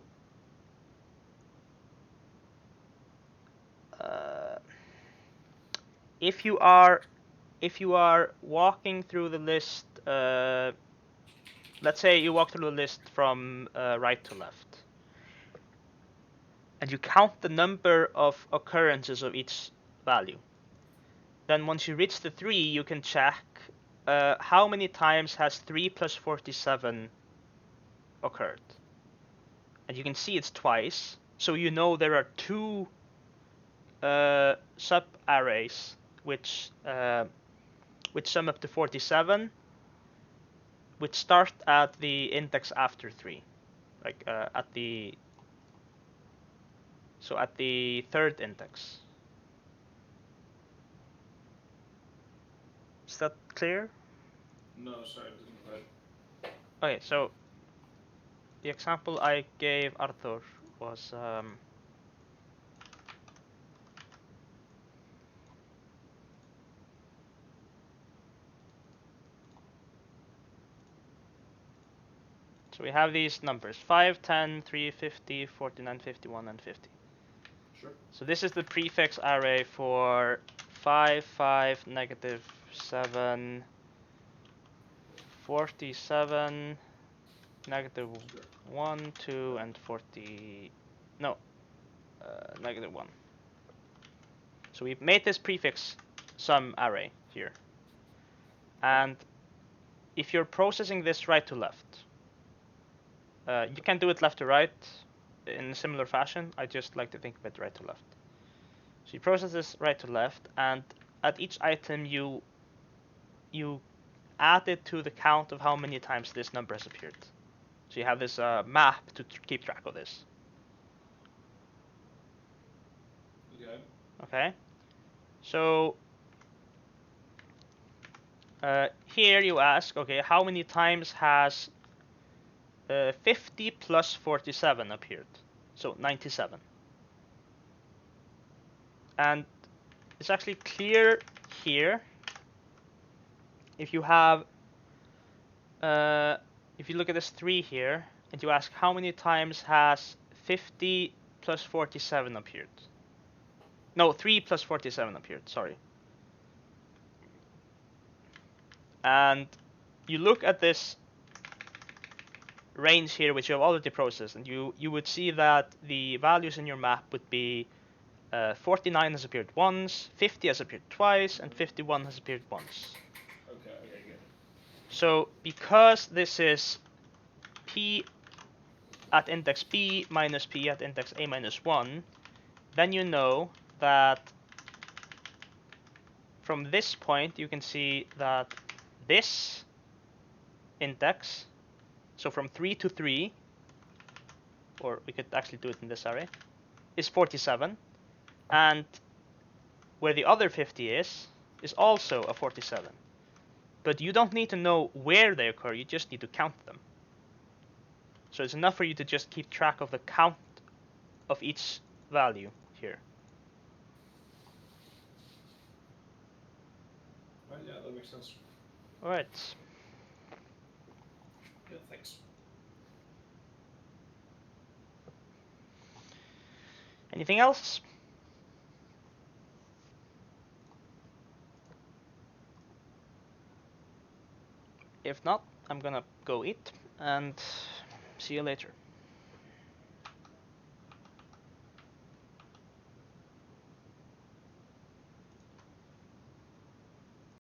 if you are walking through the list, let's say you walk through the list from right to left, and you count the number of occurrences of each value. Then once you reach the 3, you can check how many times has 3 plus 47 occurred. And you can see it's twice, so you know there are 2 sub-arrays which sum up to 47, which start at the index after 3, like at the 3rd index. Is that clear? No, sorry, it didn't quite. Okay, so the example I gave Arthur was so we have these numbers 5, 10, 3, 50, 49, 51, and 50. Sure. So this is the prefix array for 5, 5, negative 7, 47, negative 1, 2, and 40. No, negative 1. So we've made this prefix sum array here. And if you're processing this right to left, you can do it left to right in a similar fashion. I just like to think of it right to left. So you process this right to left, and at each item you add it to the count of how many times this number has appeared. So you have this map to keep track of this. Okay. Okay. So here you ask, okay, how many times has 50 plus 47 appeared? So 97. And it's actually clear here. If you have, if you look at this 3 here, and you ask how many times has 50 plus 47 appeared? No, 3 plus 47 appeared, sorry. And you look at this range here, which you have already processed, and you would see that the values in your map would be 49 has appeared once, 50 has appeared twice, and 51 has appeared once. Okay, good. So because this is p at index b minus p at index a minus 1, then you know that from this point you can see that this index, so from 3 to 3, or we could actually do it in this array, is 47, and where the other 50 is also a 47. But you don't need to know where they occur, you just need to count them. So it's enough for you to just keep track of the count of each value here. Right, yeah, that makes sense. Alright. Yeah, thanks. Anything else? If not, I'm gonna go eat and see you later.